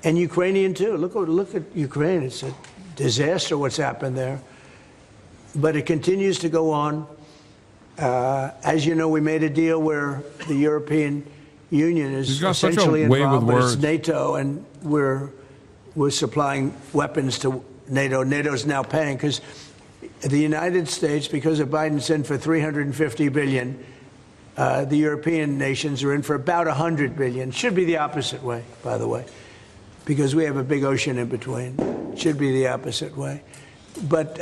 And Ukrainian, too. Look at Ukraine. It's a disaster what's happened there. But it continues to go on. As you know, we made a deal where the European Union is essentially involved, but it's NATO, and we're supplying weapons to NATO. NATO's now paying because the United States, because of Biden's in for $350 billion, the European nations are in for about $100 billion. Should be the opposite way, by the way, because we have a big ocean in between. Should be the opposite way. But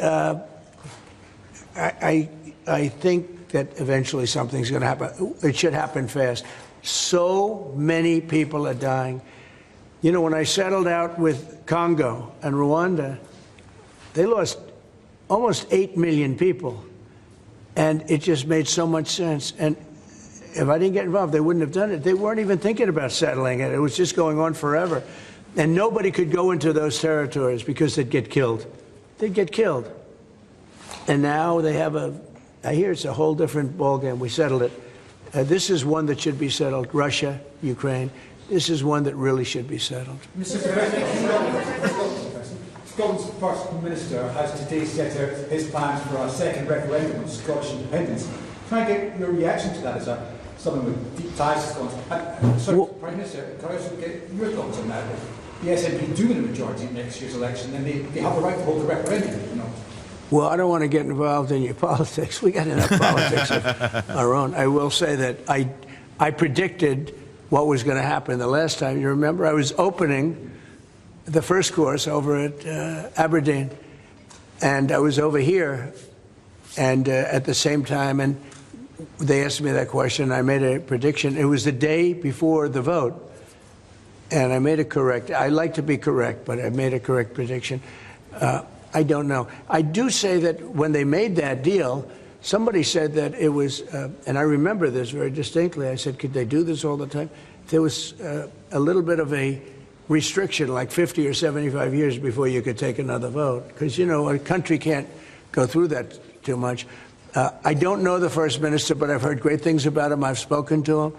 I think that eventually something's going to happen. It should happen fast. So many people are dying. When I settled out with Congo and Rwanda, they lost almost 8 million people. And it just made so much sense. And if I didn't get involved, they wouldn't have done it. They weren't even thinking about settling it. It was just going on forever. And nobody could go into those territories because they'd get killed. They'd get killed. And now they have I hear it's a whole different ballgame. We settled it. This is one that should be settled. Russia, Ukraine. This is one that really should be settled. Mr. President, Scotland's First Minister has today set out his plans for a second referendum on Scottish independence. Can I get your reaction to that as someone with deep ties to Scotland? Prime Minister, can I also get your thoughts on that? If the SNP do win a majority in next year's election, then they have the right to hold the referendum, Well, I don't want to get involved in your politics. We got enough politics of our own. I will say that I predicted what was going to happen the last time. You remember, I was opening the first course over at Aberdeen, and I was over here, and at the same time, and they asked me that question. I made a prediction. It was the day before the vote, and I made a correct. I like to be correct, but I made a correct prediction. I don't know. I do say that when they made that deal, somebody said that it was, and I remember this very distinctly. I said, could they do this all the time? There was a little bit of a restriction, like 50 or 75 years before you could take another vote. Because, a country can't go through that too much. I don't know the First Minister, but I've heard great things about him. I've spoken to him.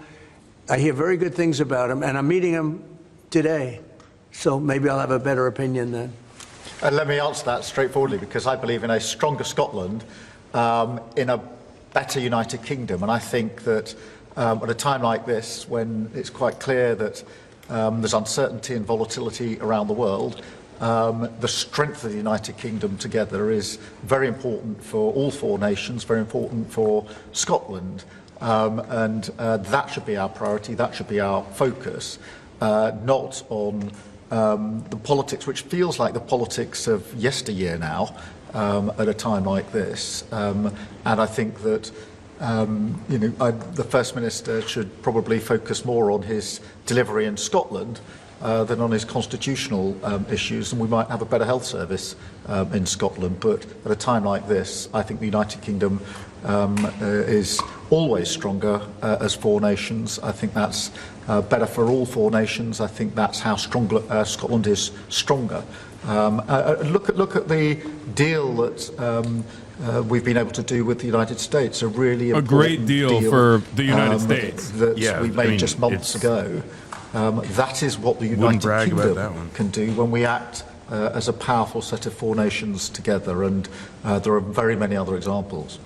I hear very good things about him, and I'm meeting him today. So maybe I'll have a better opinion then. And let me answer that straightforwardly, because I believe in a stronger Scotland, in a better United Kingdom. And I think that at a time like this, when it's quite clear that there's uncertainty and volatility around the world, the strength of the United Kingdom together is very important for all 4 nations, very important for Scotland. And that should be our priority, that should be our focus, not on the politics, which feels like the politics of yesteryear now, at a time like this. And I think that the First Minister should probably focus more on his delivery in Scotland than on his constitutional issues, and we might have a better health service in Scotland. But at a time like this, I think the United Kingdom is always stronger as four nations. I think that's better for all four nations. I think that's how Scotland is stronger. Look at the deal that we've been able to do with the United States. A really important great deal for the United States that we made just months ago. That is what the United Kingdom can do when we act as a powerful set of four nations together, and there are very many other examples.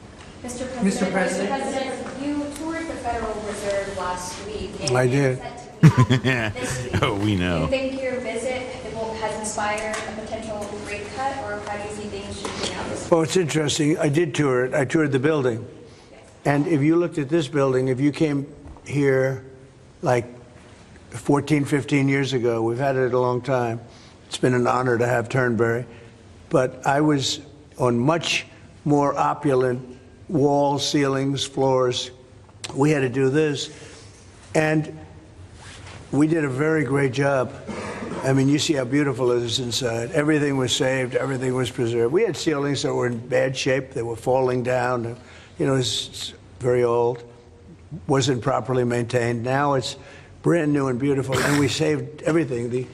Mr. President, you toured the Federal Reserve last week. And I did. This week. Oh, we know. Do you think your visit has inspired a potential rate cut, or how do you see things shaping out this week? Well, it's interesting. I did tour it. I toured the building. And if you looked at this building, if you came here like 14, 15 years ago, we've had it a long time. It's been an honor to have Turnberry. But I was on much more opulent walls, ceilings, floors. We had to do this. And we did a very great job. I mean, you see how beautiful it is inside. Everything was saved. Everything was preserved. We had ceilings that were in bad shape. They were falling down. It's very old. Wasn't properly maintained. Now it's brand new and beautiful, and we saved everything.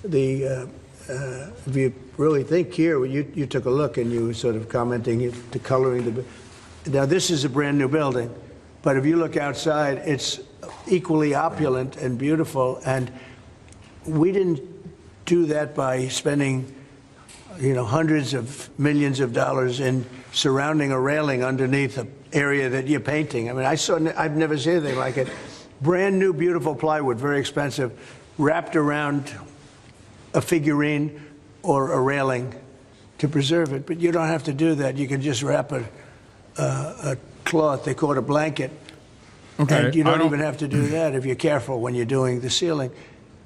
If you really think here, you took a look and you were sort of commenting the coloring. Now this is a brand new building, but if you look outside, it's equally opulent and beautiful. And we didn't do that by spending, hundreds of millions of dollars in surrounding a railing underneath an area that you're painting. I mean, I've never seen anything like it. Brand new, beautiful plywood, very expensive, wrapped around a figurine or a railing to preserve it. But you don't have to do that. You can just wrap a cloth, they call it a blanket. Okay. And you don't even have to do that if you're careful when you're doing the ceiling.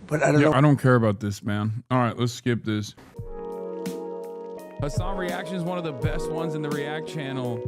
But I don't know. I don't care about this, man. All right, let's skip this. Hasan Reaction is one of the best ones in the React channel.